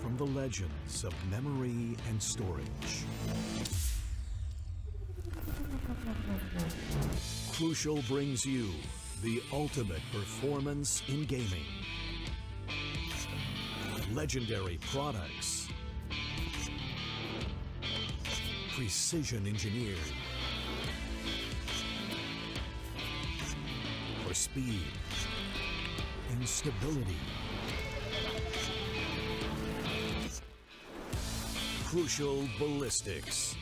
from the legends of memory and storage. Crucial brings you the ultimate performance in gaming. Legendary products. Precision engineered. For speed and stability. Crucial ballistics.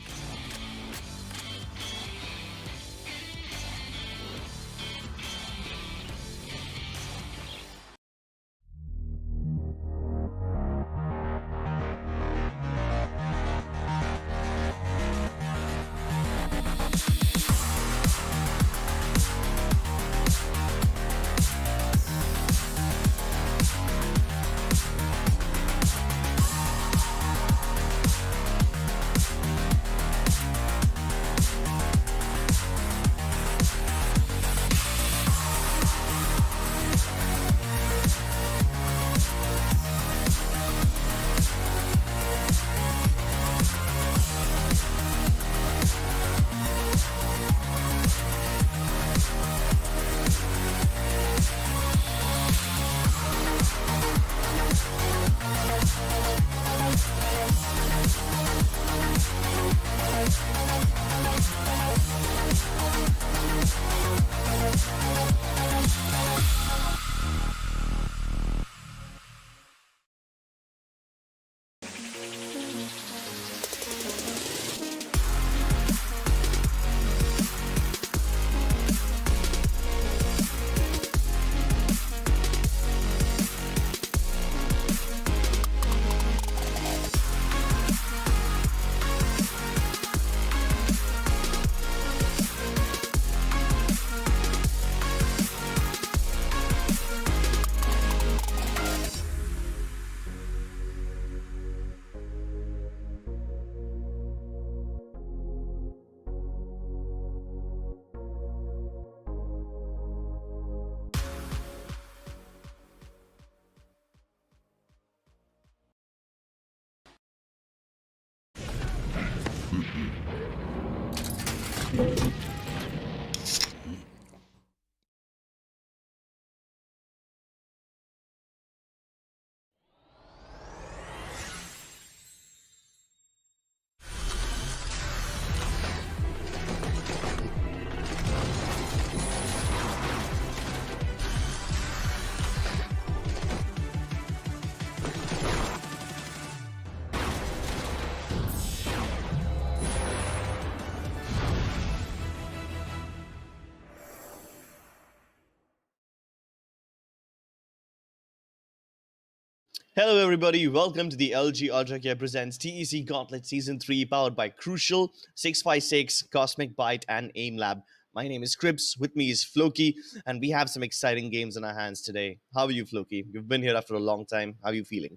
Hello everybody, welcome to the LG Ultragear presents TEC Gauntlet Season 3 powered by Crucial, 656, Cosmic Byte and AIM Lab. My name is Cribs, with me is Floki, and we have some exciting games in our hands today. How are you, Floki? You've been here after a long time. How are you feeling?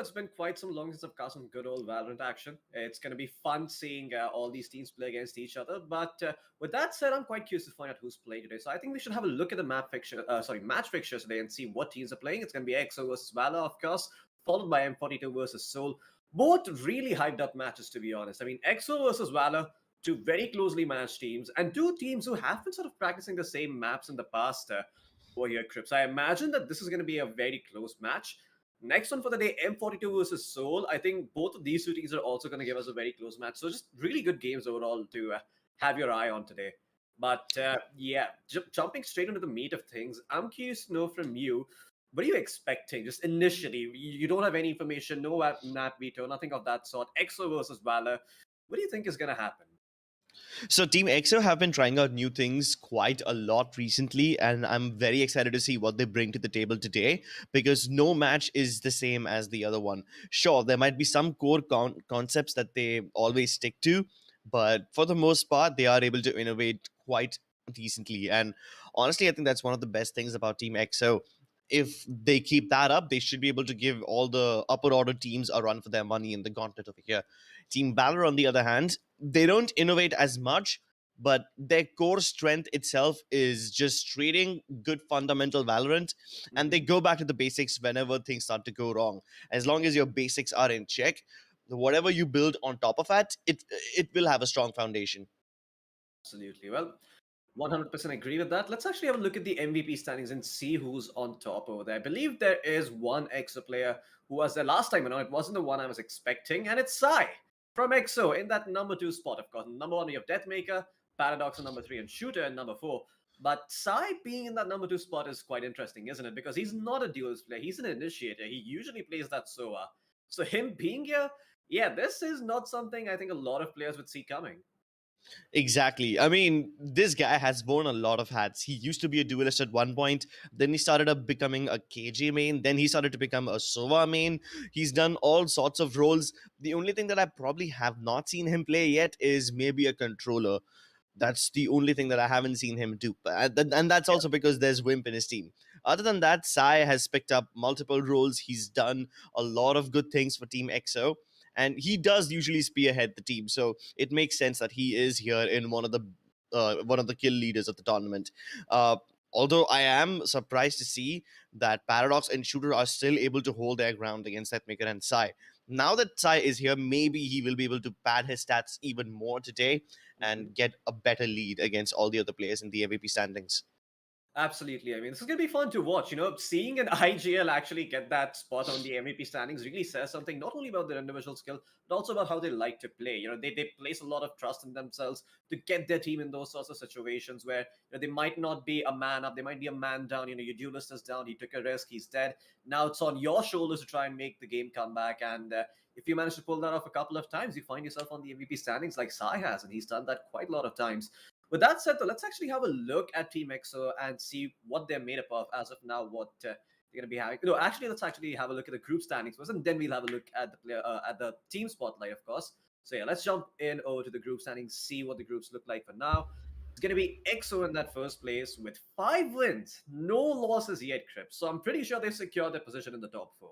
It's been quite some long since I've got some good old Valorant action. It's going to be fun seeing all these teams play against each other. But with that said, I'm quite curious to find out who's playing today. So I think we should have a look at the match fixtures today and see what teams are playing. It's going to be EXO versus Valor, of course, followed by M42 versus Seoul. Both really hyped up matches, to be honest. I mean, EXO versus Valor, two very closely matched teams, and two teams who have been sort of practicing the same maps in the past over here, Crips. I imagine that this is going to be a very close match. Next one for the day, M42 versus Seoul. I think both of these two teams are also going to give us a very close match. So just really good games overall to have your eye on today. But jumping straight into the meat of things, I'm curious to know from you, what are you expecting just initially? You don't have any information, no map veto, nothing of that sort. EXO versus Valor. What do you think is going to happen? So TEAMXO have been trying out new things quite a lot recently, and I'm very excited to see what they bring to the table today, because no match is the same as the other one. Sure, there might be some core concepts that they always stick to, but for the most part, they are able to innovate quite decently. And honestly, I think that's one of the best things about TEAMXO. If they keep that up, they should be able to give all the upper order teams a run for their money in the gauntlet over here. Team Valor, on the other hand, they don't innovate as much, but their core strength itself is just trading good fundamental Valorant, and they Mhm. go back to the basics whenever things start to go wrong. As long as your basics are in check, whatever you build on top of that, it will have a strong foundation. Absolutely. Well, 100% agree with that. Let's actually have a look at the MVP standings and see who's on top over there. I believe there is one EXO player who was there last time, it wasn't the one I was expecting, and it's Sai from EXO in that number 2 spot. Of course, number 1 we have Deathmaker, Paradox in number 3, and Shooter in number 4. But Sai being in that number 2 spot is quite interesting, isn't it? Because he's not a duelist player, he's an initiator. He usually plays that Sova. So him being here, yeah, this is not something I think a lot of players would see coming. Exactly. I mean, this guy has worn a lot of hats. He used to be a duelist at one point, then he started up becoming a KJ main, then he started to become a Sova main. He's done all sorts of roles. The only thing that I probably have not seen him play yet is maybe a controller. That's the only thing that I haven't seen him do. And that's also because there's Wimp in his team. Other than that, Sai has picked up multiple roles. He's done a lot of good things for Team EXO. And he does usually spearhead the team. So it makes sense that he is here in one of the kill leaders of the tournament. Uh, Although I am surprised to see that Paradox and Shooter are still able to hold their ground against Deathmaker and Sai. Now that Sai is here, maybe he will be able to pad his stats even more today Mhm. and get a better lead against all the other players in the MVP standings. Absolutely. I mean, this is going to be fun to watch. Seeing an IGL actually get that spot on the MVP standings really says something not only about their individual skill, but also about how they like to play. They place a lot of trust in themselves to get their team in those sorts of situations where they might not be a man up, they might be a man down. Your duelist is down, he took a risk, he's dead. Now it's on your shoulders to try and make the game come back. And if you manage to pull that off a couple of times, you find yourself on the MVP standings like Sai has, and he's done that quite a lot of times. With that said, though, let's actually have a look at TEAMXO and see what they're made up of as of now. What they're going to be having. No, actually, let's actually have a look at the group standings first, and then we'll have a look at the player at the team spotlight, of course. So yeah, let's jump in over to the group standings, see what the groups look like for now. It's going to be EXO in that first place with 5 wins, no losses yet, Crip. So I'm pretty sure they've secured their position in the top 4.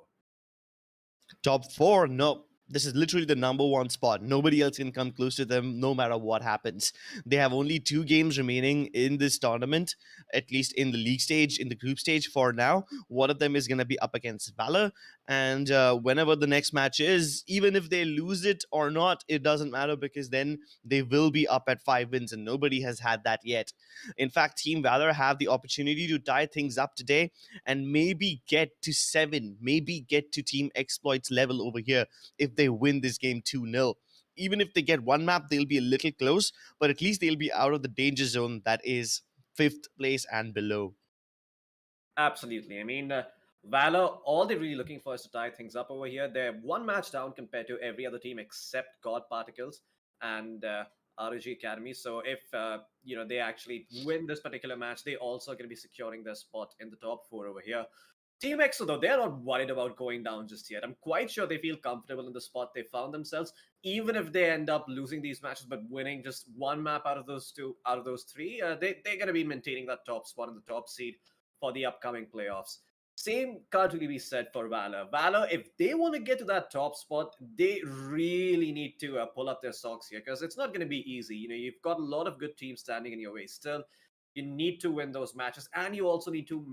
Top four, no. This is literally the number one spot. Nobody else can come close to them no matter what happens. They have only 2 games remaining in this tournament, at least in the league stage, in the group stage for now. One of them is going to be up against Valor. And whenever the next match is, even if they lose it or not, it doesn't matter because then they will be up at 5 wins, and nobody has had that yet. In fact, Team Valor have the opportunity to tie things up today and maybe get to 7, maybe get to Team Exploits level over here if they win this game 2-0. Even if they get one map, they'll be a little close, but at least they'll be out of the danger zone that is 5th place and below. Absolutely. I mean, Valor, all they're really looking for is to tie things up over here. They're one match down compared to every other team except God Particles and ROG Academy. So if they actually win this particular match, they also are going to be securing their spot in the top 4 over here. Team EXO, though, they're not worried about going down just yet. I'm quite sure they feel comfortable in the spot they found themselves, even if they end up losing these matches, but winning just one map out of those 2, out of those 3. They're going to be maintaining that top spot in the top seed for the upcoming playoffs. Same can't really be said for Valor. Valor, if they want to get to that top spot, they really need to pull up their socks here because it's not going to be easy. You've got a lot of good teams standing in your way still. You need to win those matches, and you also need to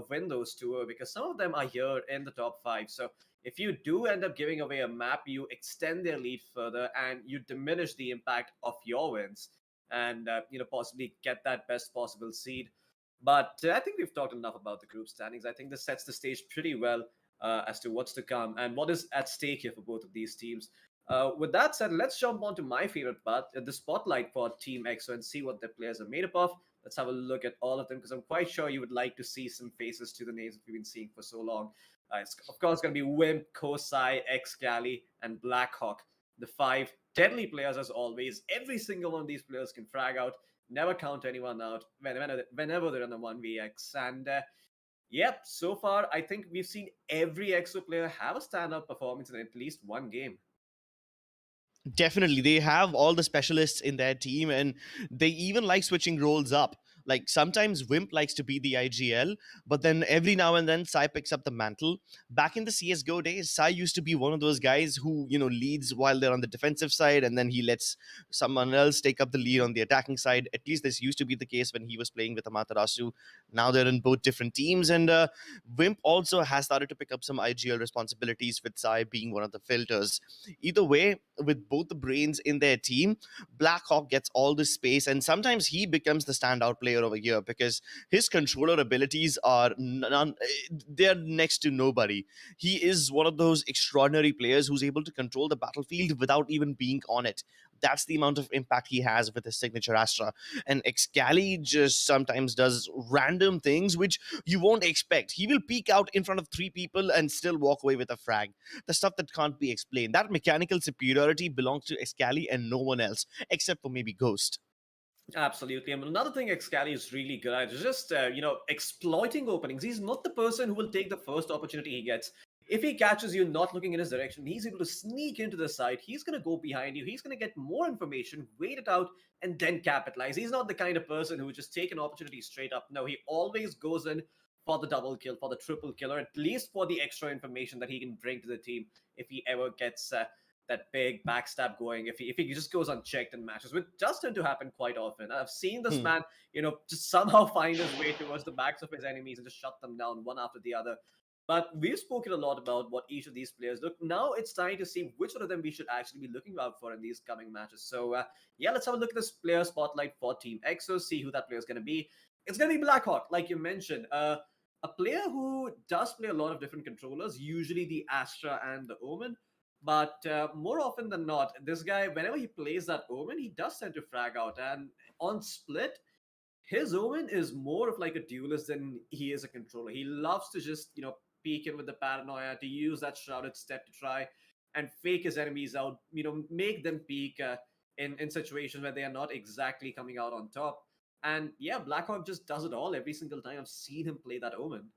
win those 2 because some of them are here in the top 5. So if you do end up giving away a map, you extend their lead further and you diminish the impact of your wins and possibly get that best possible seed. But I think we've talked enough about the group standings. I think this sets the stage pretty well as to what's to come and what is at stake here for both of these teams. With that said, let's jump on to my favorite part, the spotlight for Team EXO, and see what their players are made up of. Let's have a look at all of them because I'm quite sure you would like to see some faces to the names that we've been seeing for so long. It's of course going to be Wimp, Kosai, X-Galley, and Blackhawk. The 5 deadly players as always. Every single one of these players can frag out. Never count anyone out whenever they're on the 1vx. And yep, so far I think we've seen every EXO player have a standout performance in at least one game. Definitely, they have all the specialists in their team, and they even like switching roles up. Like sometimes Wimp likes to be the IGL, but then every now and then Sai picks up the mantle. Back in the CS:GO days, Sai used to be one of those guys who, leads while they're on the defensive side, and then he lets someone else take up the lead on the attacking side. At least this used to be the case when he was playing with Amaterasu. Now they're in both different teams, and Wimp also has started to pick up some IGL responsibilities with Sai being one of the filters. Either way, with both the brains in their team, Blackhawk gets all the space, and sometimes he becomes the standout player over here because his controller abilities are they're next to nobody. He is one of those extraordinary players who's able to control the battlefield without even being on it. That's the amount of impact he has with his signature Astra. And Excali just sometimes does random things which you won't expect. He will peek out in front of three people and still walk away with a frag. The stuff that can't be explained. That mechanical superiority belongs to Excali and no one else, except for maybe Ghost. Absolutely. And another thing Excali is really good at is just, exploiting openings. He's not the person who will take the first opportunity he gets. If he catches you not looking in his direction, he's able to sneak into the side. He's going to go behind you. He's going to get more information, wait it out, and then capitalize. He's not the kind of person who would just take an opportunity straight up. No, he always goes in for the double kill, for the triple kill, or at least for the extra information that he can bring to the team if he ever gets that big backstab going, if he just goes unchecked in matches, which does tend to happen quite often. I've seen this man, just somehow find his way towards the backs of his enemies and just shut them down one after the other. But we've spoken a lot about what each of these players look. Now it's time to see which one of them we should actually be looking out for in these coming matches. So yeah, let's have a look at this player spotlight for TEAMXO, see who that player is going to be. It's going to be Blackhawk, like you mentioned. A player who does play a lot of different controllers, usually the Astra and the Omen. But more often than not, this guy, whenever he plays that Omen, he does tend to frag out. And on split, his Omen is more of like a duelist than he is a controller. He loves to just, peek in with the paranoia, to use that shrouded step to try and fake his enemies out, make them peek in situations where they are not exactly coming out on top. And yeah, Blackhawk just does it all every single time I've seen him play that Omen.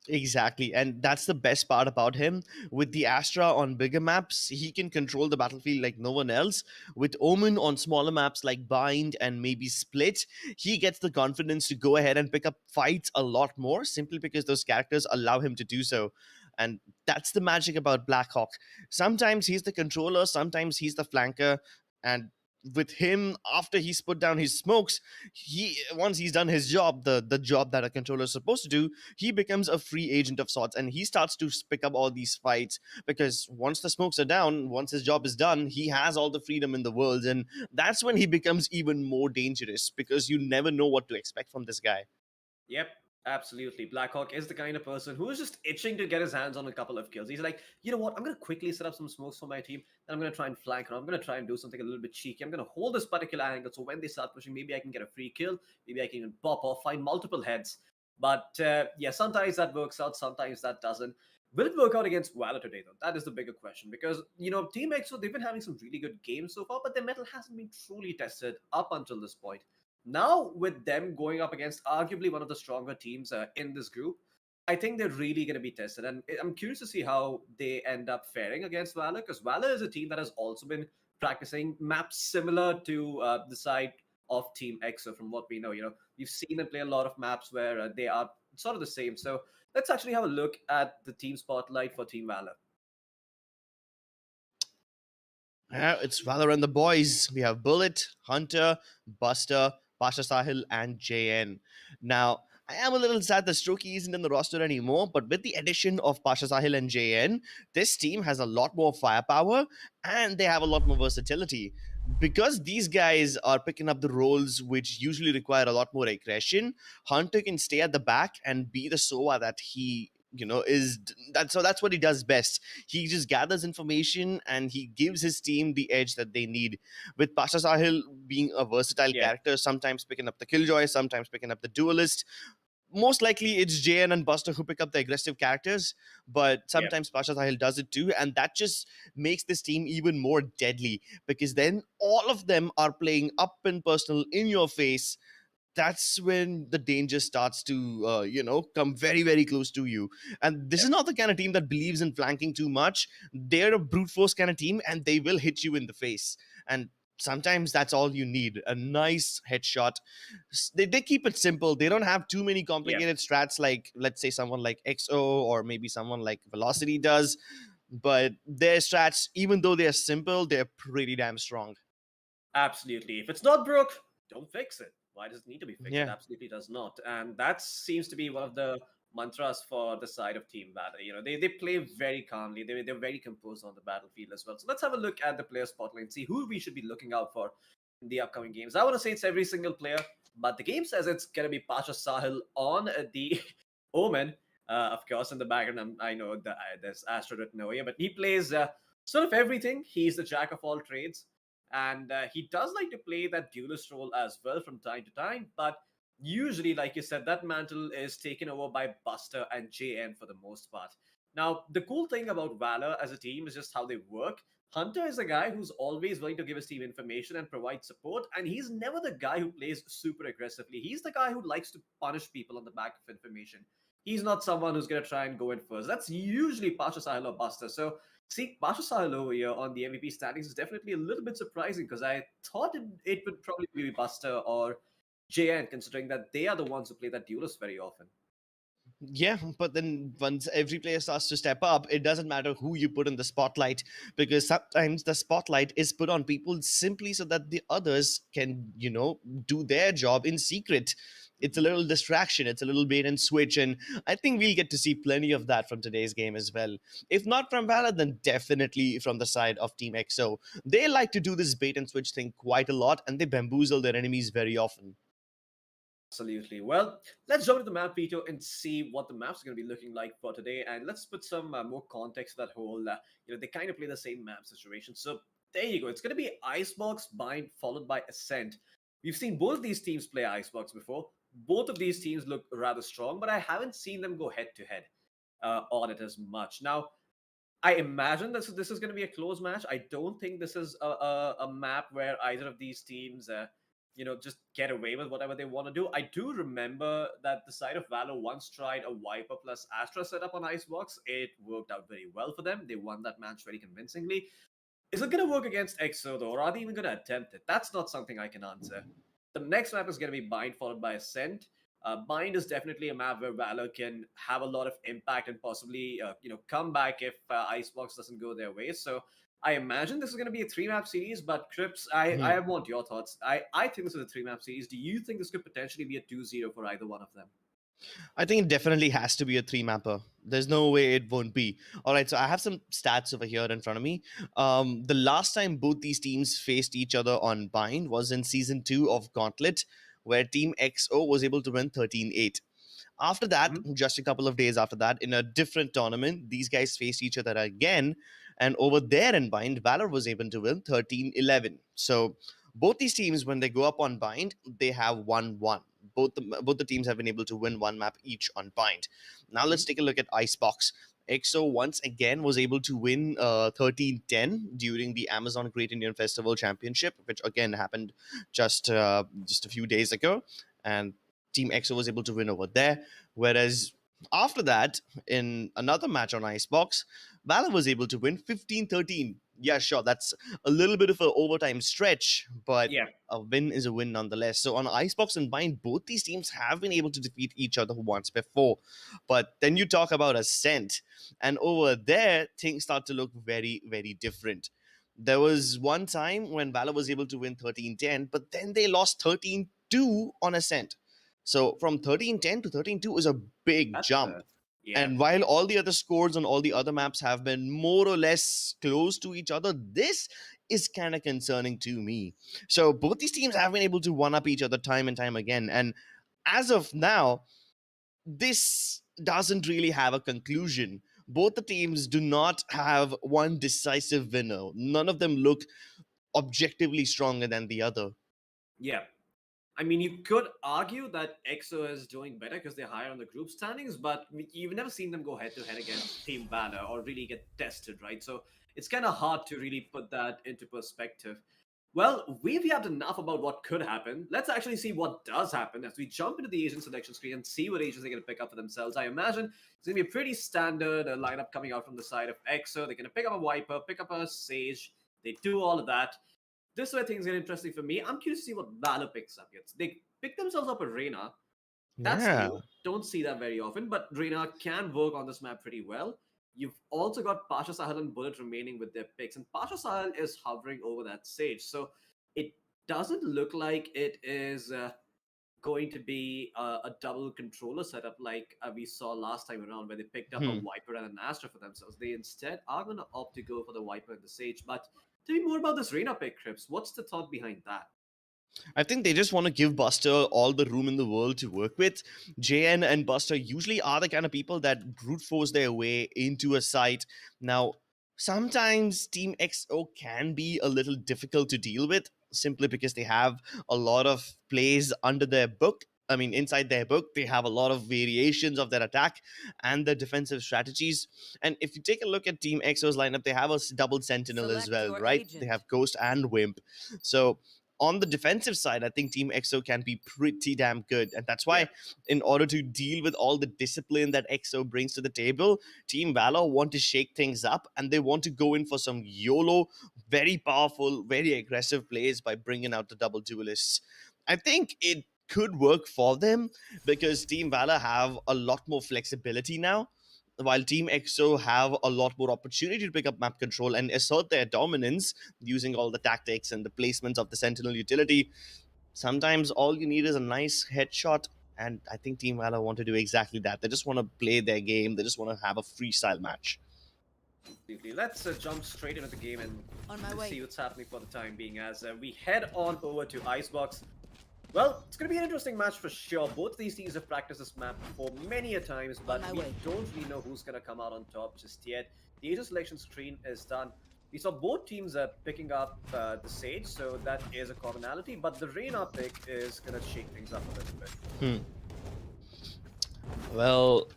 Exactly, and that's the best part about him. With the Astra on bigger maps, he can control the battlefield like no one else. With Omen on smaller maps like Bind and maybe Split, he gets the confidence to go ahead and pick up fights a lot more simply because those characters allow him to do so. And that's the magic about Blackhawk. Sometimes he's the controller, sometimes he's the flanker, and with him, after he's put down his smokes, he once he's done his job, the job that a controller is supposed to do, he becomes a free agent of sorts, and he starts to pick up all these fights because once the smokes are down, once his job is done, he has all the freedom in the world, and that's when he becomes even more dangerous because you never know what to expect from this guy. Yep, absolutely. Blackhawk is the kind of person who is just itching to get his hands on a couple of kills. He's like, you know what? I'm going to quickly set up some smokes for my team. Then I'm going to try and flank around. I'm going to try and do something a little bit cheeky. I'm going to hold this particular angle so when they start pushing, maybe I can get a free kill. Maybe I can even pop or find multiple heads. But yeah, sometimes that works out. Sometimes that doesn't. Will it work out against Valor today, though? That is the bigger question because, TeamXO, they've been having some really good games so far, but their metal hasn't been truly tested up until this point. Now, with them going up against arguably one of the stronger teams in this group, I think they're really going to be tested. And I'm curious to see how they end up faring against Valor, because Valor is a team that has also been practicing maps similar to the side of TeamXO from what we know. We've seen them play a lot of maps where they are sort of the same. So let's actually have a look at the team spotlight for Team Valor. Yeah, it's Valor and the boys. We have Bullet, Hunter, Buster, Pasha Sahil, and JN. Now, I am a little sad that Strokey isn't in the roster anymore, but with the addition of Pasha Sahil and JN, this team has a lot more firepower and they have a lot more versatility. Because these guys are picking up the roles which usually require a lot more aggression, Hunter can stay at the back and be the Sova that he is that's what he does best. He just gathers information and he gives his team the edge that they need. With Pasha Sahil being a versatile Yeah. character, sometimes picking up the killjoy, sometimes picking up the duelist. Most likely it's JN and Buster who pick up the aggressive characters, but Yep. sometimes Pasha Sahil does it too, and that just makes this team even more deadly because then all of them are playing up and personal in your face. That's when the danger starts to come very very close to you. And this is not the kind of team that believes in flanking too much. They're a brute force kind of team and they will hit you in the face. And sometimes that's all you need. A nice headshot. They keep it simple. They don't have too many Yeah. complicated strats like, let's say, someone like XO or maybe someone like Velocity does. But their strats, even though they're simple, they're pretty damn strong. Absolutely. If it's not broke, don't fix it. Why does it need to be fixed? It Yeah. absolutely does not. And that seems to be one of the mantras for the side of Team Valor. They play very calmly. They're very composed on the battlefield as well. So let's have a look at the player spotlight and see who we should be looking out for in the upcoming games. I want to say it's every single player, but the game says it's going to be Pasha Sahil on the Omen. Of course, in the background, I know that there's Astro written over here, but he plays sort of everything. He's the jack of all trades. And he does like to play that duelist role as well from time to time, but usually, like you said, that mantle is taken over by Buster and JN for the most part. Now, the cool thing about Valor as a team is just how they work. Hunter is a guy who's always willing to give his team information and provide support, and he's never the guy who plays super aggressively. He's the guy who likes to punish people on the back of information. He's not someone who's going to try and go in first. That's usually Pasha Sahil or Buster. So see, Pasha Sahil over here on the MVP standings is definitely a little bit surprising because I thought it would probably be Buster or JN, considering that they are the ones who play that duelist very often. Yeah, but then once every player starts to step up, it doesn't matter who you put in the spotlight, because sometimes the spotlight is put on people simply so that the others can, do their job in secret. It's a little distraction, it's a little bait and switch, and I think we'll get to see plenty of that from today's game as well. If not from Valor, then definitely from the side of TEAMXO. They like to do this bait and switch thing quite a lot, and they bamboozle their enemies very often. Absolutely. Well, let's jump into the map veto and see what the maps are going to be looking like for today. And let's put some more context to that whole, they kind of play the same map situation. So there you go. It's going to be Icebox, Bind, followed by Ascent. We've seen both of these teams play Icebox before. Both of these teams look rather strong, but I haven't seen them go head to head on it as much. Now, I imagine this is going to be a close match. I don't think this is a map where either of these teams, just get away with whatever they want to do. I do remember that the side of Valor once tried a Viper plus Astra setup on Icebox. It worked out very well for them. They won that match very convincingly. Is it going to work against EXO though, or are they even going to attempt it? That's not something I can answer. The next map is going to be Bind followed by Ascent. Bind is definitely a map where Valor can have a lot of impact and possibly, come back if Icebox doesn't go their way. So I imagine this is going to be a 3-map series, but Crips, I want your thoughts. I think this is a 3-map series. Do you think this could potentially be a 2-0 for either one of them? I think it definitely has to be a three mapper. There's no way it won't be. All right, so I have some stats over here in front of me. The last time both these teams faced each other on Bind was in season 2 of Gauntlet, where Team XO was able to win 13-8. After that, Mhm. just a couple of days after that, in a different tournament, these guys faced each other again. And over there in Bind, Valor was able to win 13-11. So both these teams, when they go up on Bind, they have 1-1. Both the teams have been able to win one map each on Bind. Now let's take a look at Icebox. EXO once again was able to win 13-10 during the Amazon Great Indian Festival Championship, which again happened just a few days ago. And Team EXO was able to win over there. Whereas after that, in another match on Icebox, Valor was able to win 15-13. Yeah, sure, that's a little bit of an overtime stretch, but Yeah. a win is a win nonetheless. So on Icebox and Bind, both these teams have been able to defeat each other once before. But then you talk about Ascent, and over there, things start to look very, very different. There was one time when Valor was able to win 13-10, but then they lost 13-2 on Ascent. So from 13-10 to 13-2 is a big That's jump. yeah. And while all the other scores on all the other maps have been more or less close to each other, this is kind of concerning to me. So both these teams have been able to one up each other time and time again. And as of now, this doesn't really have a conclusion. Both the teams do not have one decisive winner. None of them look objectively stronger than the other. Yeah. I mean, you could argue that EXO is doing better because they're higher on the group standings, but you've never seen them go head to head against Team Valor or really get tested, right? So it's kind of hard to really put that into perspective. Well, we've yapped enough about what could happen. Let's actually see what does happen as we jump into the Asian selection screen and see what Asians they're going to pick up for themselves. I imagine it's going to be a pretty standard lineup coming out from the side of EXO. They're going to pick up a Viper, pick up a Sage. They do all of that. this is where things get interesting for me. I'm curious to see what Valor picks up here. They pick themselves up a Reyna. That's Yeah. new. Don't see that very often, but Reyna can work on this map pretty well. You've also got Pasha Sahel and Bullet remaining with their picks, and Pasha Sahel is hovering over that stage. So it doesn't look like it is going to be a double controller setup like we saw last time around, where they picked up a Hmm. Viper and an Astra for themselves. They instead are going to opt to go for the Viper and the Sage. But tell me more about this Reyna pick, Crips. What's the thought behind that? I think they just want to give Buster all the room in the world to work with. JN and Buster usually are the kind of people that brute force their way into a site. Now, sometimes Team XO can be a little difficult to deal with simply because they have a lot of plays under their book. I mean, inside their book, they have a lot of variations of their attack and their defensive strategies. And if you take a look at Team XO's lineup, they have a double Sentinel as Select well, your right? agent. They have Ghost and Wimp. So on the defensive side, I think Team EXO can be pretty damn good. And that's why, Yeah. in order to deal with all the discipline that EXO brings to the table, Team Valor want to shake things up and they want to go in for some YOLO, very powerful, very aggressive plays by bringing out the double duelists. I think it could work for them because Team Valor have a lot more flexibility now, while Team EXO have a lot more opportunity to pick up map control and assert their dominance using all the tactics and the placements of the Sentinel utility. Sometimes all you need is a nice headshot, and I think Team Valor want to do exactly that. They just want to play their game. They just want to have a freestyle match. Absolutely. Let's jump straight into the game and On my way. see what's happening for the time being as we head on over to Icebox. Well, it's going to be an interesting match for sure. Both of these teams have practiced this map for many a times, but my we way. don't really know who's going to come out on top just yet. The agent selection screen is done. We saw both teams picking up the Sage, so that is a commonality, but the Reyna pick is going to shake things up a little bit. Well,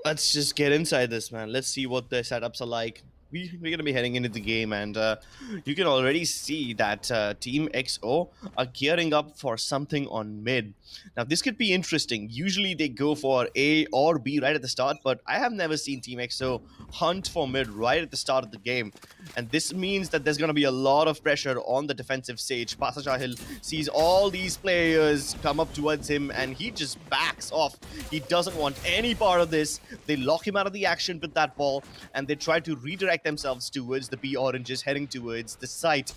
let's just get inside this, man. Let's see what the setups are like. We're going to be heading into the game, and you can already see that Team XO are gearing up for something on mid. Now, this could be interesting. Usually, they go for A or B right at the start, but I have never seen Team XO hunt for mid right at the start of the game. And this means that there's going to be a lot of pressure on the defensive Sage. Pasa Shahil sees all these players come up towards him, and he just backs off. He doesn't want any part of this. They lock him out of the action with that ball, and they try to redirect themselves towards the B oranges, heading towards the site.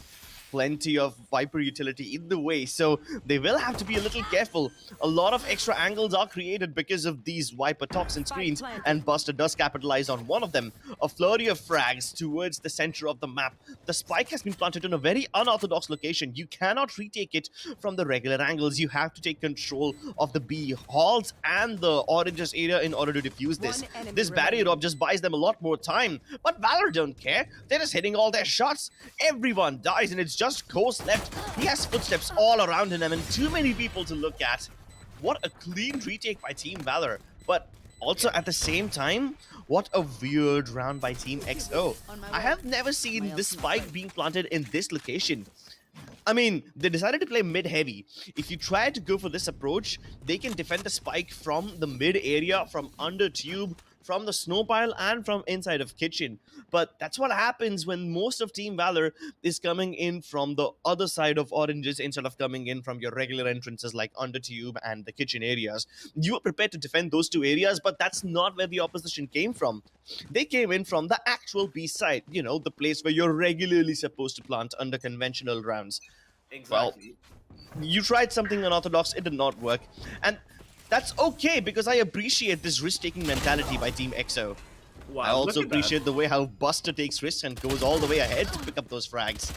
Plenty of Viper utility in the way, so they will have to be a little careful. A lot of extra angles are created because of these Viper toxin screens, and Buster does capitalize on one of them. A flurry of frags towards the center of the map. The spike has been planted in a very unorthodox location. You cannot retake it from the regular angles. You have to take control of the B halls and the oranges area in order to defuse this. One enemy This barrier remaining. up just buys them a lot more time, but Valor don't care. They're just hitting all their shots. Everyone dies, and it's just Ghost left. He has footsteps all around him and too many people to look at. What a clean retake by Team Valor, but also at the same time, what a weird round by Team XO. I have never seen this spike being planted in this location. I mean, they decided to play mid-heavy. If you try to go for this approach, they can defend the spike from the mid area, from under tube, from the snow pile, and from inside of kitchen. But that's what happens when most of Team Valor is coming in from the other side of oranges instead of coming in from your regular entrances like under tube and the kitchen areas. You are prepared to defend those two areas, but that's not where the opposition came from. They came in from the actual B side, you know, the place where you're regularly supposed to plant under conventional rounds. Exactly. You tried something unorthodox, it did not work. And that's okay, because I appreciate this risk-taking mentality by Team EXO. Wow, I also look at that. appreciate the way how Buster takes risks and goes all the way ahead to pick up those frags.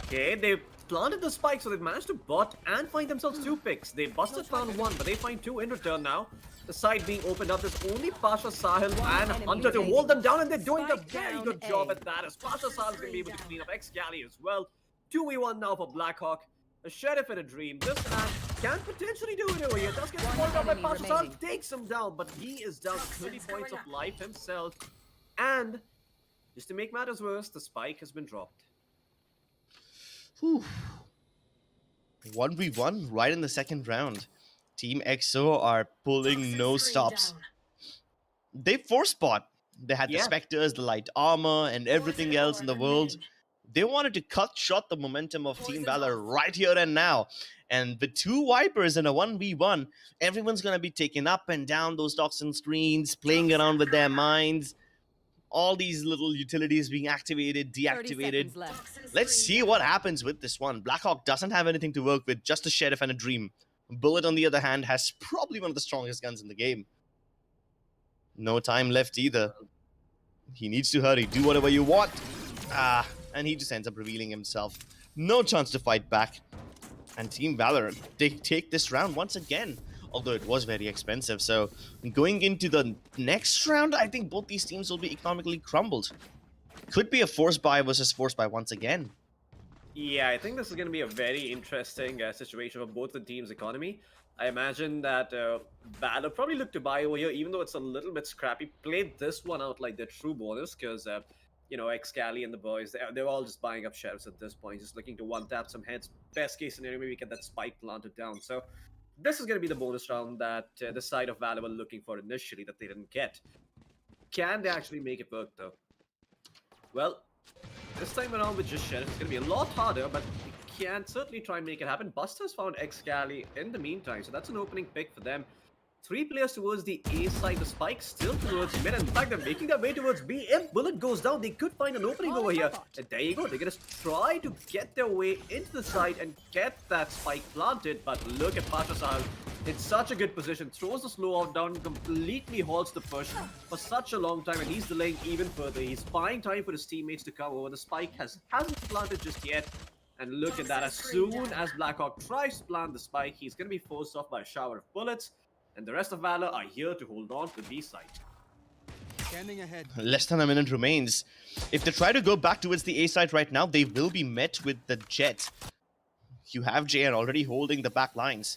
Okay, they planted the spike, so they've managed to bot and find themselves two picks. They busted found one, but they find two in return now. The side being opened up, there's only Pasha Sahil and Hunter to hold them down, and they're doing a Spike very down good A. job at that, as Pasha Sahil is going to be able to clean up X-Galley as well. 2v1 now for Blackhawk. A Sheriff in a dream. This man can potentially do it over here. Does get spoiled out by enemy Pasha Sahil, remaining. takes him down, but he is down to 30 points of life himself. And, just to make matters worse, the spike has been dropped. Whew. 1v1 right in the second round. Team EXO are pulling no stops. They force bot. They had the Yeah. Spectres, the light armor, and everything else in the world. They wanted to cut short the momentum of Team Valor right here and now. And with 2 Vipers in a 1v1, everyone's going to be taking up and down those toxin screens, playing around with their minds. All these little utilities being activated, deactivated. Let's see what happens with this one. Blackhawk doesn't have anything to work with, just a Sheriff and a Dream. Bullet, on the other hand, has probably one of the strongest guns in the game. No time left either. He needs to hurry. Do whatever you want. And he just ends up revealing himself. No chance to fight back. And Team Valor, they take this round once again. Although it was very expensive. So going into the next round, I think both these teams will be economically crumbled. Could be a force buy versus force buy once again. Yeah, I think this is going to be a very interesting situation for both the teams' economy. I imagine that Valor probably look to buy over here, even though it's a little bit scrappy. Played this one out like their true bonus, because, you know, Excali and the boys, they're all just buying up sheriffs at this point, just looking to one-tap some heads. Best case scenario, maybe get that spike planted down. So this is going to be the bonus round that the side of Valor were looking for initially that they didn't get. Can they actually make it work, though? Well, this time around with just Sheriff, it's going to be a lot harder, but we can certainly try and make it happen. Buster's found Excali in the meantime, so that's an opening pick for them. 3 players towards the A side, the spike still towards mid, and in fact, they're making their way towards B. If Bullet goes down, they could find an opening over here. And there you go, they're going to try to get their way into the side and get that spike planted, but look at Patrasahal in such a good position, throws the slow out down, completely halts the push for such a long time, and he's delaying even further. He's buying time for his teammates to come over. The spike hasn't planted just yet. And look at that, as soon as Blackhawk tries to plant the spike, he's going to be forced off by a shower of bullets. And the rest of Valor are here to hold on to the B side. Standing ahead. Less than a minute remains. If they try to go back towards the A side right now, they will be met with the Jet. You have JN already holding the back lines.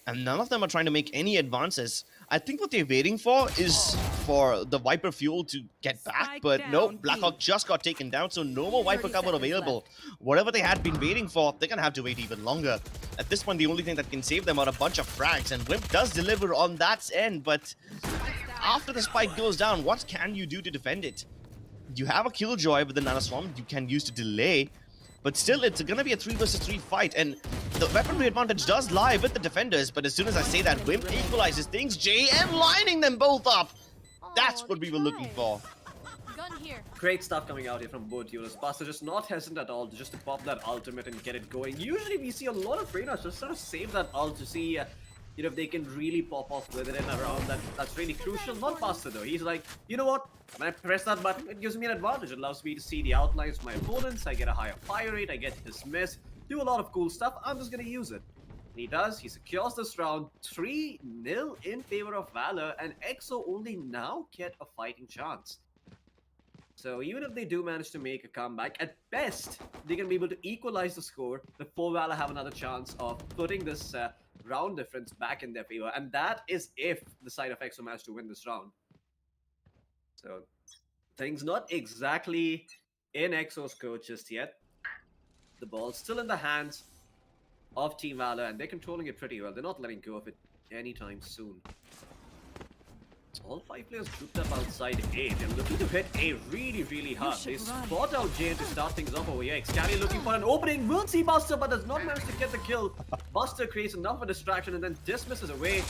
And none of them are trying to make any advances. I think what they're waiting for is for the Viper fuel to get back, but no, Blackhawk just got taken down, so no more Viper cover available. Whatever they had been waiting for, they're gonna have to wait even longer. At this point, the only thing that can save them are a bunch of frags, and Wimp does deliver on that end, but after the spike goes down, what can you do to defend it? You have a Killjoy with the Nanoswarm you can use to delay, but still, it's gonna be a 3 versus 3 fight, and the weaponry advantage does lie with the defenders, but as soon as I say that, Wimp equalizes things. JM lining them both up! That's what we were looking for. Great stuff coming out here from both units. Buster just not hesitant at all just to pop that ultimate and get it going. Usually we see a lot of Reynas just sort of save that ult to see you know, if they can really pop off with it and around. That's really crucial. Not Buster though. He's like, you know what? When I press that button, it gives me an advantage. It allows me to see the outlines of my opponents. I get a higher fire rate. I get to dismiss. Do a lot of cool stuff. I'm just gonna use it. And he does. He secures this round. 3-0 in favor of Valor, and EXO only now get a fighting chance. So even if they do manage to make a comeback, at best, they can be able to equalize the score before Valor have another chance of putting this round difference back in their favor. And that is if the side of EXO manage to win this round. So things not exactly in EXO's court just yet. The ball's still in the hands of Team Valor, and they're controlling it pretty well. They're not letting go of it anytime soon. All 5 players grouped up outside A. They're looking to hit A really, really hard. They spot out Jane to start things off over here. Excali looking for an opening. Will see Buster, but does not manage to get the kill. Buster creates enough of a distraction and then dismisses away.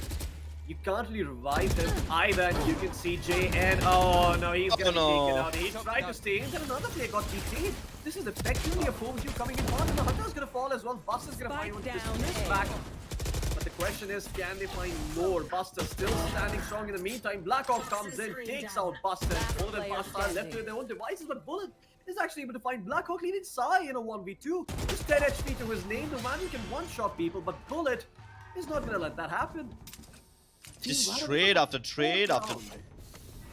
You can't really revive him either. And you can see JN. Oh no, he's gonna be taken out. He tried to stay in, then another player got detained. This is effectively a 4v2 coming in hard, and the Hunter's gonna fall as well. Buster's gonna find one to dismiss back. But the question is, can they find more? Buster still standing strong in the meantime. Blackhawk comes in, takes out Buster. More than Buster left to their own devices, but Bullet is actually able to find Blackhawk leading Sai in a 1v2. Just 10 HP to his name. The man who can one-shot people, but Bullet is not gonna let that happen. Just trade after trade after...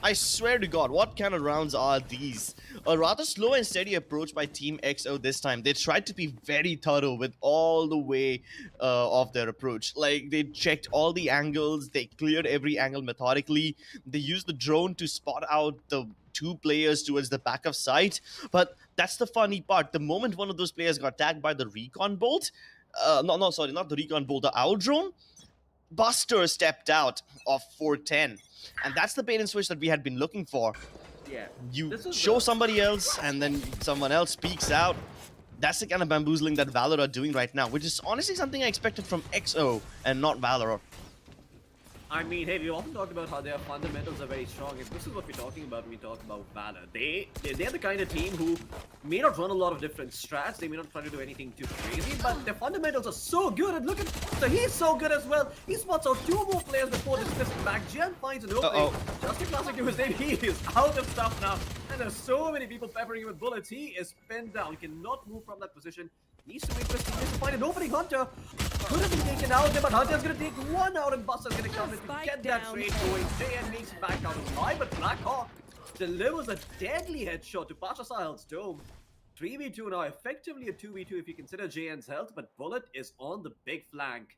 I swear to God, what kind of rounds are these? A rather slow and steady approach by TEAMXO this time. They tried to be very thorough with all the way of their approach. Like, they checked all the angles, they cleared every angle methodically, they used the drone to spot out the 2 players towards the back of sight. But that's the funny part. The moment one of those players got tagged by the recon bolt, not the recon bolt, the owl drone, Buster stepped out of 410. And that's the bait and switch that we had been looking for. Yeah. You This is show somebody else and then someone else speaks out. That's the kind of bamboozling that Valor are doing right now, which is honestly something I expected from XO and not Valor. I mean, hey, we often talk about how their fundamentals are very strong, and this is what we're talking about when we talk about Valor. They're the kind of team who may not run a lot of different strats, they may not try to do anything too crazy, but their fundamentals are so good, and look at, so he's so good as well. He spots out 2 more players before dismissing back. Jen finds an opening. Just a classic to his name, he is out of stuff now, and there's so many people peppering him with bullets. He is pinned down, he cannot move from that position. Needs to wait for his teammates to find an opening. Hunter could have been taken out there, but Hunter's gonna take one out and Buster's gonna come in to get that trade going. JN makes it back out alive, but Blackhawk delivers a deadly headshot to Pasha Sahil's dome. 3v2 now, effectively a 2v2 if you consider JN's health, but Bullet is on the big flank.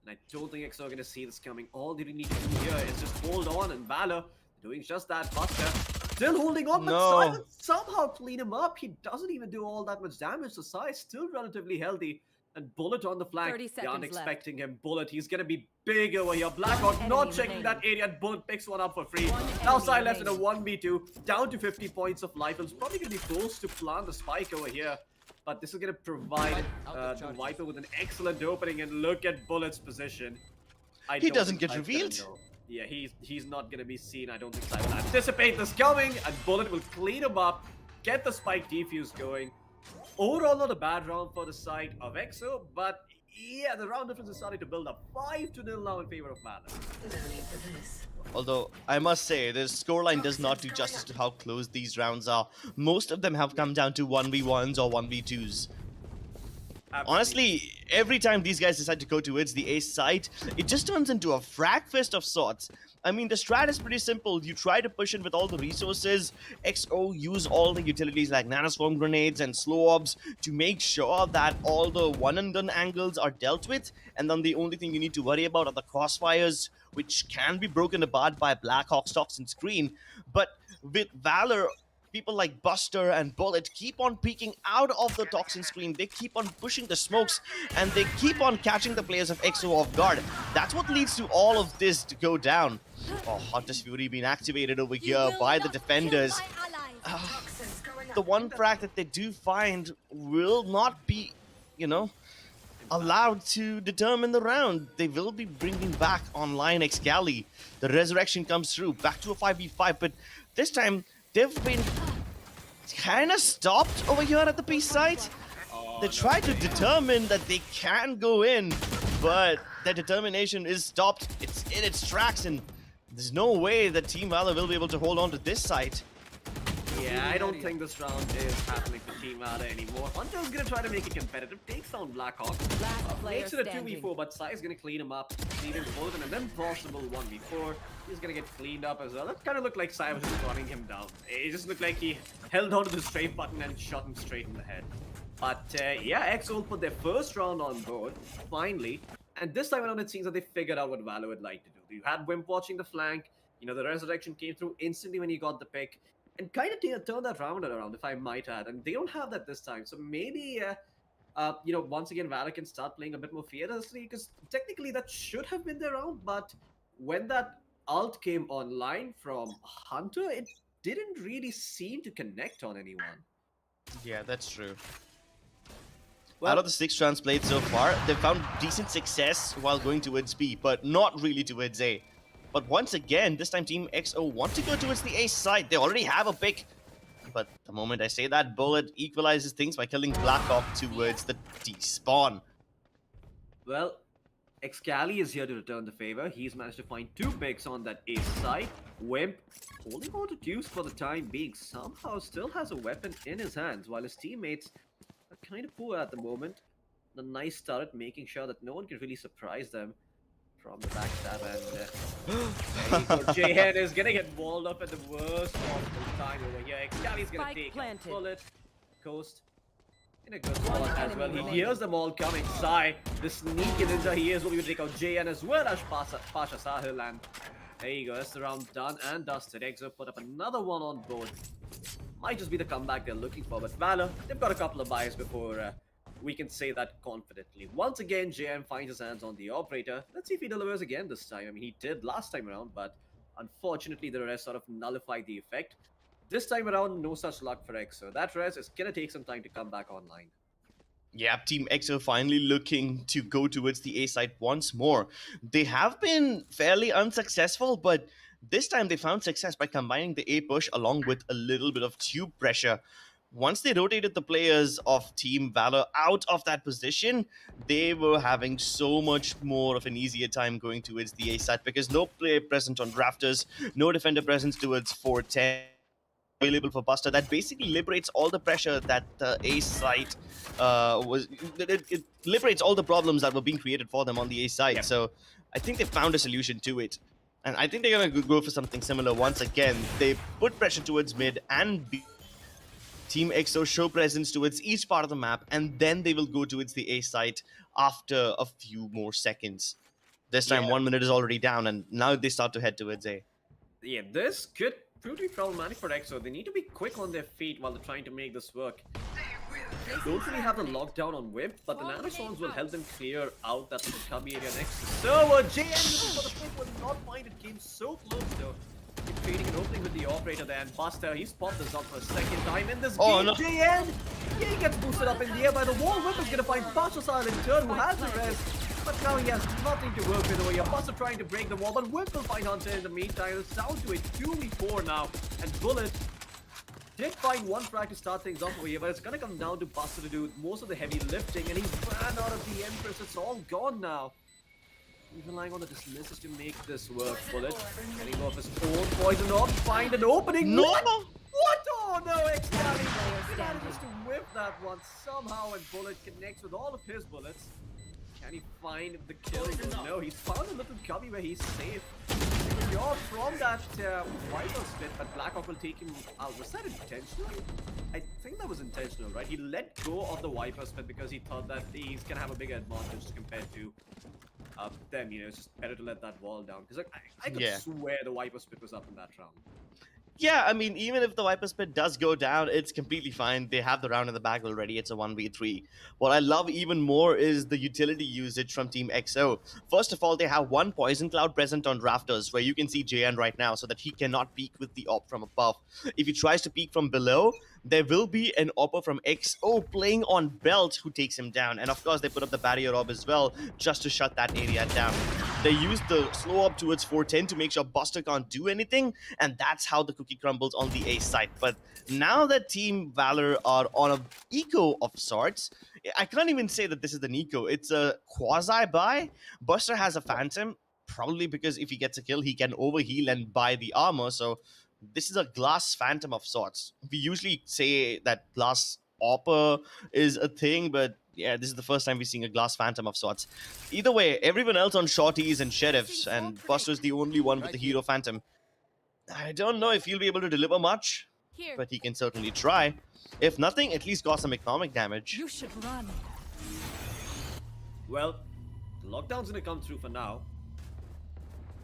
And I don't think XO are gonna see this coming. All they need to do here is just hold on, and Valor doing just that. Buster still holding on, but Simon somehow clean him up. He doesn't even do all that much damage, so Sai is still relatively healthy. And Bullet on the flank, they aren't expecting him. Bullet, he's gonna be big over here. Blackhawk not checking that area, and Bullet picks one up for free. Now Sai left in a 1v2, down to 50 points of life. It's probably gonna be forced to plant the spike over here. But this is gonna provide the Viper with an excellent opening, and look at Bullet's position. He doesn't get revealed. Yeah, he's not gonna be seen. I don't think Sai will anticipate this coming, and Bullet will clean him up, get the spike defuse going. Overall, not a bad round for the side of EXO, but yeah, the round difference is starting to build up. 5-0 now in favor of Valor. Although, I must say, this scoreline does not do justice to how close these rounds are. Most of them have come down to 1v1s or 1v2s. Absolutely. Honestly, every time these guys decide to go towards the A site, it just turns into a frag fest of sorts. I mean, the strat is pretty simple. You try to push in with all the resources. XO use all the utilities like nanoswarm grenades and slow orbs to make sure that all the one-and-done angles are dealt with. And then the only thing you need to worry about are the crossfires, which can be broken apart by Blackhawk's toxin screen. But with Valor, people like Buster and Bullet keep on peeking out of the toxin screen. They keep on pushing the smokes, and they keep on catching the players of EXO off guard. That's what leads to all of this to go down. Oh, Hunter's Fury being activated over here by the defenders. The one frag that they do find will not be, you know, allowed to determine the round. They will be bringing back online Excali. The resurrection comes through, back to a 5v5, but this time they've been kind of stopped over here at the B site. They try to determine that they can go in, but their determination is stopped. It's in its tracks, and there's no way that Team Valor will be able to hold on to this site. Yeah, I don't think this round is happening for Team Valor anymore. Hunter's gonna try to make it competitive, takes down Blackhawk, makes it a 2v4, but Sai is gonna clean him up, leaving Bolton, and then possible 1v4. He's gonna get cleaned up as well. That kind of looked like Sai was just running him down. It just looked like he held onto the strafe button and shot him straight in the head. But yeah, EXO put their first round on board, finally. And this time around, it seems that they figured out what Valor would like to do. You had Wimp watching the flank, you know, the resurrection came through instantly when he got the pick, and kind of turned that round around, if I might add. And they don't have that this time, so maybe, you know, once again, Valor can start playing a bit more fearlessly, because technically that should have been their round, but when that ult came online from Hunter, it didn't really seem to connect on anyone. Yeah, that's true. Well, out of the 6 rounds played so far, they've found decent success while going towards B, but not really towards A. But once again, this time Team XO want to go towards the A side. They already have a pick. But the moment I say that, Bullet equalizes things by killing Blackhawk towards the D spawn. well, Excali is here to return the favor. He's managed to find 2 picks on that A side. Wimp, holding on to Deuce for the time being, somehow still has a weapon in his hands, while his teammates are kind of poor at the moment. The nice turret making sure that no one can really surprise them from the backstab, and there you go. J-Head is gonna get walled up at the worst possible time over here. Excali's gonna take a bullet. Coast in a good spot as well. He hears them all coming. Sai, the sneaky ninja he is, will be take out JN as well as Pasha Sahil, and there you go. That's the round done and dusted. EXO put up another one on board. Might just be the comeback they're looking for, but Valor, they've got a couple of buys before we can say that confidently. Once again, JM finds his hands on the operator. Let's see if he delivers again this time. I mean, he did last time around, but unfortunately, the rest sort of nullified the effect. This time around, no such luck for EXO. That res is gonna take some time to come back online. Yeah, TEAMXO finally looking to go towards the A side once more. They have been fairly unsuccessful, but this time they found success by combining the A push along with a little bit of tube pressure. Once they rotated the players of Team Valor out of that position, they were having so much more of an easier time going towards the A side because no player present on Rafters, no defender presence towards 410 available for Buster. That basically liberates all the pressure that the A side it liberates all the problems that were being created for them on the A side. Yep. So I think they found a solution to it. And I think they're going to go for something similar once again. They put pressure towards mid and B. TEAMXO show presence towards each part of the map, and then they will go towards the A site after a few more seconds. This time, Yeah. 1 minute is already down, and now they start to head towards A. Yeah, this could prove to be problematic for EXO. They need to be quick on their feet while they're trying to make this work. They don't really have the lockdown on Whip, but the nanoswarms will help them clear out that little cubby area next to server. JN looking for the pick will not find it. Came so close though. He's creating an opening with the operator there, and Buster, he's popped this up for a second time in this game. No. JN! Yeah, he gets boosted up in the air by the wall. Whip is gonna find Buster in turn, who has the res. But now he has nothing to work with over here. Buster trying to break the wall, but Whip will find Hunter in the meantime. It's down to a 2v4 now, and Bullet did find one frag to start things off over here, but it's gonna come down to Buster to do most of the heavy lifting, and he ran out of the Empress. It's all gone now. He's relying on the dismisses to make this work. Bullet getting off his own poison orb, find an opening. No! What? What? Oh no, Excalibur! He manages to whip that one somehow, and Bullet connects with all of his bullets. Can he find the kill? No, he's found a little cubby where he's safe. You're from that Vital split, but Blackhawk will take him out. Was that intentional? I think that was intentional, right? He let go of the Viper split because he thought that he's gonna have a bigger advantage compared to them. You know, it's just better to let that wall down. Because like, I could swear the Viper split was up in that round. Yeah, I mean, even if the Viper Spit does go down, it's completely fine. They have the round in the bag already. It's a 1v3. What I love even more is the utility usage from TEAMXO. First of all, they have one Poison Cloud present on Rafters, where you can see JN right now, so that he cannot peek with the AWP from above. If he tries to peek from below, there will be an AWPer from XO playing on Belt who takes him down. And of course, they put up the barrier orb as well, just to shut that area down. They use the slow up towards 410 to make sure Buster can't do anything, and that's how the cookie crumbles on the A side. But now that Team Valor are on a eco of sorts, I can't even say that this is an eco. It's a quasi-buy. Buster has a Phantom, probably because if he gets a kill, he can overheal and buy the armor. So this is a glass Phantom of sorts. We usually say that glass AWPer is a thing, but yeah, this is the first time we're seeing a glass Phantom of sorts. Either way, everyone else on shorties and sheriffs, and Buster's the only one with the hero Phantom. I don't know if he'll be able to deliver much, but he can certainly try. If nothing, at least got some economic damage. You should run. Well, the lockdown's gonna come through for now.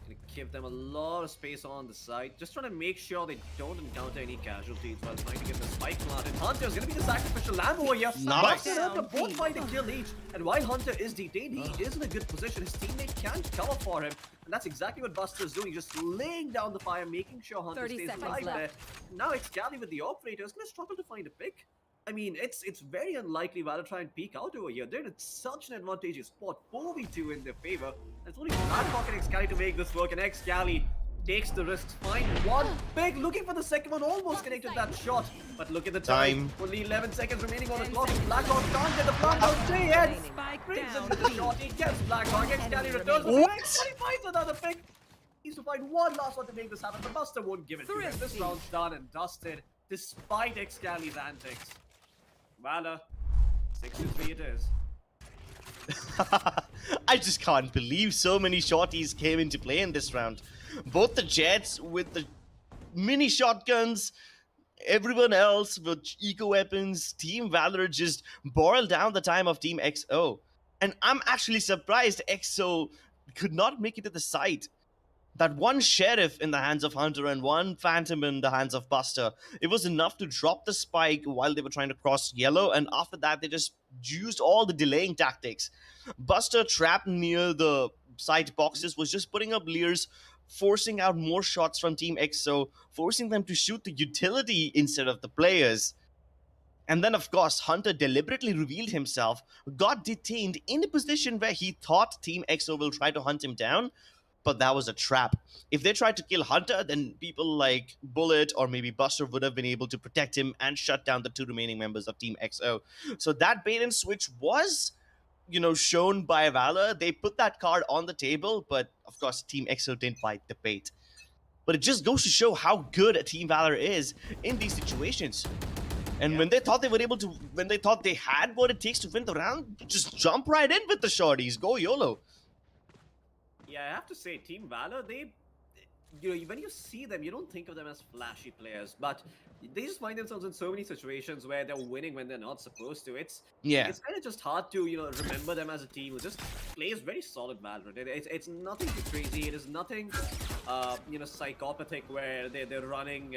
Gonna give them a lot of space on the side. Just trying to make sure they don't encounter any casualties while trying to get the spike planted. Hunter's gonna be the sacrificial lamb over here. Nice. They're both find a kill each. And while Hunter is detained, he is in a good position. His teammate can't cover for him. And that's exactly what Buster's doing. Just laying down the fire, making sure Hunter 30 stays seconds alive there. left. Now Excalibur with the operator is gonna struggle to find a pick. I mean, it's very unlikely Valor try and peek out over here. They're in such an advantageous spot, 4v2 in their favor. And it's only Blackhawk and Excali to make this work, and Excali takes the risks. Find one big, looking for the second one, almost connected that shot. But look at the time. Only 11 seconds remaining on the clock. Blackhawk can't get the plant out. JN brings him to the shot. He gets Blackhawk. Excali returns. What? Excali finds another pick. He's to find one last one to make this happen. The Buster won't give it to him. This round's done and dusted, despite Excali's antics. Valor, 6-3 it is. I just can't believe so many shorties came into play in this round. Both the Jets with the mini shotguns, everyone else with eco weapons. Team Valor just boiled down the time of TEAMXO. And I'm actually surprised EXO could not make it to the site. That one sheriff in the hands of Hunter and one phantom in the hands of Buster, it was enough to drop the spike while they were trying to cross yellow, and after that they just used all the delaying tactics. Buster, trapped near the side boxes, was just putting up leers, forcing out more shots from Team EXO, forcing them to shoot the utility instead of the players. And then, of course, Hunter deliberately revealed himself, got detained in a position where he thought Team EXO will try to hunt him down, but that was a trap. If they tried to kill Hunter, then people like Bullet or maybe Buster would have been able to protect him and shut down the 2 remaining members of Team EXO. So that bait and switch was, shown by Valor. They put that card on the table, but of course, Team EXO didn't bite the bait. But it just goes to show how good Team Valor is in these situations. And when they thought when they thought they had what it takes to win the round, just jump right in with the shorties, go YOLO. Yeah, I have to say, Team Valor, they, when you see them, you don't think of them as flashy players, but they just find themselves in so many situations where they're winning when they're not supposed to. It's kind of just hard to, remember them as a team who just plays very solid Valorant. It's nothing too crazy. It is nothing, psychopathic where they're running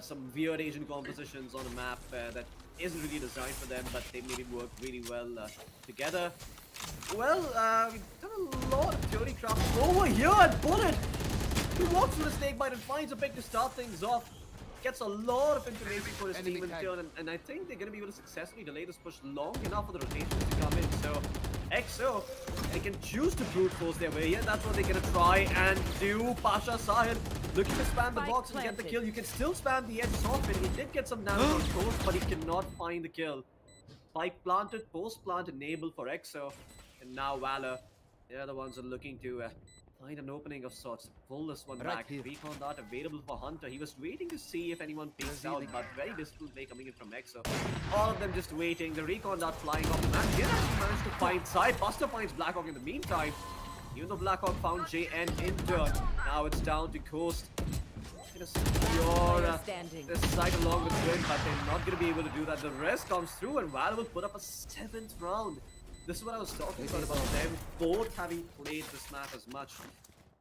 some weird Asian compositions on a map that isn't really designed for them, but they maybe work really well together. Well, we've done a lot of theory craft over here at Bullet. He walks through the snake bite and finds a pick to start things off. Gets a lot of information for his team in turn, and I think they're going to be able to successfully delay this push long enough for the rotations to come in. So, EXO, they can choose to brute force their way here. That's what they're going to try and do. Pasha Sahil looking to spam the box and get the kill. You can still spam the edge soft, and he did get some damage on Ghost, but he cannot find the kill. Spike planted, post plant enabled for EXO, and now Valor, they're the ones that are looking to find an opening of sorts to pull this one back. Recon Dart available for Hunter. He was waiting to see if anyone peeks out, but very distant play coming in from EXO. All of them just waiting. The Recon Dart flying off the map. He actually managed to find side. Buster finds Blackhawk in the meantime. Even though Blackhawk found JN in turn, now it's down to Coast. Gonna secure this side along with Win, but they're not gonna be able to do that. The rest comes through, and Valor will put up a 7th round. This is what I was talking about them both having played this map as much.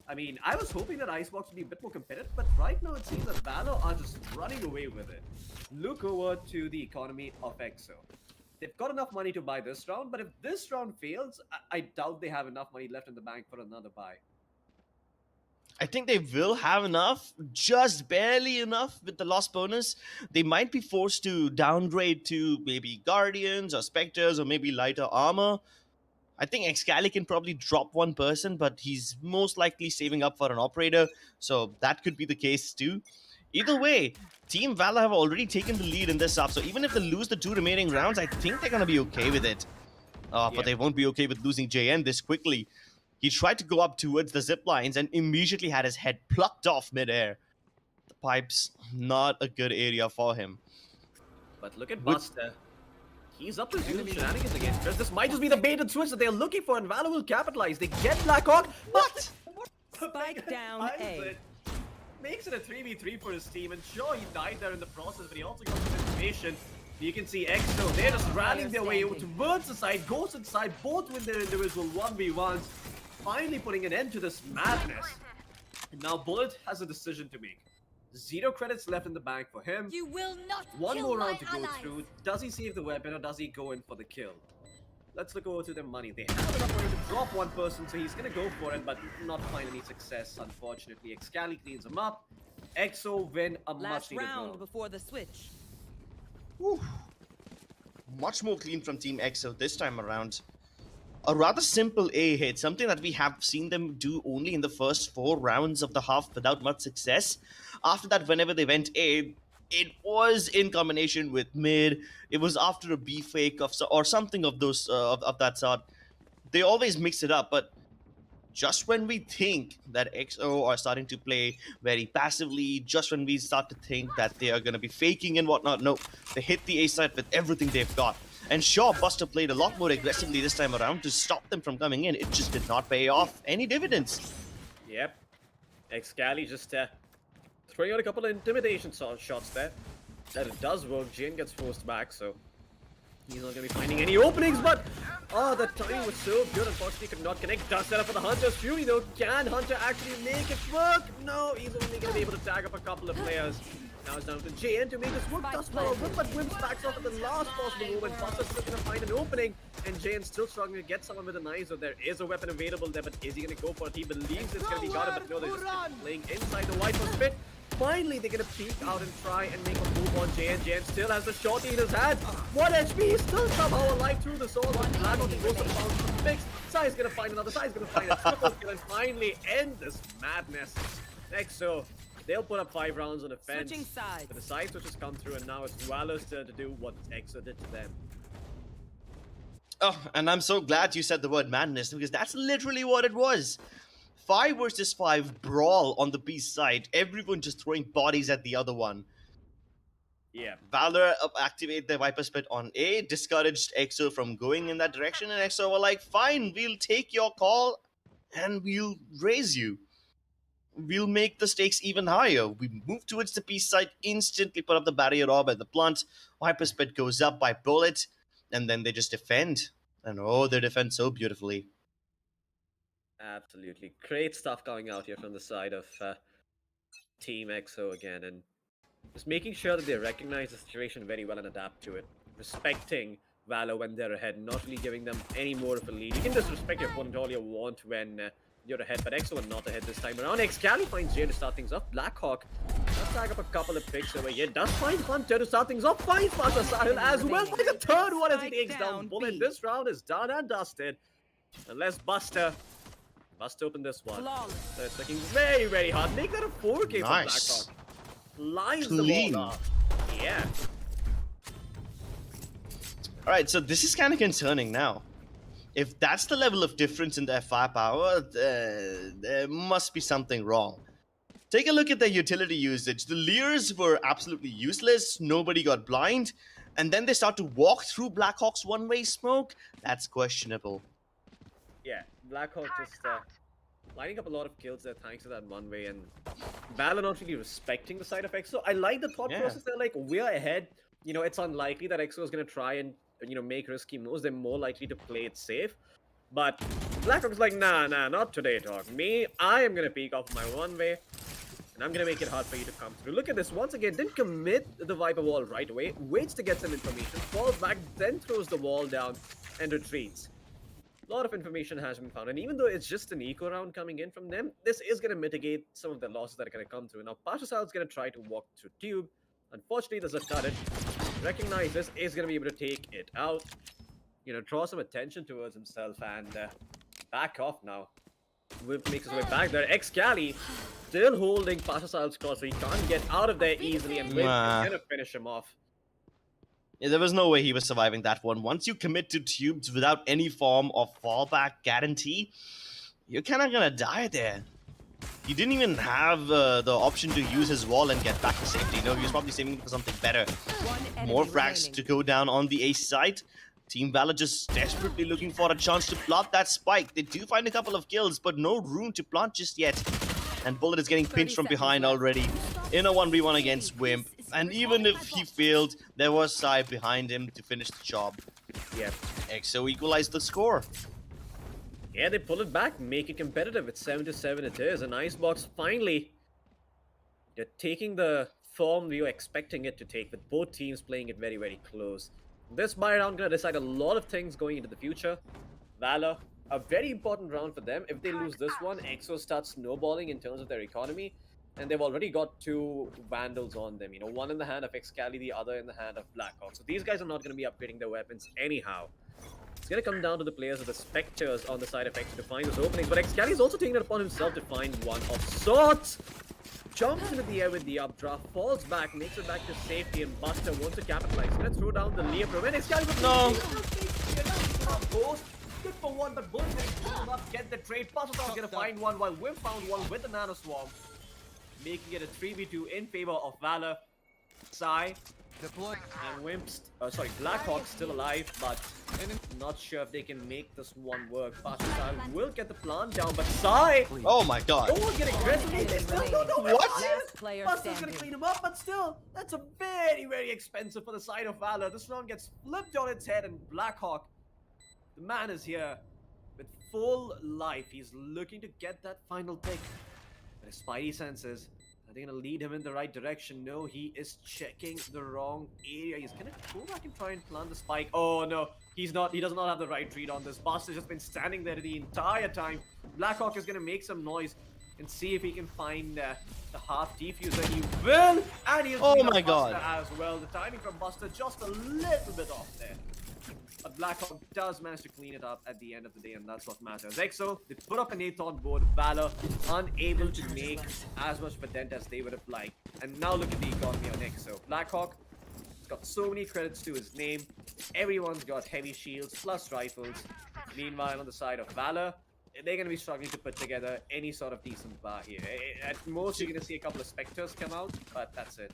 I mean, I was hoping that Icebox would be a bit more competitive, but right now it seems that Valor are just running away with it. Look over to the economy of EXO. They've got enough money to buy this round, but if this round fails, I doubt they have enough money left in the bank for another buy. I think they will have enough, just barely enough with the loss bonus. They might be forced to downgrade to maybe Guardians or Spectres or maybe lighter armor. I think Excali can probably drop one person, but he's most likely saving up for an operator, so that could be the case too. Either way, Team Valor have already taken the lead in this up, so even if they lose the 2 remaining rounds, I think they're going to be okay with it. But they won't be okay with losing JN this quickly. He tried to go up towards the zip lines and immediately had his head plucked off midair. The pipes, not a good area for him. But look at Buster. He's up to his usual shenanigans against Chris. This might just be the bait and switch that they're looking for, and Valor will capitalize. They get Blackhawk. What? Spike down A. Makes it a 3v3 for his team, and sure, he died there in the process, but he also got some information. You can see EXO, they're just rallying their way towards the side, Ghost inside, both with their individual 1v1s. Finally putting an end to this madness. And now Bullet has a decision to make. 0 credits left in the bank for him. You will not One more round to go through. Does he save the weapon or does he go in for the kill? Let's look over to their money. They have enough money to drop one person, so he's gonna go for it, but not find any success, unfortunately. Excali cleans him up. EXO win a last much-needed round round. before the switch. Whew. Much more clean from Team EXO this time around. A rather simple A hit, something that we have seen them do only in the first 4 rounds of the half without much success. After that, whenever they went A, it was in combination with mid. It was after a B fake or something of those of that sort. They always mix it up, but just when we think that EXO are starting to play very passively, just when we start to think that they are going to be faking and whatnot, no, they hit the A side with everything they've got. And sure, Buster played a lot more aggressively this time around to stop them from coming in. It just did not pay off any dividends. Yep. Excali just throwing out a couple of intimidation shots there. That it does work. Jin gets forced back, so he's not going to be finding any openings, but the timing was so good. Unfortunately, could not connect. Does set up for the Hunter's Fury, though. Can Hunter actually make it work? No, he's only going to be able to tag up a couple of players. Now it's down to JN to make this work. Does well, but Wims backs off at the last possible moment. Buster's still gonna find an opening, and JN's still struggling to get someone with a knife. So there is a weapon available there, but is he gonna go for it? He believes it's gonna be got it, but no, they're just playing inside the white for spit. Finally, they're gonna peek out and try and make a move on JN. JN still has the shorty in his hand. 1 HP, he's still somehow alive through the sword. Blackhawk goes to the bounce from Fix. Sai's gonna find another. Sai's gonna find a triple kill and finally end this madness. TEAMXO, they'll put up 5 rounds on defense. Switching sides. But the side switches come through, and now it's Valor's turn to do what TEAMXO did to them. Oh, and I'm so glad you said the word madness, because that's literally what it was. 5 versus 5 brawl on the B side. Everyone just throwing bodies at the other one. Yeah. Valor activate the Viper Spit on A, discouraged EXO from going in that direction, and EXO were like, fine, we'll take your call and we'll raise you. We'll make the stakes even higher. We move towards the B side, instantly put up the barrier orb at the plant. Viper Spit goes up by bullet, and then they just defend. And oh, they defend so beautifully. Absolutely. Great stuff coming out here from the side of TEAMXO again, and just making sure that they recognize the situation very well and adapt to it. Respecting Valor when they're ahead, not really giving them any more of a lead. You can just respect your opponent all you want when you're ahead, but EXO are not ahead this time around. Excali finds Jay to start things off. Blackhawk does tag up a couple of picks over here. Does find Hunter to start things off. Finds Master Sahil as well. Finds a third one as he takes down Bullet. This round is done and dusted. Unless Buster open this one. So it's looking very, very hard. Make that a 4K Nice. for Blackhawk. Lines Clean. the ball up. Yeah. Alright, so this is kind of concerning now. If that's the level of difference in their firepower, there must be something wrong. Take a look at their utility usage. The Leers were absolutely useless, nobody got blind, and then they start to walk through Blackhawk's one-way smoke. That's questionable. Yeah, Blackhawk just lining up a lot of kills there thanks to that one way, and Valor not really respecting the side of EXO. I like the thought process. They're like, we're ahead. You know, it's unlikely that EXO is going to try and, you know, make risky moves. They're more likely to play it safe. But Blackhawk's like, nah, not today, dog. I am going to peek off my one way, and I'm going to make it hard for you to come through. Look at this. Once again, didn't commit the Viper wall right away. Waits to get some information, falls back, then throws the wall down and retreats. A lot of information has been found, and even though it's just an eco round coming in from them, this is going to mitigate some of the losses that are going to come through. Now, Pasha is going to try to walk through Tube. Unfortunately, there's a turret. Recognize this, is going to be able to take it out. You know, draw some attention towards himself and back off now. Whip makes his way back there. Excali still holding Pasha's cross, so he can't get out of there easily, and Whip is going to finish him off. Yeah, there was no way he was surviving that one. Once you commit to tubes without any form of fallback guarantee, you're kind of gonna die there. He didn't even have the option to use his wall and get back to safety. No, he was probably saving for something better. More frags to go down on the ace side. Team Valor just desperately looking for a chance to plant that spike. They do find a couple of kills, but no room to plant just yet. And Bullet is getting pinched from behind already in a 1v1 against Wimp. And even if he failed, there was Sai behind him to finish the job. Yeah. EXO equalized the score. Yeah, they pull it back, make it competitive. It's 7-7 it is. And Icebox finally, they're taking the form we were expecting it to take, with both teams playing it very, very close. This buy round gonna decide a lot of things going into the future. Valor, a very important round for them. If they lose this one, EXO starts snowballing in terms of their economy. And they've already got 2 Vandals on them. You know, one in the hand of Excali, the other in the hand of Blackhawk. So these guys are not going to be upgrading their weapons anyhow. It's going to come down to the players of the Spectres on the side of EXO to find those openings. But Excali is also taking it upon himself to find one of sorts. Jumps into the air with the updraft, falls back, makes it back to safety, and Buster wants to capitalize. He's going to throw down the Leo Pro. And Excali goes good for one, but both will not get the trade. Buster's going to find one, while Wim found one with the Nano Swarm, making it a 3v2 in favor of Valor. Sai and Wimp's, Blackhawk still alive, but not sure if they can make this one work. Sai will get the plant down, but Sai, Oh my god. no one's getting aggressive. They still don't know What? Buster's gonna clean him up, but still, that's a very, very expensive for the side of Valor. This round gets flipped on its head, and Blackhawk, the man is here with full life. He's looking to get that final pick. But his spidey senses, they gonna lead him in the right direction? No, he is checking the wrong area. He's gonna go back and try and plant the spike. Oh no, he's not. He does not have the right read on this. Buster's just been standing there the entire time. Blackhawk is gonna make some noise and see if he can find the half defuser. He will, and he'll Oh clean up my God. Buster as well. The timing from Buster just a little bit off there. But Blackhawk does manage to clean it up at the end of the day, and that's what matters. EXO, they put up an 8 on board. Valor, unable to make as much of a dent as they would have liked. And now look at the economy on EXO. Blackhawk has got so many credits to his name. Everyone's got heavy shields plus rifles. Meanwhile, on the side of Valor, they're going to be struggling to put together any sort of decent bar here. At most, you're going to see a couple of Spectres come out, but that's it.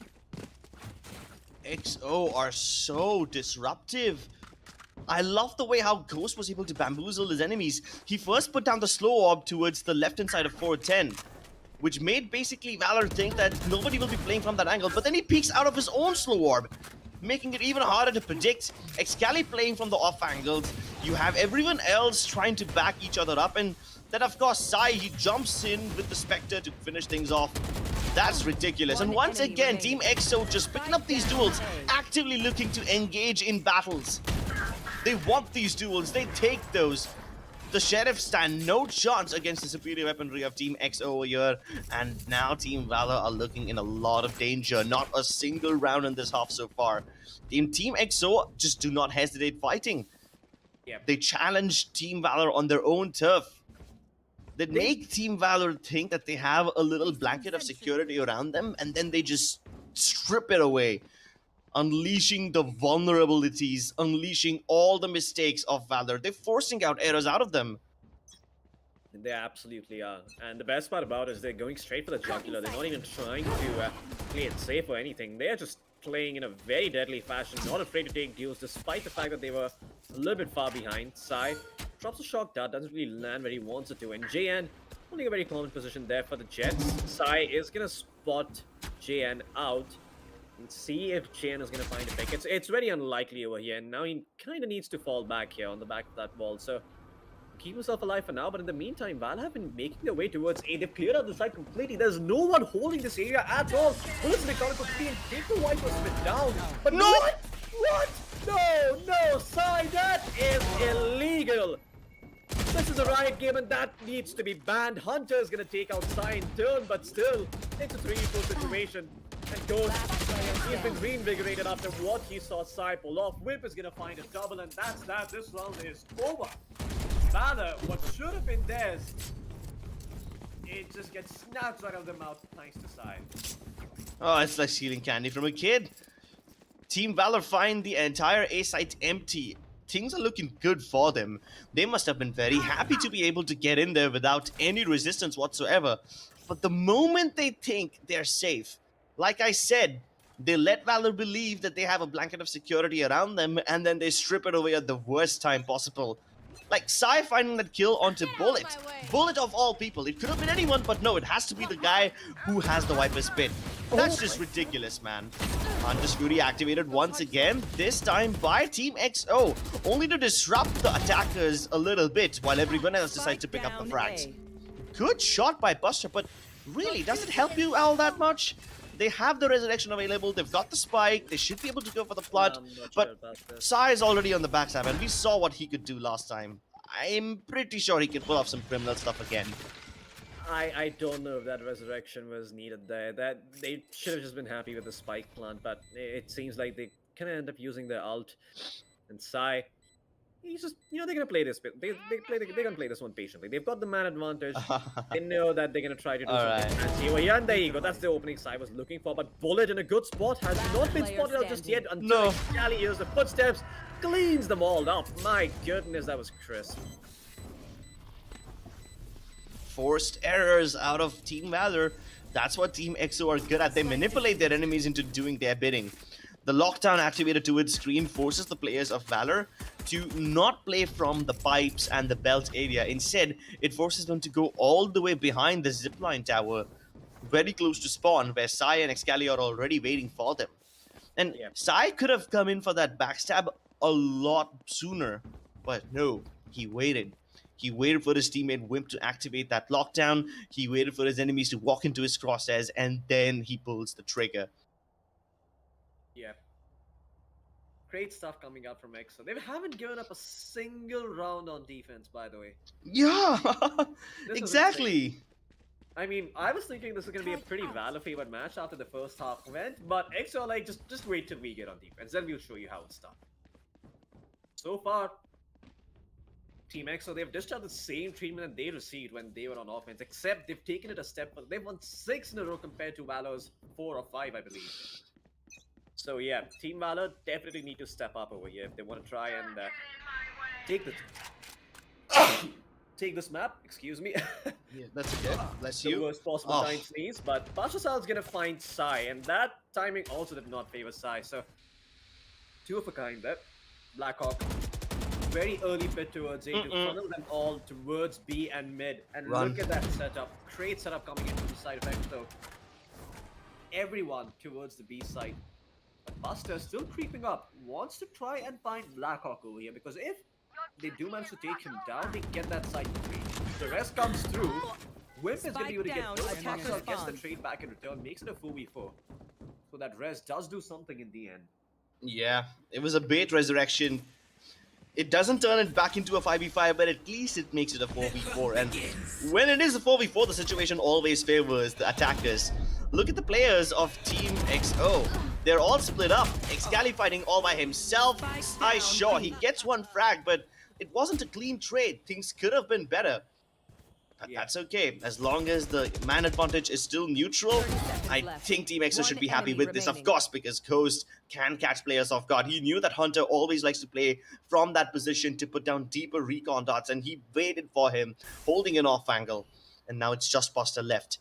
XO are so disruptive. I love the way how Ghost was able to bamboozle his enemies. He first put down the slow orb towards the left-hand side of 410, which made basically Valor think that nobody will be playing from that angle, but then he peeks out of his own slow orb, making it even harder to predict. Excali playing from the off angles. You have everyone else trying to back each other up, and then of course Sai, he jumps in with the Spectre to finish things off. That's ridiculous. And once again, Team EXO just picking up these duels, actively looking to engage in battles. They want these duels, they take those. The Sheriff stand no chance against the superior weaponry of Team EXO over here. And now Team Valor are looking in a lot of danger. Not a single round in this half so far. Team EXO just do not hesitate fighting. Yep. They challenge Team Valor on their own turf. They make Team Valor think that they have a little blanket of security around them, and then they just strip it away, unleashing the vulnerabilities, unleashing all the mistakes of Valor. They're forcing out errors out of them. They absolutely are. And the best part about it is they're going straight for the jugular. They're not even trying to play it safe or anything. They're just playing in a very deadly fashion, not afraid to take duels, despite the fact that they were a little bit far behind. Sai drops a shock dart, doesn't really land where he wants it to. And JN holding a very common position there for the Jets. Sai is going to spot JN out and see if JN is going to find a pick. It's very unlikely over here, and now he kind of needs to fall back here on the back of that wall. So keep himself alive for now, but in the meantime, Val have been making their way towards A. They cleared out the side completely. There's no one holding this area at all. Bullets in the corner for 3 and take the Viper Smith down. But no! What? No, Sai, that is illegal. This is a riot game and that needs to be banned. Hunter is going to take out Sai in turn, but still, it's a 3-4 situation. And Ghost, he's been reinvigorated after what he saw Sai pull off. Whip is going to find a double, and that's that. This round is over. Valor, what should have been theirs, it just gets snatched right out of their mouth thanks to Sai. Oh, it's like stealing candy from a kid. Team Valor find the entire A site empty. Things are looking good for them. They must have been very happy to be able to get in there without any resistance whatsoever. But the moment they think they're safe, like I said, they let Valor believe that they have a blanket of security around them, and then they strip it away at the worst time possible. Like Sai finding that kill onto Bullet. Bullet of all people. It could have been anyone, but no, it has to be the guy who has the Viper's Pit. That's just ridiculous, man. Hunter's Fury activated once again, this time by Team EXO, only to disrupt the attackers a little bit while everyone else decides to pick up the frags. Good shot by Buster, but really, does it help you all that much? They have the resurrection available, they've got the spike, they should be able to go for the plant, but Sai is already on the backstab, and we saw what he could do last time. I'm pretty sure he can pull off some criminal stuff again. I don't know if that resurrection was needed there. That they should have just been happy with the spike plant, but it seems like they kind of end up using their ult. And Sai, he's just, they're gonna play this. They're gonna play this one patiently. They've got the man advantage. They know that they're gonna try to do something fancy over here, and there you go. That's the opening Sai was looking for. But Bullet in a good spot has not been spotted out just yet until Excali hears the footsteps, cleans them all up. My goodness, that was crisp. Forced errors out of Team Valor. That's what Team EXO are good at. They manipulate their enemies into doing their bidding. The lockdown activated towards screen forces the players of Valor to not play from the pipes and the belt area. Instead, it forces them to go all the way behind the zipline tower, very close to spawn, where Sai and Excali are already waiting for them. And Sai could have come in for that backstab a lot sooner, but no, he waited. He waited for his teammate Wimp to activate that lockdown. He waited for his enemies to walk into his crosshairs, and then he pulls the trigger. Yeah. Great stuff coming out from EXO. They haven't given up a single round on defense, by the way. Yeah, This is exactly. I mean, I was thinking this is going to be a pretty Valor favored match after the first half went, but EXO are like, just wait till we get on defense, then we'll show you how it's done. So far, Team EXO, they've dished out the same treatment that they received when they were on offense, except they've taken it a step further. They've won 6 in a row compared to Valor's 4 or 5, I believe. So yeah, Team Valor definitely need to step up over here if they want to try and take the take this map. Excuse me. Yeah, that's okay. Bless The you. worst possible Oh. time sneeze, but Pashasal's gonna find Sai, and that timing also did not favor Sai. So 2 of a kind there. Blackhawk, very early bit towards A to funnel them all towards B and mid. And Run. look at that setup. Great setup coming into the side of EXO. Everyone towards the B side. But Buster still creeping up. Wants to try and find Blackhawk over here, because if they do manage to take him down, they get that side free. The rest comes through. Wimp is going to be able to get Spike those. down, attacker Pascal gets the spawn. trade back in return, makes it a 4v4. So that res does do something in the end. Yeah, it was a bait resurrection. It doesn't turn it back into a 5v5, but at least it makes it a 4v4. And when it is a 4v4, the situation always favors the attackers. Look at the players of Team XO. They're all split up. Excali fighting all by himself. Sai, sure, he gets one frag, but it wasn't a clean trade. Things could have been better. But Yeah. that's okay. As long as the man advantage is still neutral, 30 seconds I left. think Team EXO should One be happy enemy with this, of remaining. course, because Ghost can catch players off guard. He knew that Hunter always likes to play from that position to put down deeper recon dots, and he waited for him, holding an off angle. And now it's just Buster left.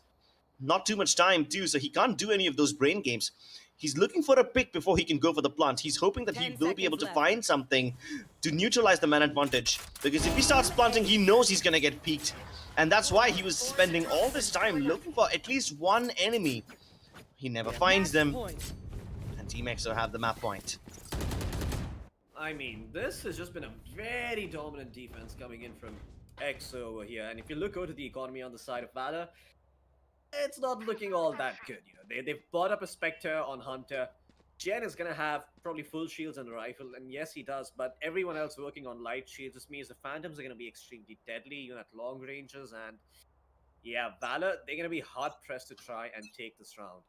Not too much time, too, so he can't do any of those brain games. He's looking for a pick before he can go for the plant. He's hoping that he 10 will be able to seconds left. find something to neutralize the man advantage. Because if he starts planting, he knows he's going to get peeked. And that's why he was spending all this time looking for at least one enemy. He never finds them, Point. and Team EXO have the map point. I mean, this has just been a very dominant defense coming in from EXO over here. And if you look over to the economy on the side of Valor, it's not looking all that good. You know, they've bought up a Spectre on Hunter. Jen is gonna have probably full shields and a rifle, and yes, he does. But everyone else working on light shields. This means the Phantoms are gonna be extremely deadly, even at long ranges. And yeah, Valor, they're gonna be hard pressed to try and take this round.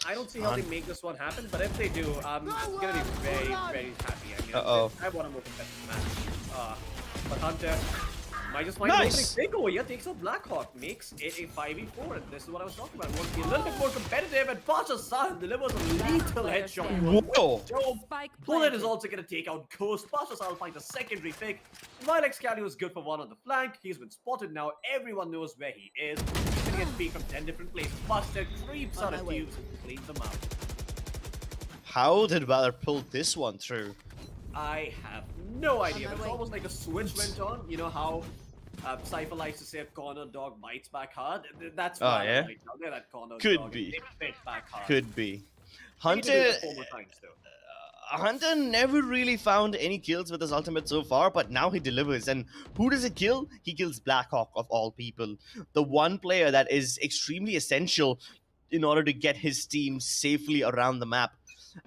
I don't see how they make this one happen, but if they do, I'm gonna be very, very happy. I mean, Uh-oh. I want a more competitive match. But Hunter might just find Nice. a over here, takes out Blackhawk, makes it a 5v4, and this is what I was talking about. Want to be a little bit more competitive, and Pasha delivers a lethal headshot. Whoa! Joe, Spike Bullet is planted. also going to take out Ghost. Pasha finds a secondary pick. While Excalibur was good for one on the flank, he's been spotted now. Everyone knows where he is. He's going to get peeked from 10 different places. Buster creeps out of tubes and cleans them out. How did Valor pull this one through? I have no idea, but it's almost like a switch went on. You know how Cypher likes to say a corner dog bites back hard? That's Oh, Valor yeah? right now. They're that corner Could dog. be. They bit back hard. Could be. They need to do Hunter... it 4 more times, though. Hunter never really found any kills with his ultimate so far, but now he delivers. And who does he kill? He kills Blackhawk, of all people. The one player that is extremely essential in order to get his team safely around the map.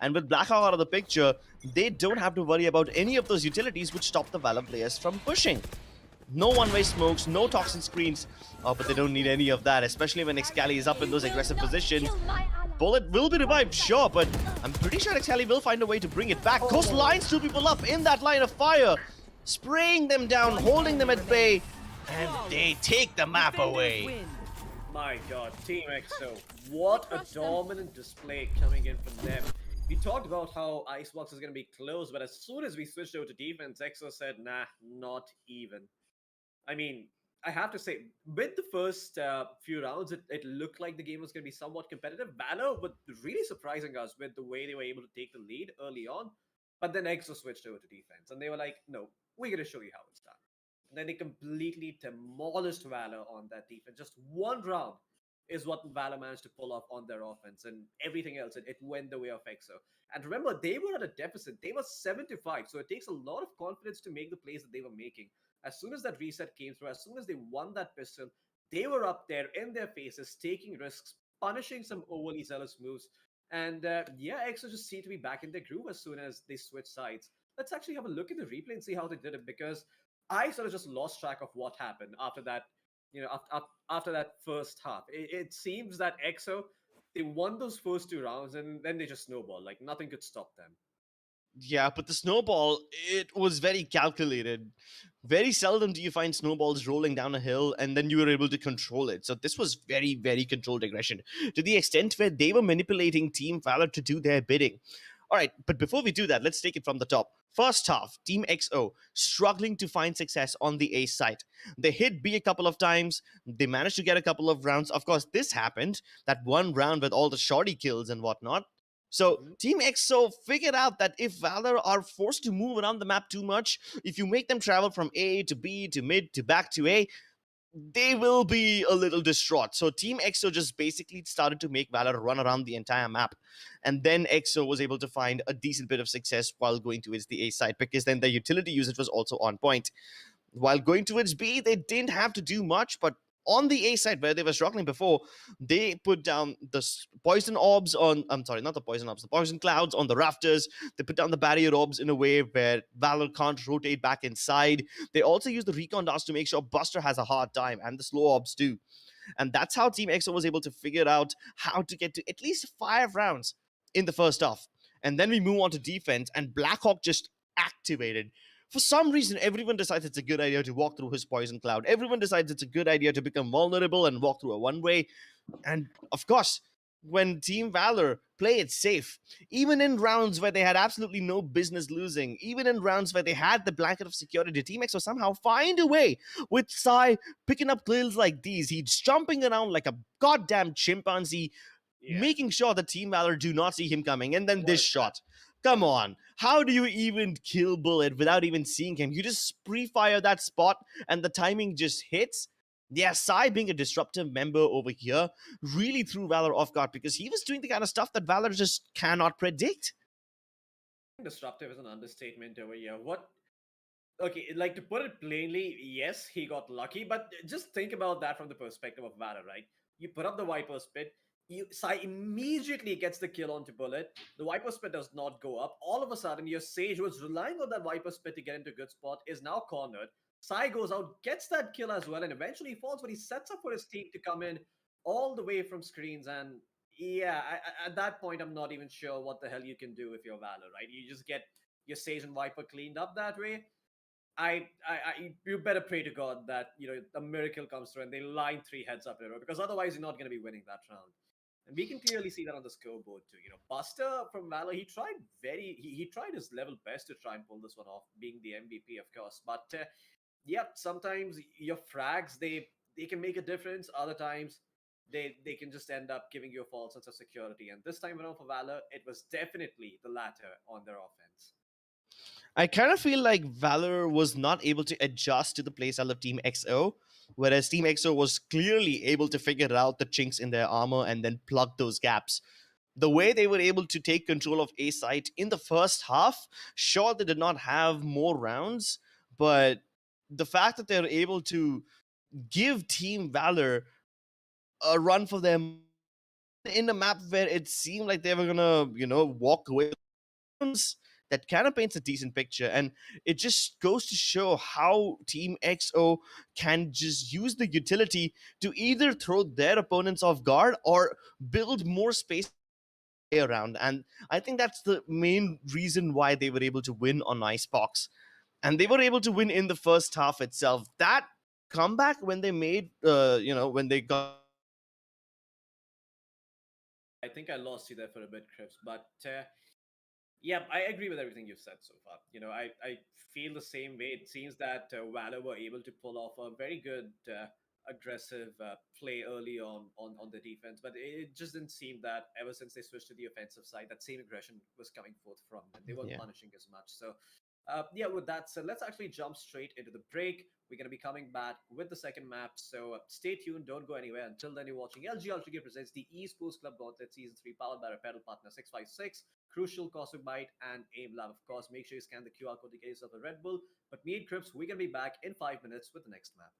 And with Blackhawk out of the picture, they don't have to worry about any of those utilities which stop the Valor players from pushing. No one-way smokes, no toxin screens. Oh, but they don't need any of that, especially when Excali is up in those aggressive positions. Bullet will be revived, sure, but I'm pretty sure Excali will find a way to bring it back. Ghost lines 2 people up in that line of fire, spraying them down, holding them at bay, and they take the map Defenders away. win. My god, Team EXO, what a dominant display coming in from them. We talked about how Icebox is going to be close, but as soon as we switched over to defense, EXO said, nah, not even. I mean, I have to say, with the first few rounds, it looked like the game was going to be somewhat competitive. Valor were really surprising us with the way they were able to take the lead early on, but then EXO switched over to defense, and they were like, no, we're going to show you how it's done. And then they completely demolished Valor on that defense. Just one round. is what Valor managed to pull off on their offense, and everything else, it went the way of EXO. And remember, they were at a deficit. They were 7-5, so it takes a lot of confidence to make the plays that they were making. As soon as that reset came through, as soon as they won that pistol, they were up there in their faces, taking risks, punishing some overly zealous moves. And yeah, EXO just seemed to be back in their groove as soon as they switched sides. Let's actually have a look at the replay and see how they did it, because I sort of just lost track of what happened after that. After that first half, it seems that EXO, they won those first 2 rounds and then they just snowballed. Like nothing could stop them. Yeah, but the snowball, it was very calculated. Very seldom do you find snowballs rolling down a hill and then you were able to control it. So this was very, very controlled aggression to the extent where they were manipulating Team Valor to do their bidding. All right, but before we do that, let's take it from the top. First half, Team XO struggling to find success on the A site. They hit B a couple of times. They managed to get a couple of rounds. Of course, this happened, that one round with all the shorty kills and whatnot. So Team EXO figured out that if Valor are forced to move around the map too much, if you make them travel from A to B to mid to back to A, they will be a little distraught. So Team EXO just basically started to make Valor run around the entire map. And then EXO was able to find a decent bit of success while going towards the A side, because then the utility usage was also on point. While going towards B, they didn't have to do much, but on the A side where they were struggling before, they put down the poison orbs on, I'm sorry, not the poison orbs, the poison clouds on the rafters. They put down the barrier orbs in a way where Valor can't rotate back inside. They also use the recon darts to make sure Buster has a hard time, and the slow orbs too. And that's how Team EXO was able to figure out how to get to at least 5 rounds in the first half. And then we move on to defense, and Blackhawk just activated. For some reason, everyone decides it's a good idea to walk through his poison cloud. Everyone decides it's a good idea to become vulnerable and walk through a one-way. And of course, when Team Valor play it safe, even in rounds where they had absolutely no business losing, even in rounds where they had the blanket of security, Team EXO somehow find a way with Sai picking up kills like these. He's jumping around like a goddamn chimpanzee, making sure that Team Valor do not see him coming. And then this shot. Come on. How do you even kill Bullet without even seeing him? You just pre-fire that spot and the timing just hits. Yeah, Sai being a disruptive member over here really threw Valor off guard, because he was doing the kind of stuff that Valor just cannot predict. Disruptive is an understatement over here. Okay, like, to put it plainly, yes, he got lucky, but just think about that from the perspective of Valor, right? You put up the Viper's Pit, Sai immediately gets the kill onto Bullet. The Viper's Pit does not go up. All of a sudden, your Sage, who was relying on that Viper's Pit to get into a good spot, is now cornered. Sai goes out, gets that kill as well, and eventually falls, but he sets up for his team to come in all the way from screens. And yeah, at that point, I'm not even sure what the hell you can do if you're Valor, right? You just get your Sage and Viper cleaned up that way. You better pray to God that, a miracle comes through and they line 3 heads up in a row, because otherwise you're not going to be winning that round. And we can clearly see that on the scoreboard too. Buster from Valor, he tried his level best to try and pull this one off, being the MVP, of course. But yeah, sometimes your frags, they can make a difference. Other times they can just end up giving you a false sense of security. And this time around for Valor, it was definitely the latter on their offense. I kind of feel like Valor was not able to adjust to the playstyle of Team XO, whereas Team XO was clearly able to figure out the chinks in their armor and then plug those gaps. The way they were able to take control of A site in the first half, sure, they did not have more rounds, but the fact that they're able to give Team Valor a run for them in a map where it seemed like they were gonna, walk away, that kind of paints a decent picture. And it just goes to show how Team XO can just use the utility to either throw their opponents off guard or build more space around. And I think that's the main reason why they were able to win on Icebox. And they were able to win in the first half itself. That comeback when they made, when they got... I think I lost you there for a bit, Chris, but yeah, I agree with everything you've said so far. I feel the same way. It seems that Valor were able to pull off a very good aggressive play early on the defense, but it just didn't seem that ever since they switched to the offensive side, that same aggression was coming forth from them. They weren't punishing as much. So Yeah, with that said, let's actually jump straight into the break. We're going to be coming back with the second map, so stay tuned, don't go anywhere. Until then, you're watching LG Ultragear presents the Esports Club Gauntlet Season 3, powered by our pedal partner 656, Crucial, Cosmic Bite, and Aim Lab. Of course, make sure you scan the QR code to get yourself a Red Bull. But me and Crips, we're going to be back in 5 minutes with the next map.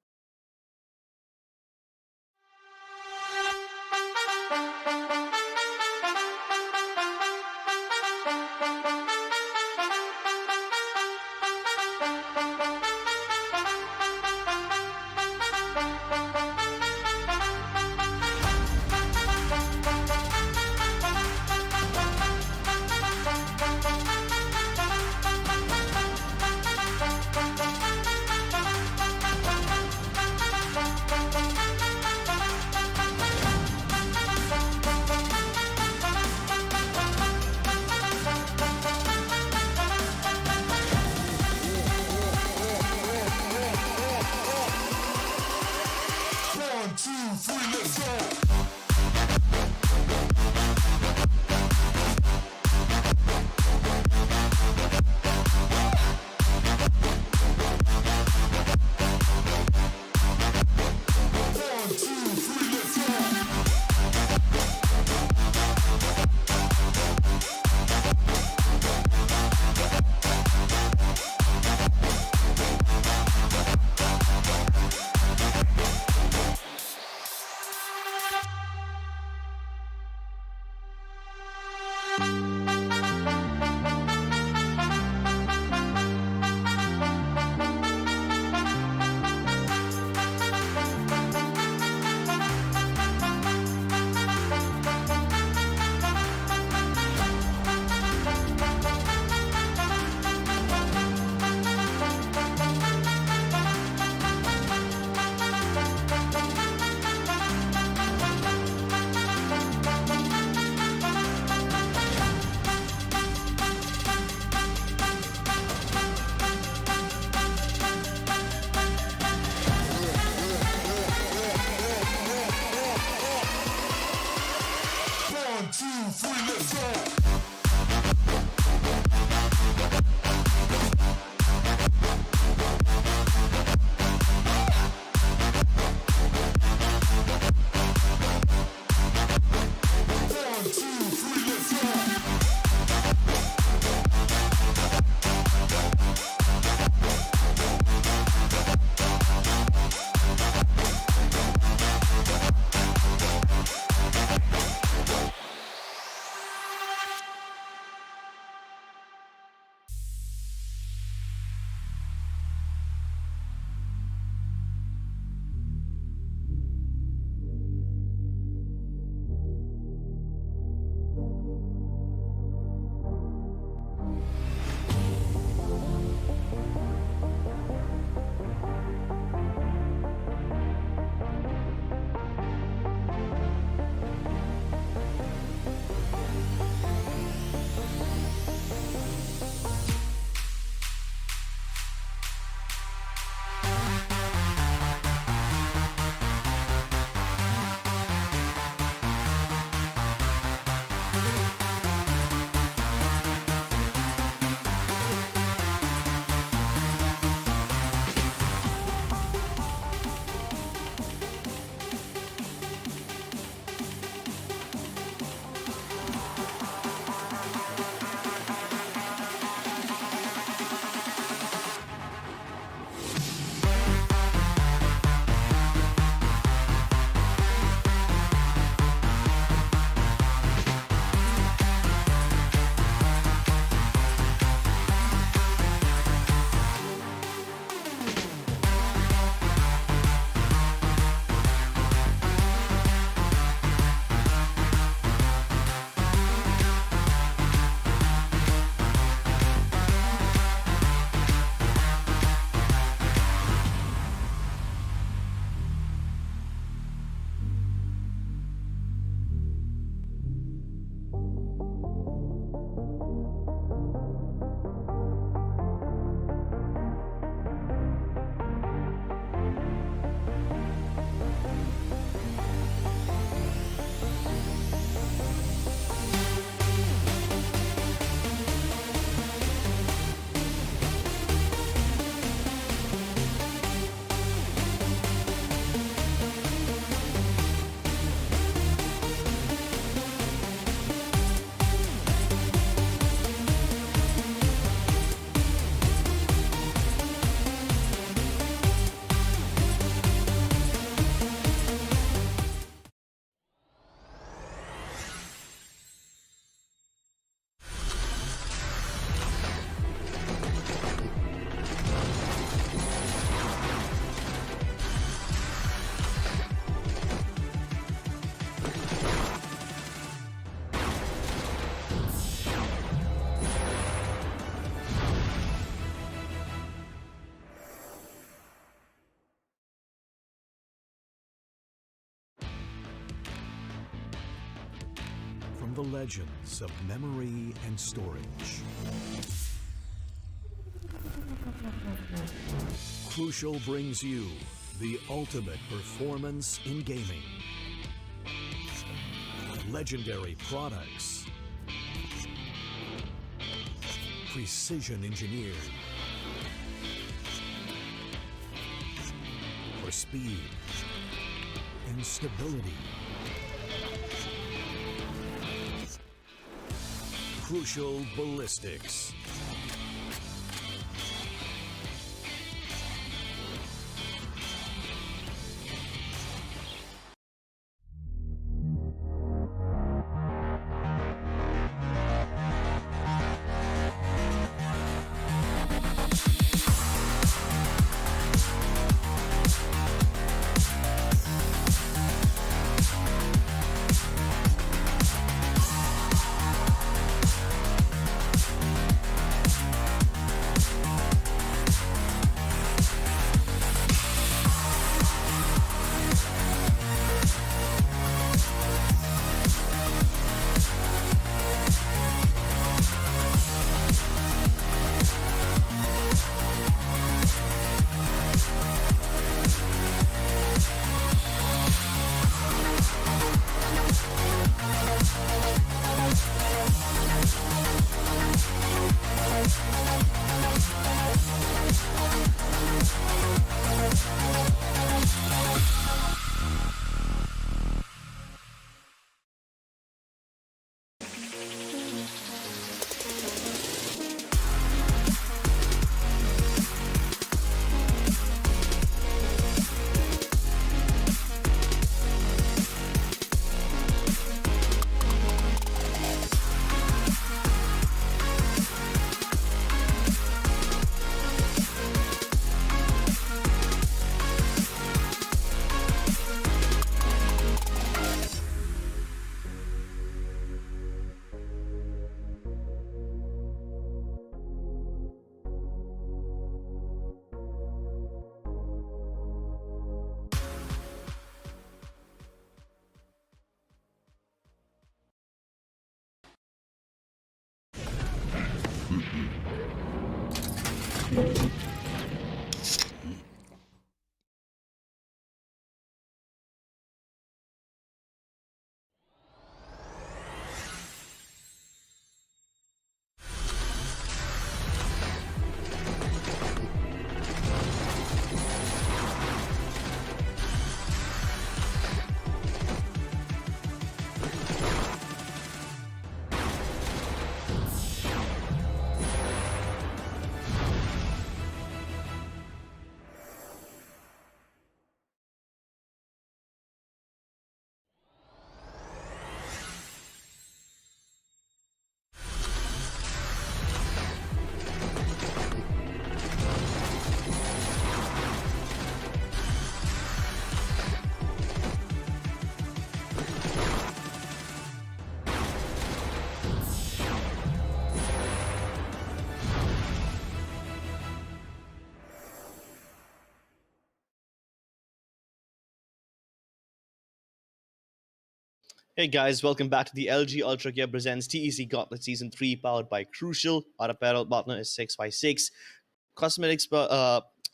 from the legends of memory and storage. Crucial brings you the ultimate performance in gaming. Legendary products. Precision engineered. For speed and stability. Crucial ballistics. Hey guys, welcome back to the LG Ultragear presents TEC Gauntlet Season 3 powered by Crucial. Our apparel partner is 6x6. Cosmetics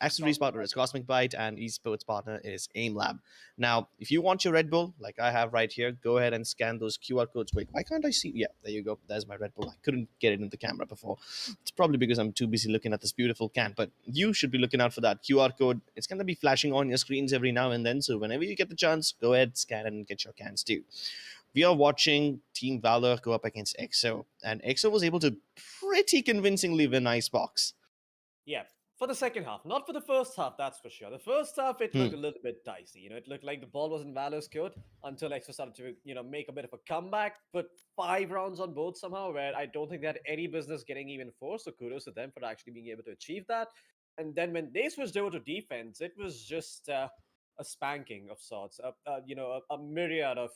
accessories partner is Cosmic Byte, and esports partner is AimLab. Now, if you want your Red Bull, like I have right here, go ahead and scan those QR codes. Wait, why can't I see? Yeah, there you go. There's my Red Bull. I couldn't get it in the camera before. It's probably because I'm too busy looking at this beautiful can, but you should be looking out for that QR code. It's going to be flashing on your screens every now and then, so whenever you get the chance, go ahead, scan it, and get your cans too. We are watching Team Valor go up against EXO, and EXO was able to pretty convincingly win Icebox. Yeah, for the second half, not for the first half, that's for sure. The first half, it looked a little bit dicey. It looked like the ball was in Valor's court until EXO started to, make a bit of a comeback, put 5 rounds on board somehow, where I don't think they had any business getting even 4. So kudos to them for actually being able to achieve that. And then when they switched over to defense, it was just a spanking of sorts. A myriad of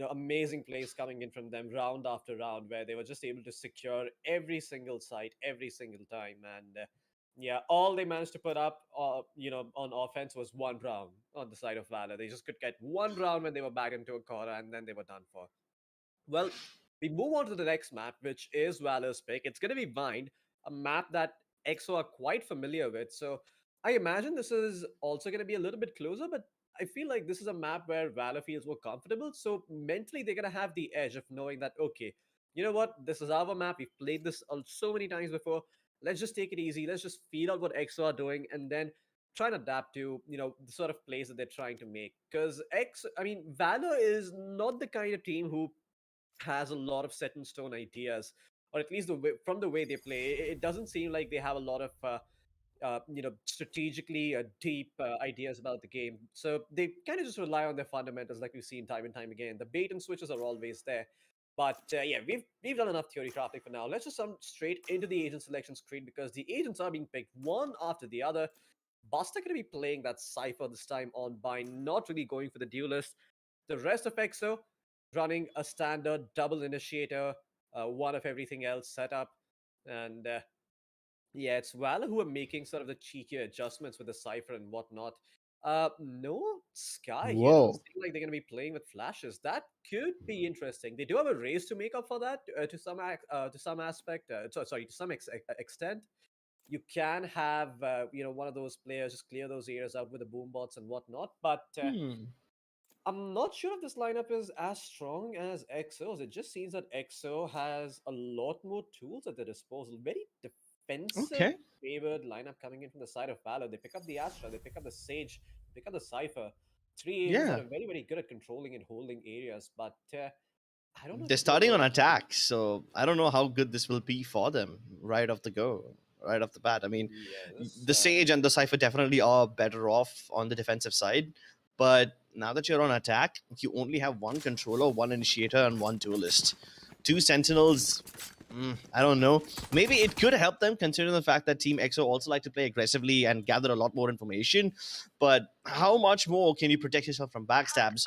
amazing plays coming in from them round after round, where they were just able to secure every single site every single time. And yeah, all they managed to put up, on offense was 1 round on the side of Valor. They just could get 1 round when they were back into a corner, and then they were done for. Well, we move on to the next map, which is Valor's pick. It's going to be Bind, a map that EXO are quite familiar with. So I imagine this is also going to be a little bit closer, but I feel like this is a map where Valor feels more comfortable. So mentally, they're going to have the edge of knowing that, okay, you know what? This is our map. We've played this so many times before. Let's just take it easy. Let's just feel out what EXO are doing and then try and adapt to, the sort of plays that they're trying to make. Because Valor is not the kind of team who has a lot of set in stone ideas, or at least from the way they play, it doesn't seem like they have a lot of strategically deep ideas about the game. So they kind of just rely on their fundamentals, like we've seen time and time again. The bait and switches are always there. But yeah, we've done enough theory crafting for now. Let's just jump straight into the agent selection screen because the agents are being picked one after the other. Buster going to be playing that Cypher this time on Bind, not really going for the duelist. The rest of EXO running a standard double initiator, one of everything else setup. And yeah, it's Valor who are making sort of the cheeky adjustments with the Cypher and whatnot. No Sky here. Doesn't Whoa. seem like they're going to be playing with flashes. That could be interesting. They do have a raise to make up for that to some aspect. Sorry, to some extent. You can have one of those players just clear those areas out with the boom bots and whatnot, but I'm not sure if this lineup is as strong as EXO's. It just seems that EXO has a lot more tools at their disposal. Very defensive Okay. favored lineup coming in from the side of Valor. They pick up the Astra, they pick up the Sage, they pick up the Cypher. Three agents that Yeah. are very, very good at controlling and holding areas, but I don't know if They're this is a starting on world. attack, so I don't know how good this will be for them right off the go, right off the bat. I mean, Yes. the Sage and the Cypher definitely are better off on the defensive side, but now that you're on attack, you only have one controller, one initiator, and one duelist. Two Sentinels, I don't know. Maybe it could help them considering the fact that Team EXO also like to play aggressively and gather a lot more information, but how much more can you protect yourself from backstabs?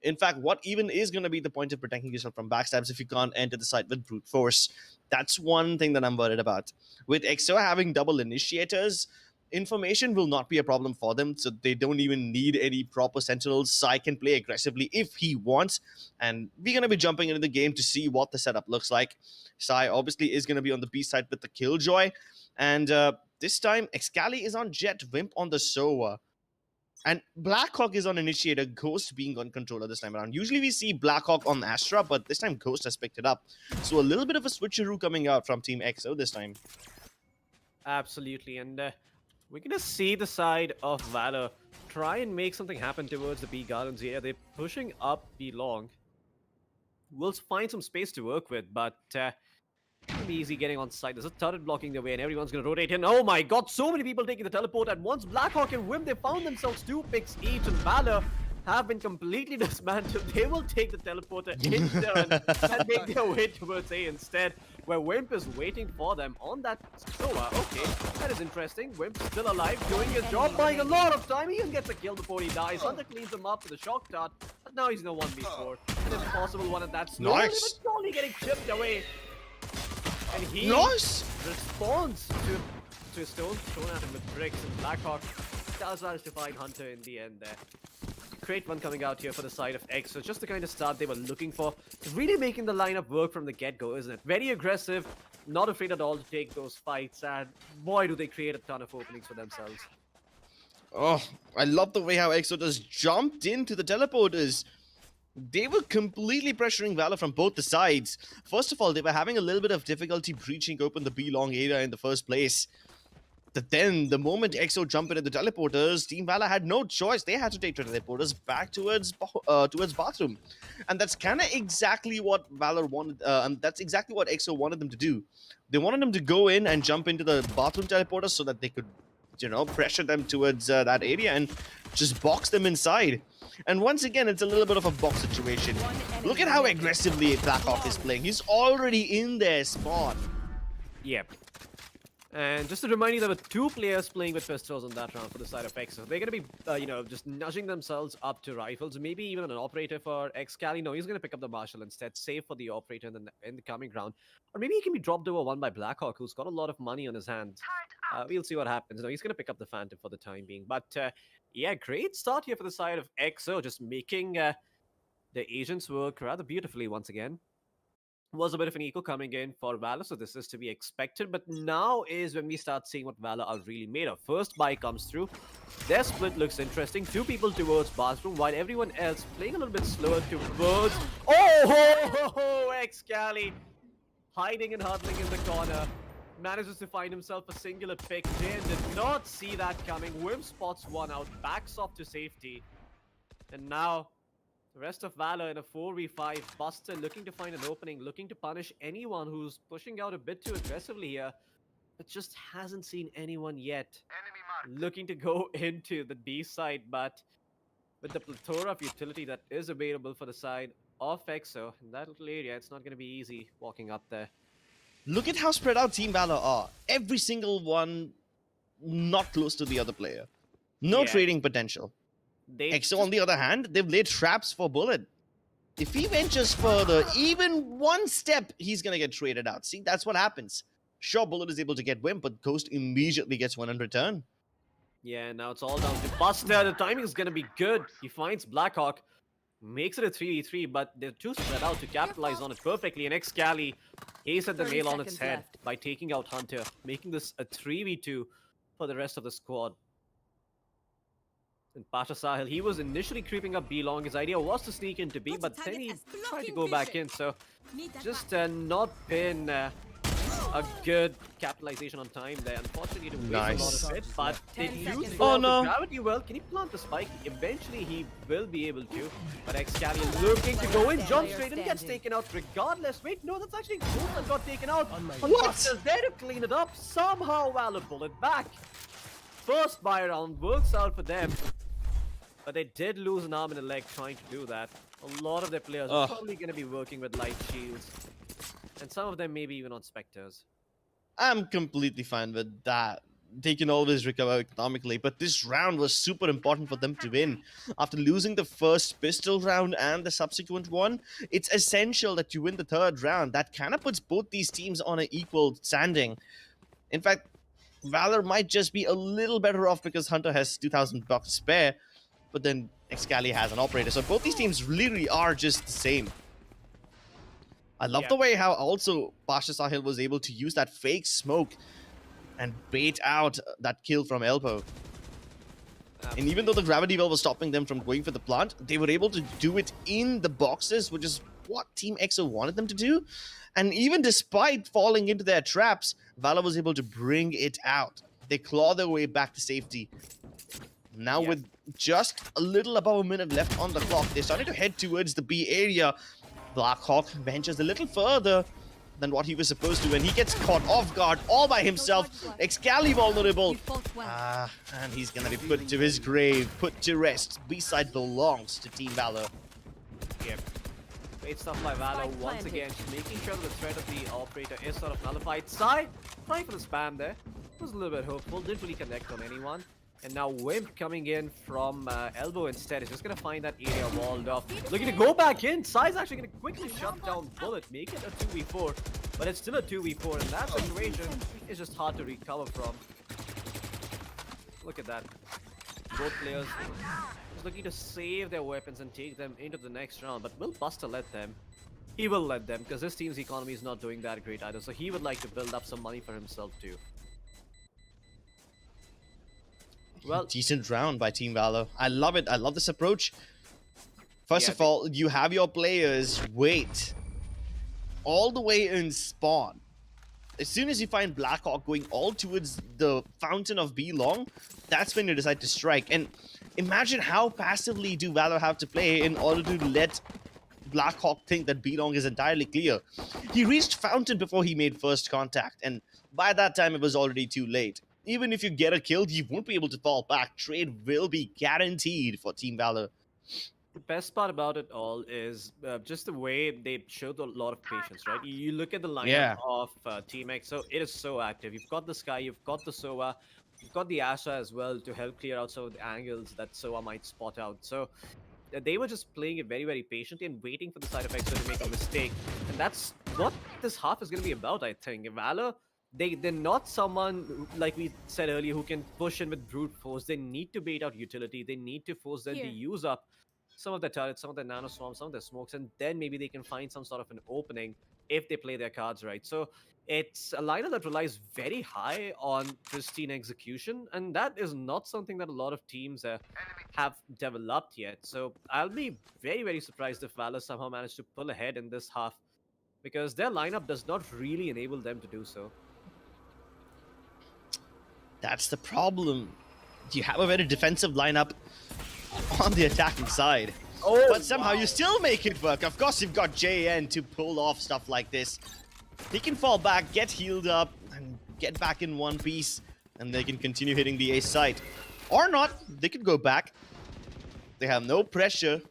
In fact, what even is going to be the point of protecting yourself from backstabs if you can't enter the site with brute force? That's one thing that I'm worried about. With EXO having double initiators, information will not be a problem for them, so they don't even need any proper sentinels. Sai can play aggressively if he wants, and we're going to be jumping into the game to see what the setup looks like. Sai obviously is going to be on the B side with the Killjoy, and this time, Excali is on Jet, Wimp on the Sova. And Blackhawk is on Initiator, Ghost being on controller this time around. Usually we see Blackhawk on Astra, but this time Ghost has picked it up. So a little bit of a switcheroo coming out from Team EXO this time. Absolutely, and we're gonna see the side of Valor try and make something happen towards the B Gardens area. They're pushing up B long. We'll find some space to work with, but it'll be easy getting on site. There's a turret blocking their way, and everyone's gonna rotate in. Oh my god, so many people taking the teleport at once. Blackhawk and Wim, they found themselves 2 picks each, and Valor have been completely dismantled. They will take the teleporter in turn and make their way towards A instead, where Wimp is waiting for them on that Sova. Okay, that is interesting. Wimp's still alive, doing his job, buying a lot of time. He even gets a kill before he dies. Hunter cleans him up with a shock dart, but now he's in a 1v4. An impossible one at that. Slowly Nice. but slowly getting chipped away. And he Nice! responds to stones thrown at him with bricks, and Blackhawk does manage to find Hunter in the end there. Great one coming out here for the side of EXO. Just the kind of start they were looking for. Really making the lineup work from the get-go, isn't it? Very aggressive, not afraid at all to take those fights, and boy, do they create a ton of openings for themselves. Oh, I love the way how EXO just jumped into the teleporters. They were completely pressuring Valor from both the sides. First of all, they were having a little bit of difficulty breaching open the B long area in the first place. But then, the moment EXO jumped into the teleporters, Team Valor had no choice. They had to take the teleporters back towards bathroom. And that's kind of exactly what Valor wanted, and that's exactly what EXO wanted them to do. They wanted them to go in and jump into the bathroom teleporters so that they could, pressure them towards that area and just box them inside. And once again, it's a little bit of a box situation. Look at how aggressively Blackhawk is playing. He's already in their spot. Yep. And just to remind you, there were 2 players playing with pistols on that round for the side of EXO. They're going to be, just nudging themselves up to rifles. Maybe even an operator for Excali. No, he's going to pick up the Marshal instead. Save for the operator in the coming round. Or maybe he can be dropped over one by Blackhawk, who's got a lot of money on his hands. We'll see what happens. No, he's going to pick up the Phantom for the time being. But, yeah, great start here for the side of EXO. Just making The agents work rather beautifully once again. Was a bit of an eco coming in for Valor, so this is to be expected. But now is when we start seeing what Valor are really made of. First buy comes through. Their split looks interesting. Two people towards bathroom, while everyone else playing a little bit slower towards. Oh, Excali hiding and huddling in the corner. Manages to find himself a singular pick. Jin did not see that coming. Wim spots one out, backs off to safety. And now the rest of Valor in a 4v5. Buster looking to find an opening, looking to punish anyone who's pushing out a bit too aggressively here, but just hasn't seen anyone yet. Looking to go into the B side, but with the plethora of utility that is available for the side of EXO, in that little area, it's not going to be easy walking up there. Look at how spread out Team Valor are. Every single one not close to the other player. No Yeah. trading potential. EXO, on the other hand, they've laid traps for Bullet. If he ventures further, even one step, he's going to get traded out. See, that's what happens. Sure, Bullet is able to get Wimp, but Ghost immediately gets one in return. Yeah, now it's all down to Buster. The timing is going to be good. He finds Blackhawk, makes it a 3v3, but they're too spread out to capitalize on it perfectly. And Excali, he's at the 30 nail on its seconds head left. by taking out Hunter, making this a 3v2 for the rest of the squad. And Pasha Sahil, he was initially creeping up B long. His idea was to sneak into B, but then he tried to go back in. So just not been a good capitalization on time there. Unfortunately, to waste Nice. a lot of it, but they 10 use seconds. the Oh, no. gravity well. Can he plant the spike? Eventually, he will be able to. But Excali looking to go in, jump straight and gets taken out regardless. Wait, no, that's actually Ghost that got taken out. What? Buster's there to clean it up. Somehow, Valor pull it back. First buy round works out for them. But they did lose an arm and a leg trying to do that. A lot of their players are Ugh. probably going to be working with light shields. And some of them maybe even on Spectres. I'm completely fine with that. They can always recover economically, but this round was super important for them to win. After losing the first pistol round and the subsequent one, it's essential that you win the third round. That kind of puts both these teams on an equal standing. In fact, Valor might just be a little better off because Hunter has 2,000 bucks spare, but then Excali has an operator. So both these teams literally are just the same. I love the way how also Pasha Sahil was able to use that fake smoke and bait out that kill from elbow. And even though the gravity well was stopping them from going for the plant, they were able to do it in the boxes, which is what Team EXO wanted them to do. And even despite falling into their traps, Valor was able to bring it out. They claw their way back to safety. Now with just a little above a minute left on the clock, they're starting to head towards the B area. Blackhawk ventures a little further than what he was supposed to, and he gets caught off guard all by himself. Excali vulnerable. And he's gonna be put to his grave, put to rest. B-side belongs to Team Valor. Yep. Great stuff by Valor Spike once planted. again, just making sure that the threat of the operator is sort of nullified. Side, trying for the spam there. Was a little bit hopeful, didn't really connect on anyone. And now Wimp coming in from elbow instead. Is just going to find that area walled off. Looking to go back in. Sai's actually going to quickly shut down Bullet. Make it a 2v4. But it's still a 2v4. And that situation is just hard to recover from. Look at that. Both players just looking to save their weapons and take them into the next round. But will Buster let them? He will let them because this team's economy is not doing that great either. So he would like to build up some money for himself too. Well, Decent round by Team Valor. I love it. I love this approach. First Yeah, of all, you have your players wait all the way in spawn. As soon as you find Blackhawk going all towards the fountain of B long, that's when you decide to strike. And imagine how passively do Valor have to play in order to let Blackhawk think that B long is entirely clear. He reached fountain before he made first contact, and by that time it was already too late. Even if you get a kill, you won't be able to fall back. Trade will be guaranteed for Team Valor. the best part about it all is just the way they showed a lot of patience, right? You look at the lineup Yeah. of TEAMXO, it is so active. You've got the Sky, you've got the Sova, you've got the Asha as well to help clear out some of the angles that Sova might spot out. So they were just playing it very, very patiently and waiting for the side effects to make a mistake. And that's what this half is going to be about, I think. Valor, they're not someone, like we said earlier, who can push in with brute force. They need to bait out utility. They need to force them to Here. use up some of their turrets, some of their nano swarms, some of their smokes, and then maybe they can find some sort of an opening if they play their cards right. So it's a lineup that relies very high on pristine execution, and that is not something that a lot of teams have developed yet. So I'll be very, very surprised if Valor somehow managed to pull ahead in this half, because their lineup does not really enable them to do so. That's the problem. You have a very defensive lineup on the attacking side. But somehow you still make it work. Of course, you've got JN to pull off stuff like this. He can fall back, get healed up, and get back in one piece, and they can continue hitting the A site. Or not, they could go back. They have no pressure,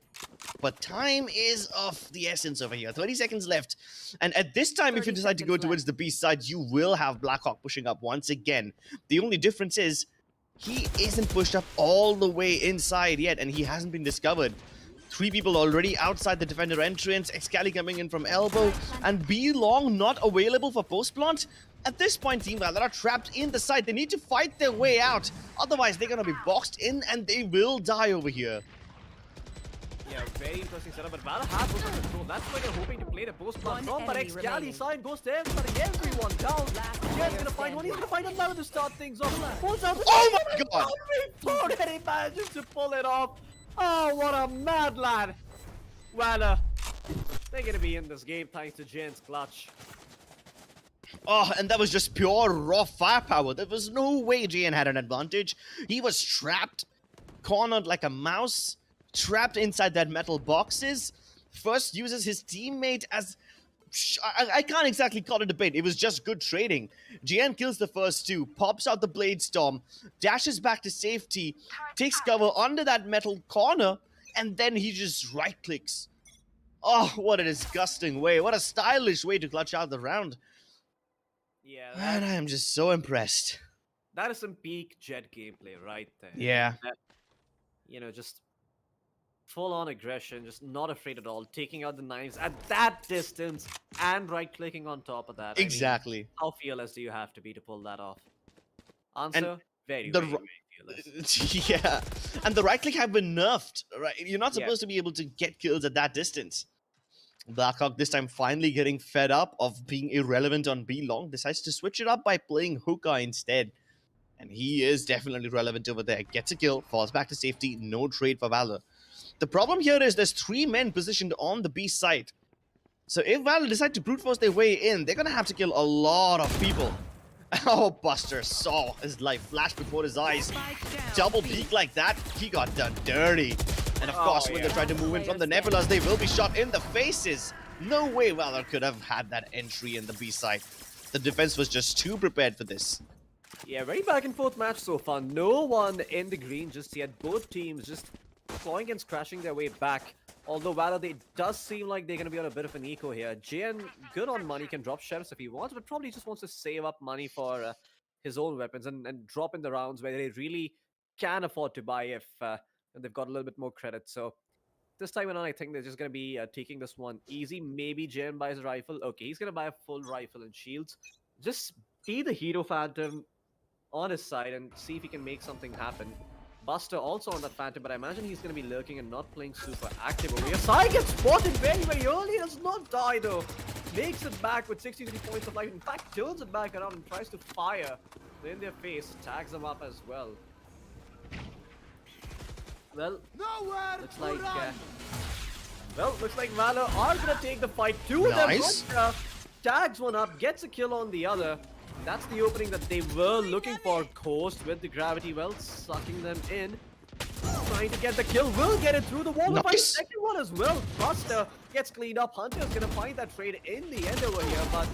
but time is of the essence over here. 30 seconds left. And at this time, if you decide to go towards the B side, you will have Blackhawk pushing up once again. The only difference is he isn't pushed up all the way inside yet, and he hasn't been discovered. 3 people already outside the defender entrance, Excali coming in from elbow, and B long not available for post plant. At this point, Team Valor are trapped in the site. They need to fight their way out. Otherwise, they're going to be boxed in and they will die over here. Yeah, very interesting setup, but Valor has also control. That's why they're hoping to play the post plant from, but Excali side goes there, cutting everyone down. Jet's gonna find one, he's gonna find another to start things off. Pulls out the Oh my god! and he manages to pull it off. Oh, what a mad lad. Valor, they're gonna be in this game thanks to Jen's clutch. Oh, and that was just pure raw firepower. There was no way JN had an advantage. He was trapped, cornered like a mouse, trapped inside that metal boxes. First uses his teammate as... I can't exactly call it a bait. It was just good trading. JN kills the first 2, pops out the Blade Storm, dashes back to safety, takes cover under that metal corner, and then he just right-clicks. Oh, what a disgusting way. What a stylish way to clutch out the round. Yeah, And I am just so impressed. that is some peak Jet gameplay right there. Yeah. You know, just full-on aggression, just not afraid at all, taking out the knives at that distance and right-clicking on top of that. Exactly. I mean, how fearless do you have to be to pull that off? Answer, very, the very fearless. Yeah, and the right click have been nerfed, right? You're not supposed to be able to get kills at that distance. Blackhawk this time finally getting fed up of being irrelevant on B long, decides to switch it up by playing Hookah instead. And he is definitely relevant over there. Gets a kill, falls back to safety, no trade for Valor. The problem here is there's 3 men positioned on the B site. So if Valor decide to brute force their way in, they're gonna have to kill a lot of people. Oh, Buster saw his life flash before his eyes. Double peek like that, he got done dirty. And of course, when they try to move in from the Nebulas, they will be shot in the faces. No way Valor could have had that entry in the B side. The defense was just too prepared for this. Yeah, very back and forth match so far. No one in the green just yet. Both teams just clawing and crashing their way back. Although Valor, it does seem like they're going to be on a bit of an eco here. JN, good on money, can drop sheriffs if he wants, but probably just wants to save up money for his own weapons and drop in the rounds where they really can afford to buy if they've got a little bit more credit. So this time around, I think they're just going to be taking this one easy. Maybe JN buys a rifle. Okay, he's going to buy a full rifle and shields. Just be the hero phantom on his side and see if he can make something happen. Buster also on that Phantom, but I imagine he's going to be lurking and not playing super active over here. Sai gets spotted very, very early. Does not die though. Makes it back with 63 points of life. In fact, turns it back around and tries to fire in their face. Tags them up as well. Well, looks like Valor are going to take the fight. 2 of them. Tags one up, gets a kill on the other. That's the opening that they were looking for. Ghost with the gravity well, sucking them in. Trying to get the kill, will get it through the wall. Nice. The second one as well. Buster gets cleaned up. Hunter's gonna find that trade in the end over here, but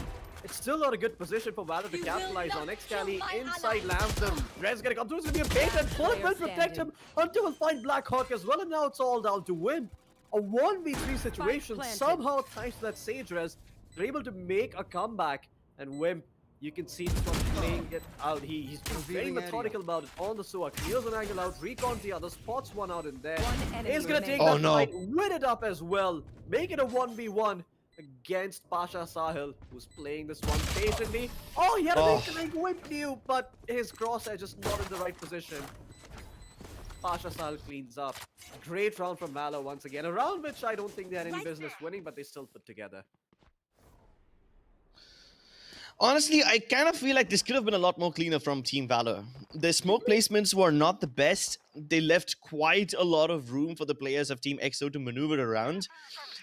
it's still not a good position for Valor to capitalize on. Excali inside lands them. Red's gonna come through. It's gonna be a bait and Bullet will protect him. Hunter will find Blackhawk as well, and now it's all down to Wimp. A 1v3 situation. Somehow, thanks to that Sage Res, they're able to make a comeback, and Wimp, you can see from playing it out. He's been very methodical about it on the SOA. Clears an angle out, recons the other, spots one out in there. He's gonna take that fight, win it up as well. Make it a 1v1 against Pasha Sahil, who's playing this one patiently. Oh, he had a big Wimp knew, but his crosshair just not in the right position. Pasha Sahel cleans up. Great round from Valor once again. A round which I don't think they had any business winning, but they still put together. Honestly, I kind of feel like this could have been a lot more cleaner from Team Valor. Their smoke placements were not the best. They left quite a lot of room for the players of Team EXO to maneuver around.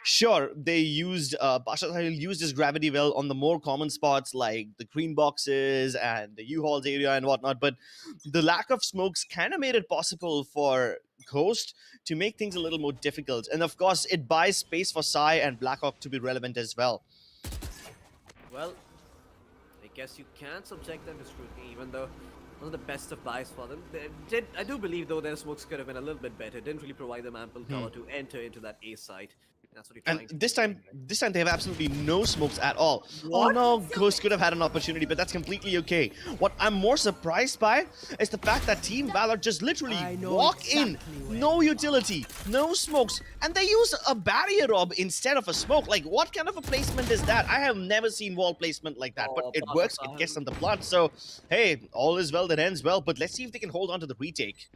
Sure, they used Pasha Sahel used his gravity well on the more common spots like the green boxes and the U-Hauls area and whatnot, but the lack of smokes kind of made it possible for Ghost to make things a little more difficult. And of course, it buys space for Psy and Blackhawk to be relevant as well. Well, I guess you can subject them to scrutiny, even though one of the best of buys for them. I do believe, though, their smokes could have been a little bit better. Didn't really provide them ample cover to enter into that A site. That's what you're And trying to this do. time they have absolutely no smokes at all. What? Oh no, Ghost could have had an opportunity, but that's completely okay. What I'm more surprised by is the fact that Team Valor just literally I know walk in, exactly where no utility, no smokes, and they use a barrier rob instead of a smoke. Like, what kind of a placement is that? I have never seen wall placement like that, but Oh, it Papa works, it Sahel. gets them the plant. So, hey, all is well that ends well, but let's see if they can hold on to the retake.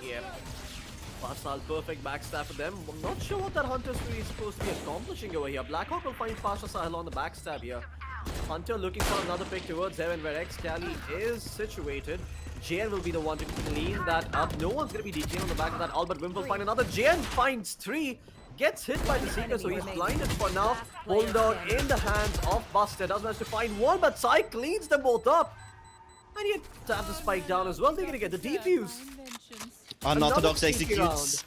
Yep. Pasal, perfect backstab for them. I'm not sure what that Hunter's really is supposed to be accomplishing over here. Blackhawk will find Pasha Sahel on the backstab here. Hunter looking for another pick towards Evan, where X-Cali is situated. JN will be the one to clean that up. No one's going to be DJing on the back of that. Albert Wim will find another. JN finds 3. Gets hit by the Seeker, so he's blinded for now. Hold on in the hands of Buster. Does manage to find 1, but Sai cleans them both up. And he taps the spike down as well. They're going to get the defuse. Unorthodox Another cheeky executes.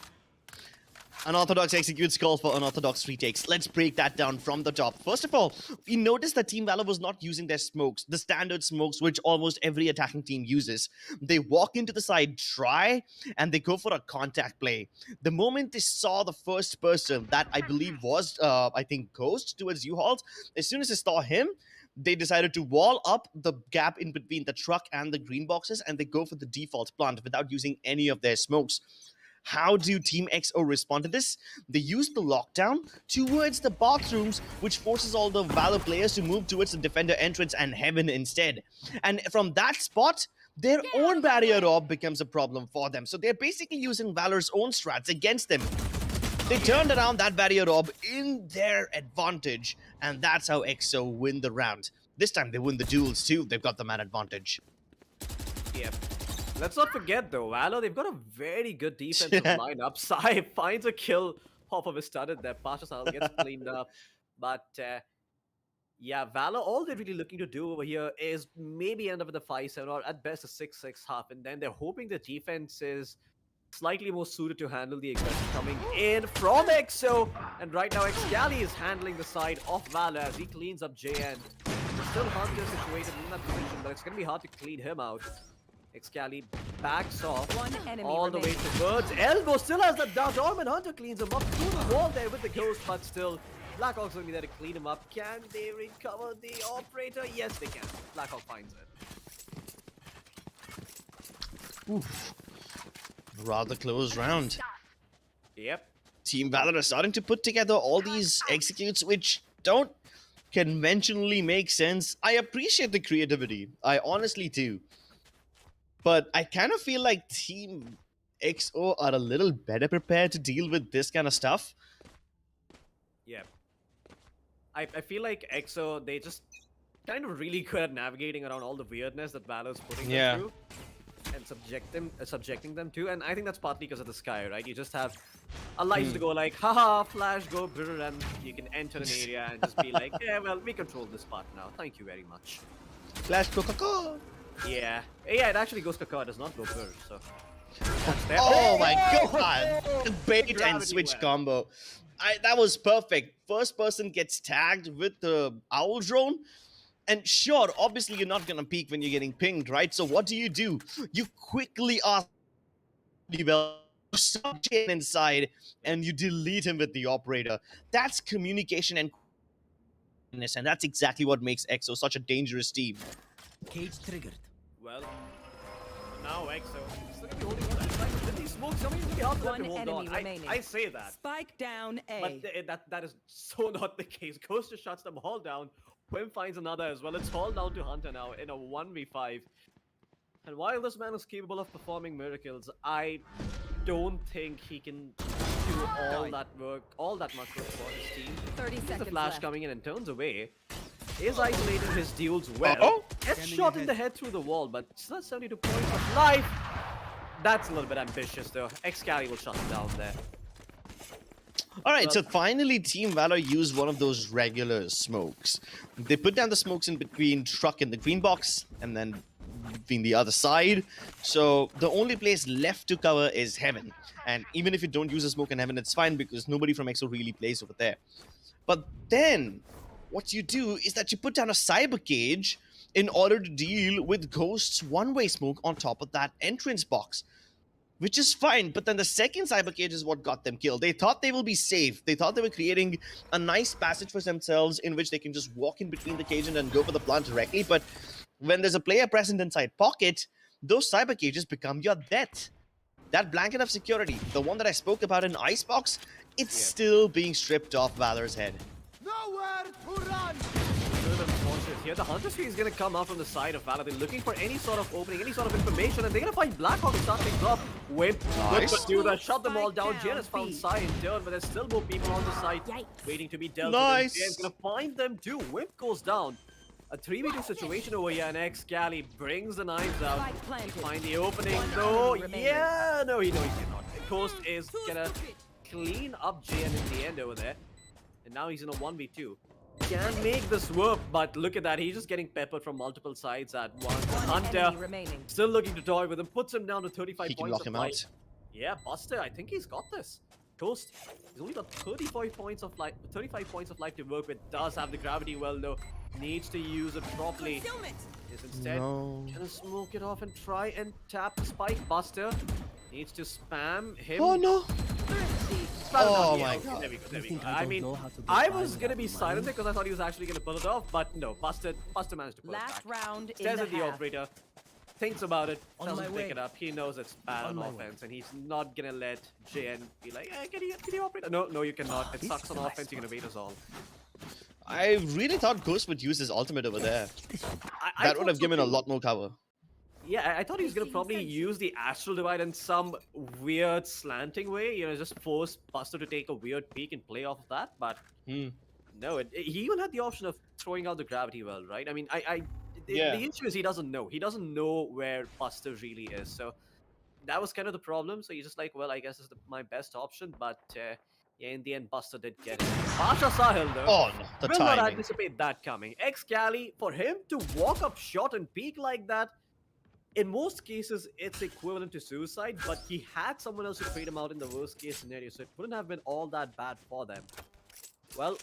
Unorthodox executes call for unorthodox retakes. Let's break that down from the top. First of all, we noticed that Team Valor was not using their smokes, the standard smokes which almost every attacking team uses. They walk into the side, try, and they go for a contact play. The moment they saw the first person, that I believe was, I think, Ghost towards U-Hauls, as soon as they saw him, they decided to wall up the gap in between the truck and the green boxes, and they go for the default plant without using any of their smokes. How do Team EXO respond to this? They use the lockdown towards the bathrooms, which forces all the Valor players to move towards the defender entrance and heaven instead. And from that spot, their own barrier rob becomes a problem for them. So they're basically using Valor's own strats against them. They turned around that barrier rob in their advantage, and that's how EXO win the round. This time they win the duels too. They've got the man advantage. Yep. Let's not forget though, Valor, they've got a very good defensive lineup. Sai finds a kill off of his studded there. Pasha Sahel gets cleaned up. But yeah, Valor, all they're really looking to do over here is maybe end up with a 5-7 or at best a 6-6 half. And then they're hoping the defense is slightly more suited to handle the aggression coming in from EXO. And right now, X-Cali is handling the side of Valor as he cleans up JN. Still Hunter situated in that position, but it's going to be hard to clean him out. X-Cali backs off all the way towards Elbow. Still has the Dorman. Hunter cleans him up through the wall there with the Ghost, but still, Blackhawk's going to be there to clean him up. Can they recover the operator? Yes, they can. Blackhawk finds it. Oof. Rather close round. Yep. Team Valor are starting to put together all these executes which don't conventionally make sense. I appreciate the creativity. I honestly do. But I kind of feel like Team EXO are a little better prepared to deal with this kind of stuff. Yeah. I feel like EXO, they just kind of really good at navigating around all the weirdness that Valor's putting them through. And subjecting them to, and I think that's partly because of the sky, right? You just have a light to go like, haha, flash, go, brr, and you can enter an area and just be like, yeah, well, we control this part now. Thank you very much. Flash Coca-Cola. Yeah, it actually goes Kakao, it does not go brr, so. That's there. Oh my god! The bait and switch combo. That was perfect. First person gets tagged with the owl drone. And sure, obviously you're not gonna peek when you're getting pinged, right? So what do? You quickly ask subject inside and you delete him with the operator. That's communication and that's exactly what makes EXO such a dangerous team. Cage triggered. Well, now EXO. Still gonna be holding on. With these smokes coming, it's gonna be hard for them to hold on. I say that. Spike down A. But that is so not the case. Ghost just shuts them all down. Quim finds another as well. It's all down to Hunter now in a 1v5. And while this man is capable of performing miracles, I don't think he can do all that work, all that much work for his team. 30 Sees the seconds flash left. coming in and turns away. Is isolating his duels well. Uh-oh. Gets Scanning shot in ahead. the head through the wall, but still 72 points of life. That's a little bit ambitious though. Excali will shut him down there. All right, so finally Team Valor used one of those regular smokes. They put down the smokes in between truck and the green box, and then between the other side. So the only place left to cover is heaven. And even if you don't use a smoke in heaven, it's fine because nobody from EXO really plays over there. But then what you do is that you put down a cyber cage in order to deal with Ghost's one-way smoke on top of that entrance box. Which is fine, but then the second cyber cage is what got them killed. They thought they will be safe. They thought they were creating a nice passage for themselves in which they can just walk in between the cage and then go for the plant directly. But when there's a player present inside pocket, those cyber cages become your death. That blanket of security, the one that I spoke about in Icebox, it's still being stripped off Valor's head. Nowhere to run! Good unfortunate here. The Hunter Tree is going to come out from the side of Valor. They're looking for any sort of opening, any sort of information, and they're going to find Blackhawk to start things off. Wimp, Nice. good to do that. Shut them all Spike down. down, Jen has found B. Sai in turn, but there's still more people on the side Yikes. waiting to be dealt Nice. with. Jen's going to find them too. Wimp goes down. A 3v2 situation over here, and Excali brings the knives out. Spike planted. Find the opening, One though. enemy remaining. Yeah, no, he cannot. Coast is gonna clean up JN in the end over there. And now he's in a 1v2. Can make this work, but look at that. He's just getting peppered from multiple sides at once. One Hunter enemy remaining. still looking to toy with him. Puts him down to 35 He can points lock of him life. out. Yeah, Buster, I think he's got this. Toast, he's only got 35 points of life. 35 points of life to work with. Does have the gravity well though. Needs to use it properly. Is instead No. gonna smoke it off and try and tap the spike. Buster needs to spam him. Oh no! Spam him Oh down. my Okay, God. There we go. There we think go. I I don't mean, know how to get I by was with gonna that be silent money? because I thought he was actually gonna pull it off, but no. Buster managed to pull Last it back. round in Stares the at the half. operator, thinks about it, On doesn't my pick way. it up. He knows it's bad on On my way. offense, and he's not gonna let JN be like, hey, can you operate? No, no, you cannot. It This sucks is on a nice offense. You're gonna wait us all. I really thought Ghost would use his ultimate over there. I That would thought have so given a too. lot more cover. Yeah, I thought he was gonna probably use the Astral Divide in some weird slanting way, you know, just force Buster to take a weird peek and play off of that, but Hmm. no, he even had the option of throwing out the gravity well, right? I mean, Yeah. the issue is he doesn't know. He doesn't know where Buster really is, so that was kind of the problem. So he's just like, well, I guess this is my best option, but yeah, in the end, Buster did get it. Pasha Sahil, though. Oh no, the Will not timing. anticipate that coming. Excali, for him to walk up short and peek like that, in most cases, it's equivalent to suicide, but he had someone else to trade him out in the worst case scenario, so it wouldn't have been all that bad for them. Well,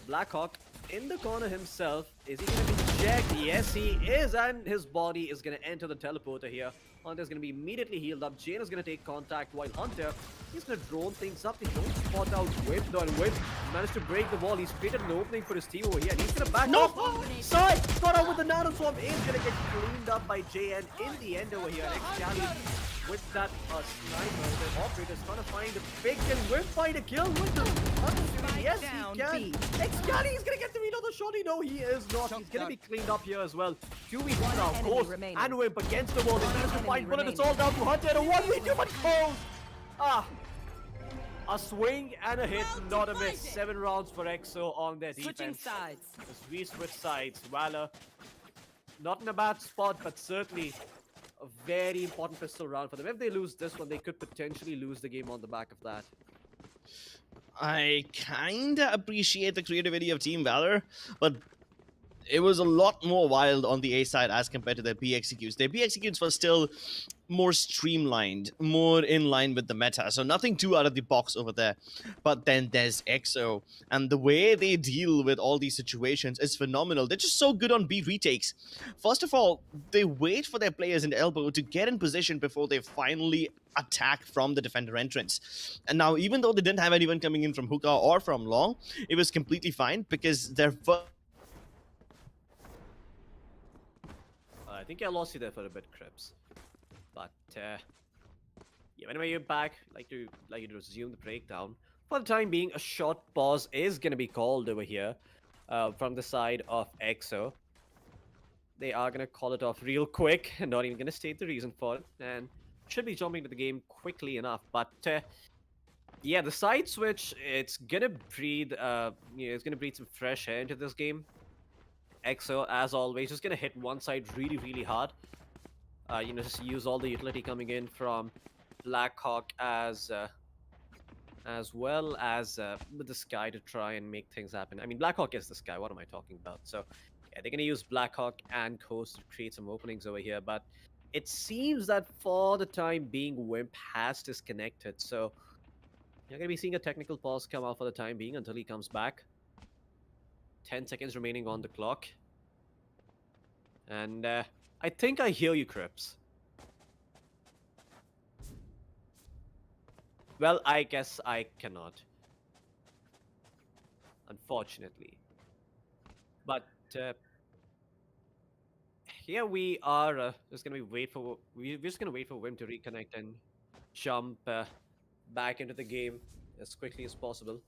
Blackhawk in the corner himself. Is he going to be checked? Yes, he is, and his body is going to enter the teleporter here. Hunter's going to be immediately healed up. Jane is going to take contact while Hunter, he's going to drone things up. They don't spot out Whip, though, and Whip managed to break the wall. He's created an opening for his team over here, and he's going to back off. Side, got out with the Nano Swarm, is going to get cleaned up by JN in the end over here. Excali with that sniper, the operator's trying to find a pick, and Whip find a kill with the Hunter. Yes, down, he can. B. Excali is going to get the reload the shot. No, he is not. He's going to be cleaned up here as well. 2v2 now, enemy Ghost remaining. and Whip against the wall. They managed to enemy find Bullet. It's all remaining. down to Hunter. And a 1v2, but Ghost. Ah. A swing and a hit, not a miss. 7 rounds for EXO on their Switching defense. sides. As we switch sides, Valor, not in a bad spot, but certainly a very important pistol round for them. If they lose this one, they could potentially lose the game on the back of that. I kinda appreciate the creativity of Team Valor, but it was a lot more wild on the A side as compared to their B executes. Their B executes were still more streamlined, more in line with the meta, so nothing too out of the box over there. But then there's EXO, and the way they deal with all these situations is phenomenal. They're just so good on B retakes. First of all, they wait for their players in the elbow to get in position before they finally attack from the defender entrance. And now, even though they didn't have anyone coming in from hookah or from long, it was completely fine because their first I think I lost you there for a bit, Crips. But yeah, whenever you're back, like you to resume the breakdown. For the time being, a short pause is going to be called over here from the side of EXO. they are going to call it off real quick and not even going to state the reason for it. And should be jumping to the game quickly enough. But yeah, the side switch, it's going to breathe, it's going to breathe some fresh air into this game. EXO, as always, just going to hit one side really, really hard. Just use all the utility coming in from Blackhawk as well as with the Sky to try and make things happen. I mean, Blackhawk is the Sky. What am I talking about? So, yeah, they're going to use Blackhawk and Coast to create some openings over here. But it seems that for the time being, Wimp has disconnected. So, you're going to be seeing a technical pause come out for the time being until he comes back. 10 seconds remaining on the clock. And I think I hear you, Crips. Well, I guess I cannot. Unfortunately. But here we are just gonna we're just gonna wait for Wim to reconnect and jump back into the game as quickly as possible.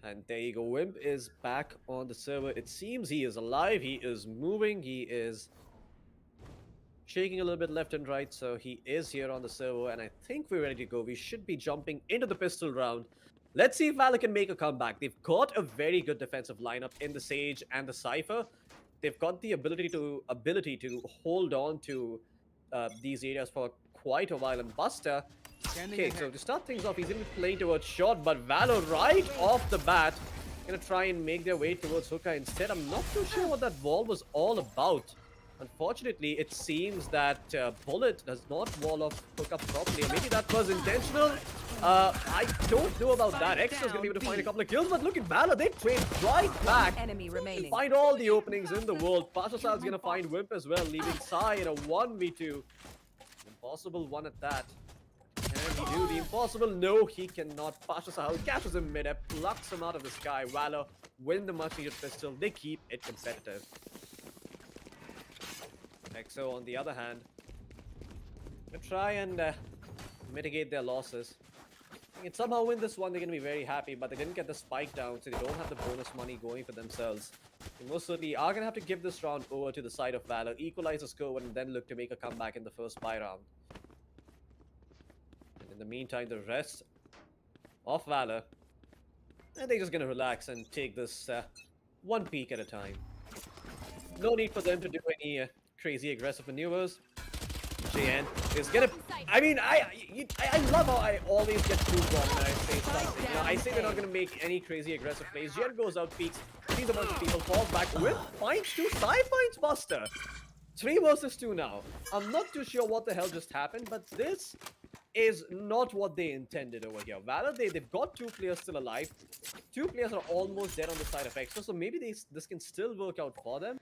And there you go, Wimp is back on the server. It seems he is alive, he is moving, he is shaking a little bit left and right, so he is here on the server, and I think we're ready to go. We should be jumping into the pistol round. Let's see if Valor can make a comeback. They've got a very good defensive lineup in the Sage and the Cypher. They've got the ability to hold on to these areas for quite a while. And Buster, okay, so to start things off, he's going to be playing towards short, but Valor right off the bat going to try and make their way towards hookah instead. I'm not too sure what that wall was all about. Unfortunately, it seems that Bullet does not wall off hook up properly. Maybe that was intentional. I don't know about that. EXO's going to be able to find a couple of kills, but look at Valor. They trade right back. Enemy remaining. Find all the openings in the world. Pashasal's going to find Wimp as well, leaving Sai in a 1v2. Impossible one at that. Can he do the impossible? No, he cannot. Pashasal catches him mid-air, plucks him out of the sky. Valor win the much-needed pistol. They keep it competitive. EXO, on the other hand, gonna try and mitigate their losses. They can somehow win this one, they're gonna be very happy, but they didn't get the spike down, so they don't have the bonus money going for themselves. They most certainly are gonna have to give this round over to the side of Valor, equalize the score, and then look to make a comeback in the first buy round. And in the meantime, the rest of Valor, they're just gonna relax and take this one peek at a time. No need for them to do any crazy aggressive maneuvers. JN is gonna. I mean, I love how I always get proved wrong when I say something. You know, I say they're not gonna make any crazy aggressive plays. JN goes out, peeks, sees a bunch of people, falls back with finds two, Sai finds Buster. 3 versus 2 now. I'm not too sure what the hell just happened, but this is not what they intended over here. Valor, they've got 2 players still alive. 2 players are almost dead on the side of EXO, so maybe this can still work out for them.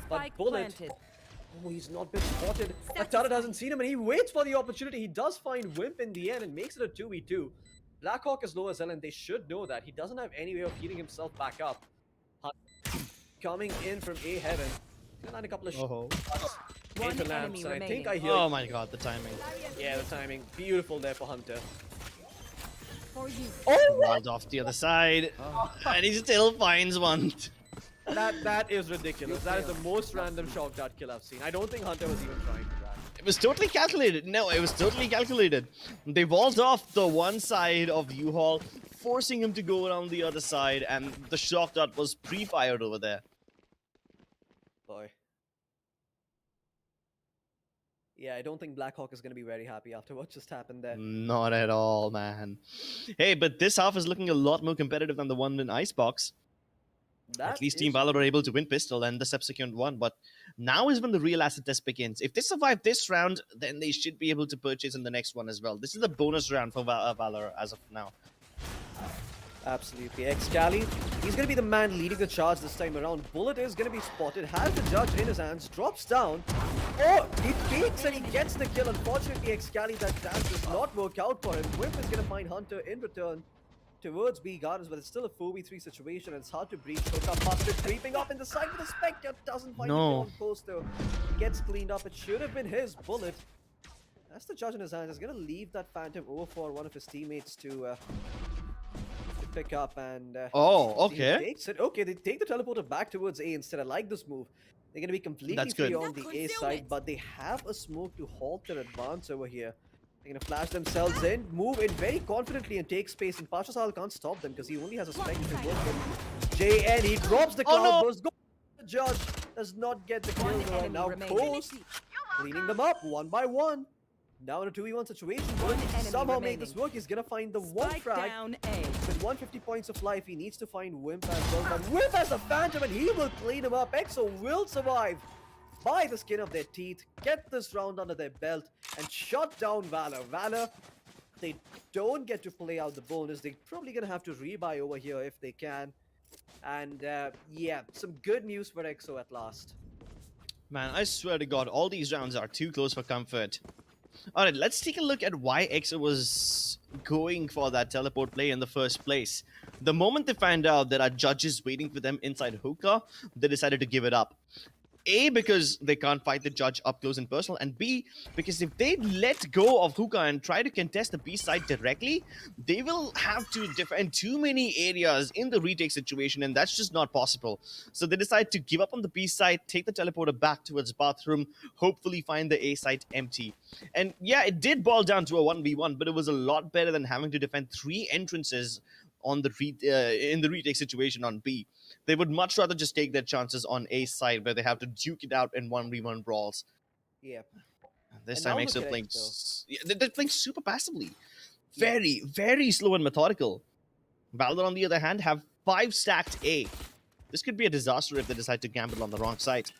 But Spike Bullet. planted. Oh, he's not been spotted. Atara doesn't see him, and he waits for the opportunity. He does find Wimp in the end and makes it a 2v2. Blackhawk is low as hell, and they should know that. He doesn't have any way of healing himself back up. Coming in from A heaven. Gonna land a couple of shots into lamps, and I think I hear. Oh my god, the timing. Yeah, the timing. Beautiful there for Hunter. For you. Oh, Rolled off the other side, and he still finds one. that is ridiculous. That is the most random shot dart kill I've seen. I don't think Hunter was even trying for that. It was totally calculated. No, it was totally calculated. They walled off the one side of the U-Haul, forcing him to go around the other side, and the shock dart was pre-fired over there. Boy. Yeah, I don't think Blackhawk is going to be very happy after what just happened there. Not at all, man. Hey, but this half is looking a lot more competitive than the one in Icebox. At least Team Valor were able to win pistol and the subsequent one, but now is when the real acid test begins. If they survive this round, then they should be able to purchase in the next one as well. This is the bonus round for Valor as of now. Absolutely. Excali, he's going to be the man leading the charge this time around. Bullet is going to be spotted, has the judge in his hands, drops down. Oh, he peeks and he gets the kill. Unfortunately, Excali, that dash does not work out for him. Wimp is going to find Hunter in return towards B Gardens, but it's still a 4v3 situation, and it's hard to breach. Hook up Buster creeping up in the side, but the Spectre doesn't find the ball post though. Gets cleaned up. It should have been his. Bullet. That's the judge in his hands. He's going to leave that Phantom over for one of his teammates to pick up and Oh, team okay. takes it. Okay, they take the teleporter back towards A instead. I like this move. They're going to be completely That's free good. on the A side, but they have a smoke to halt their advance over here. They're going to flash themselves in, move in very confidently and take space, and Pashasal can't stop them because he only has a spectre to work with. JN, he drops the cloud burst. The judge does not get the kill though. Now Post cleaning them up one by one. Now in a 2v1 situation, but somehow make this work. He's gonna find the one frag with 150 points of life. He needs to find Wimp as well, but Wimp has a Phantom and he will clean him up. EXO will survive by the skin of their teeth, get this round under their belt, and shut down Valor. Valor, they don't get to play out the bonus. They're probably gonna have to rebuy over here if they can. And yeah, some good news for EXO at last. Man, I swear to God, all these rounds are too close for comfort. Alright, let's take a look at why EXO was going for that teleport play in the first place. The moment they find out there are judges waiting for them inside hookah, they decided to give it up. A, because they can't fight the judge up close and personal, and B, because if they let go of hookah and try to contest the B side directly, they will have to defend too many areas in the retake situation, and that's just not possible. So they decide to give up on the B side, take the teleporter back towards bathroom, hopefully find the A side empty. And yeah, it did boil down to a 1v1, but it was a lot better than having to defend 3 entrances on the in the retake situation on B. They would much rather just take their chances on A side where they have to duke it out in 1v1 brawls. Yeah. This And time now EXO look at playing EXO. they're playing super passively. Yeah. Very, very slow and methodical. Valor, on the other hand, have 5 stacked A. This could be a disaster if they decide to gamble on the wrong side.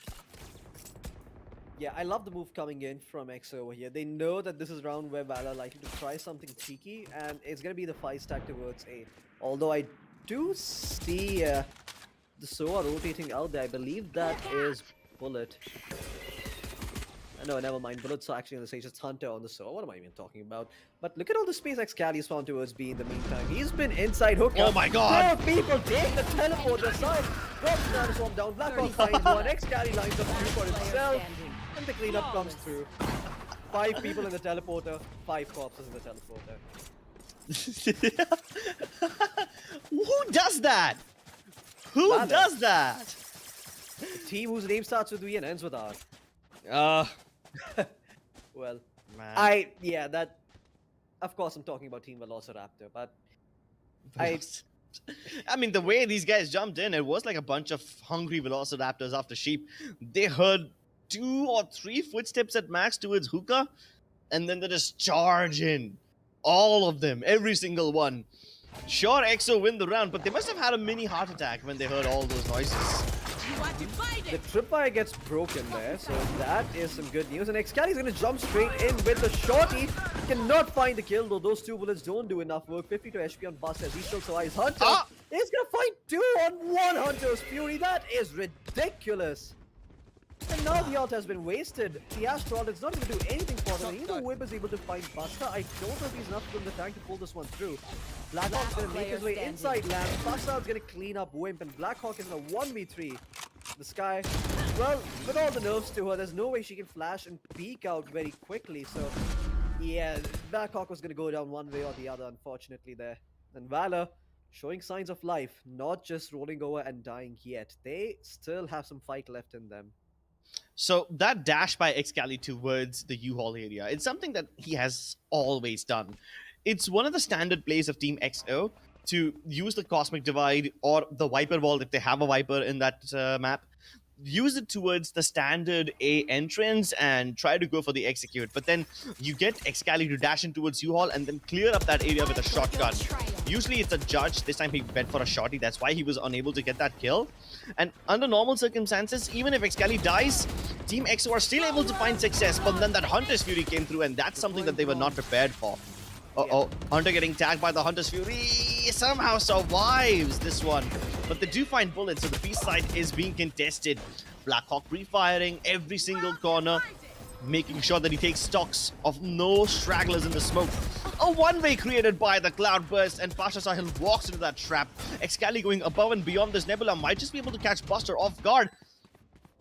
Yeah, I love the move coming in from EXO over here. They know that this is round where Valor likely to try something cheeky, and it's going to be the 5 stack towards A. Although I do see the Soa rotating out there. I believe that is Bullet. No, never mind. Bullets are actually on the stage. It's Hunter on the Soa. What am I even talking about? But look at all the space Excali's found towards B in the meantime. He's been inside hookah. Oh my God! 4 people take the teleporter aside. Drops the swarm down. Blackhawk finds one. Excali lines up 2 for himself. And the cleanup comes through. 5 people in the teleporter. 5 corpses in the teleporter. Who does that? Who Valor. does that? The team whose name starts with V and ends with R. Well, Man. yeah, that. Of course, I'm talking about Team Velociraptor, but I mean, the way these guys jumped in, it was like a bunch of hungry velociraptors after sheep. They heard 2 or 3 footsteps at max towards hookah, and then they just charge in. All of them, every single one. Sure, EXO win the round, but they must have had a mini heart attack when they heard all those noises. the tripwire gets broken there, so that is some good news. And Excali's gonna jump straight in with the shorty. Cannot find the kill, though those 2 bullets don't do enough work. 52 HP on Bust as he still survives. Hunter is gonna find 2 on 1 Hunter's Fury. That is ridiculous. And now the ult has been wasted. The Astral is not going to do anything for them. Even though Whip is able to find Buster, I don't know if he's enough from the tank to pull this one through. Blackhawk's going to make his way inside land. Buster's going to clean up Wimp, and Blackhawk is in a 1v3. The Sky, well, with all the nerfs to her, there's no way she can flash and peek out very quickly. So, yeah, Blackhawk was going to go down one way or the other, unfortunately, there. And Valor, showing signs of life, not just rolling over and dying yet. They still have some fight left in them. So that dash by Excali towards the U-Haul area, it's something that he has always done. It's one of the standard plays of TEAMXO to use the Cosmic Divide or the Viper Wall if they have a Viper in that map. Use it towards the standard A entrance and try to go for the execute. But then you get Excali to dash in towards U-Haul and then clear up that area with a shotgun. Usually it's a judge. This time he went for a shotty. That's why he was unable to get that kill. And under normal circumstances, even if Excali dies, TEAMXO are still able to find success. But then that Hunter's Fury came through, and that's something that they were not prepared for. Uh-oh, Hunter getting tagged by the Hunter's Fury somehow survives this one. But they do find bullets, so the B side is being contested. Blackhawk pre-firing every single corner, making sure that he takes stocks of no stragglers in the smoke. A one-way created by the Cloud Burst, and Pasha Sahil walks into that trap. Excali going above and beyond this Nebula might just be able to catch Buster off guard.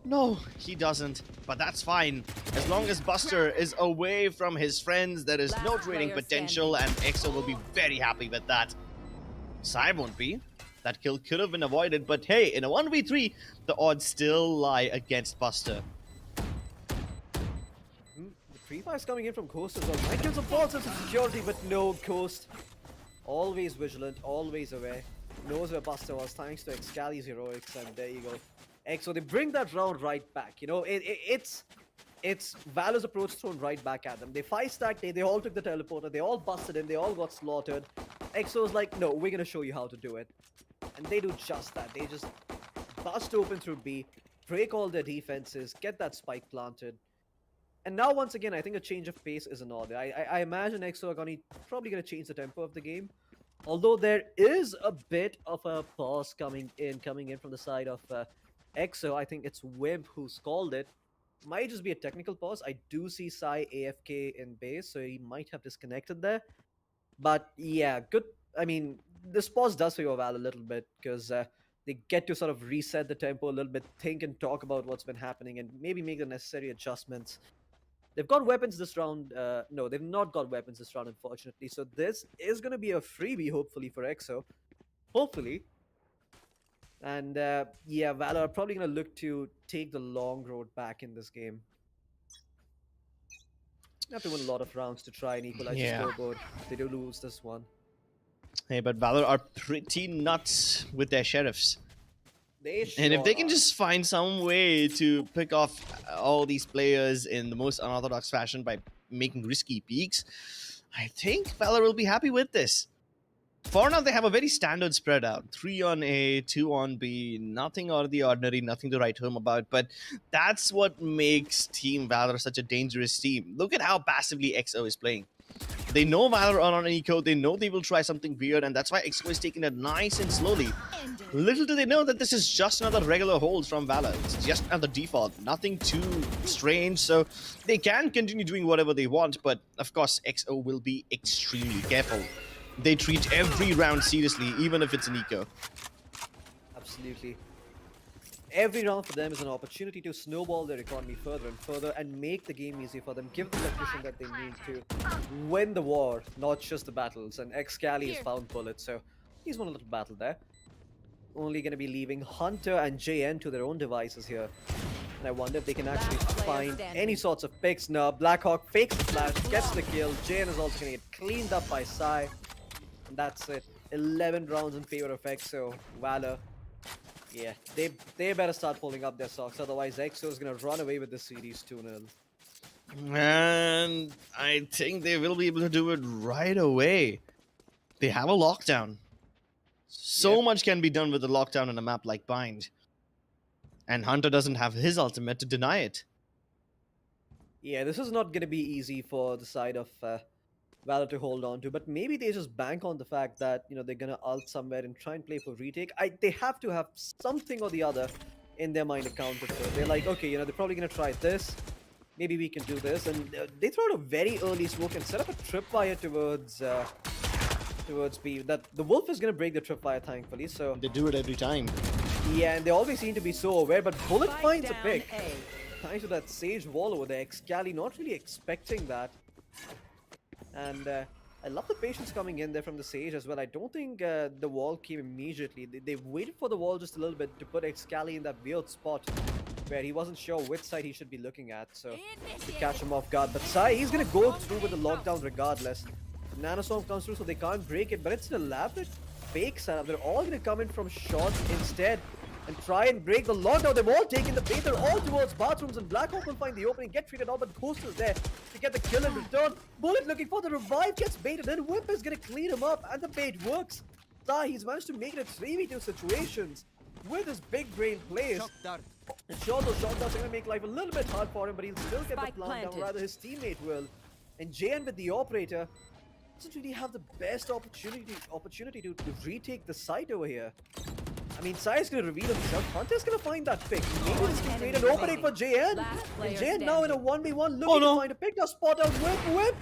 No, he doesn't, but that's fine. As long as Buster is away from his friends, there is no trading potential, and EXO will be very happy with that. Sai won't be. That kill could have been avoided, but hey, in a 1v3, the odds still lie against Buster. The pre-fire is coming in from Ghost as well. Might get some false sense of security, but no, Ghost. Always vigilant, always aware. Knows where Buster was, thanks to Excali's heroics, and there you go. EXO, they bring that round right back. You know, it's Valor's approach thrown right back at them. They 5-stacked, they all took the teleporter, they all busted in, they all got slaughtered. EXO was like, no, we're gonna show you how to do it. And they do just that. They just bust open through B, break all their defenses, get that spike planted. And now, once again, I think a change of pace is in order. I imagine EXO are probably going to change the tempo of the game. Although there is a bit of a pause coming in from the side of EXO. I think it's Wimp who's called it. Might just be a technical pause. I do see Sai AFK in base, so he might have disconnected there. But yeah, good. I mean, this pause does favor Val a little bit because they get to sort of reset the tempo a little bit, think and talk about what's been happening, and maybe make the necessary adjustments. They've got weapons this round. No, they've not got weapons this round, unfortunately. So this is going to be a freebie, hopefully, for EXO. Hopefully. And yeah, Valor are probably going to look to take the long road back in this game. They have to win a lot of rounds to try and equalize the scoreboard. They do lose this one. Hey, but Valor are pretty nuts with their sheriffs. And if they can just find some way to pick off all these players in the most unorthodox fashion by making risky peaks, I think Valor will be happy with this. For now, they have a very standard spread out. 3 on A, 2 on B, nothing out of the ordinary, nothing to write home about. But that's what makes Team Valor such a dangerous team. Look at how passively EXO is playing. They know Valor are on an eco, they know they will try something weird, and that's why EXO is taking it nice and slowly. Little do they know that this is just another regular hold from Valor. It's just another default, nothing too strange, so they can continue doing whatever they want, but of course EXO will be extremely careful. They treat every round seriously, even if it's an eco. Absolutely. Every round for them is an opportunity to snowball their economy further and further and make the game easy for them, give them the cushion that they need to win the war, not just the battles. And Excali has found bullets, so he's won a little battle there. Only going to be leaving Hunter and JN to their own devices here. And I wonder if they can actually find any sorts of picks. No, Blackhawk fakes the flash, gets the kill. JN is also going to get cleaned up by Sai. And that's it. 11 rounds in favor of EXO. Valor. Yeah, they better start pulling up their socks, otherwise EXO is going to run away with the series 2-0. And I think they will be able to do it right away. They have a lockdown. So much can be done with a lockdown on a map like Bind. And Hunter doesn't have his ultimate to deny it. Yeah, this is not going to be easy for the side of Valor to hold on to, but maybe they just bank on the fact that, you know, they're gonna ult somewhere and try and play for retake. They have to have something or the other in their mind accounted for. They're like, okay, you know, they're probably gonna try this. Maybe we can do this, and they throw out a very early smoke and set up a tripwire towards B. That the Wolf is gonna break the tripwire, thankfully. So they do it every time. Yeah, and they always seem to be so aware. But Bullet finds a pick. Thanks to that Sage wall over there. Excali not really expecting that. And I love the patience coming in there from the Sage as well. I don't think the wall came immediately. They waited for the wall just a little bit to put Excali in that weird spot where he wasn't sure which side he should be looking at, so to catch him off guard. But Sai, he's going to go through with the lockdown regardless. Nanostorm comes through, so they can't break it, but it's an elaborate fake setup. They're all going to come in from short instead and try and break the lockdown. They've all taken the bait. They're all towards bathrooms, and Blackhawk will find the opening, get treated out, but Ghost is there to get the kill in return. Bullet looking for the revive, gets baited, and Whip is going to clean him up, and the bait works. Sai, he's managed to make it a 3v2 situations with his big brain plays. And sure, those shot darts are going to make life a little bit hard for him, but he'll still get the plant down, rather his teammate will. And JN with the operator doesn't really have the best opportunity to retake the site over here. I mean, Sai is going to reveal himself. Hunter's going to find that pick. Maybe this can create an opening for JN. And JN now in a 1v1 looking to find a pick. Now spot out Whip.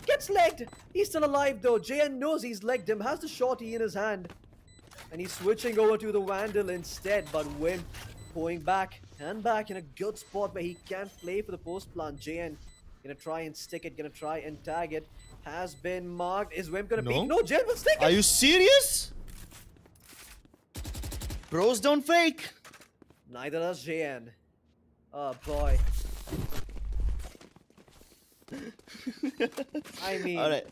Gets legged. He's still alive though. JN knows he's legged him. Has the shorty in his hand. And he's switching over to the Vandal instead. But Wimp going back and back in a good spot where he can't play for the post plant. JN going to try and stick it. Going to try and tag it. Has been marked. Is Wimp going to beat? No, JN will stick it. Are you serious? Pros don't fake. Neither does JN. Oh boy. I mean, All right.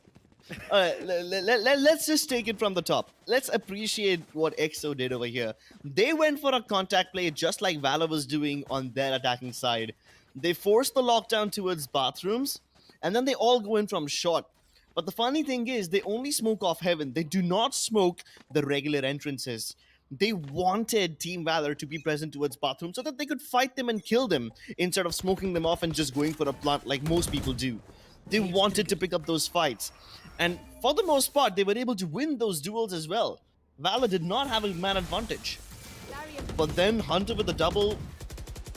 All right, let's just take it from the top. Let's appreciate what EXO did over here. They went for a contact play just like Valor was doing on their attacking side. They forced the lockdown towards bathrooms, and then they all go in from short. But the funny thing is, they only smoke off heaven. They do not smoke the regular entrances. They wanted Team Valor to be present towards bathroom so that they could fight them and kill them instead of smoking them off and just going for a plant like most people do. They wanted to pick up those fights. And for the most part, they were able to win those duels as well. Valor did not have a man advantage. But then Hunter with a double,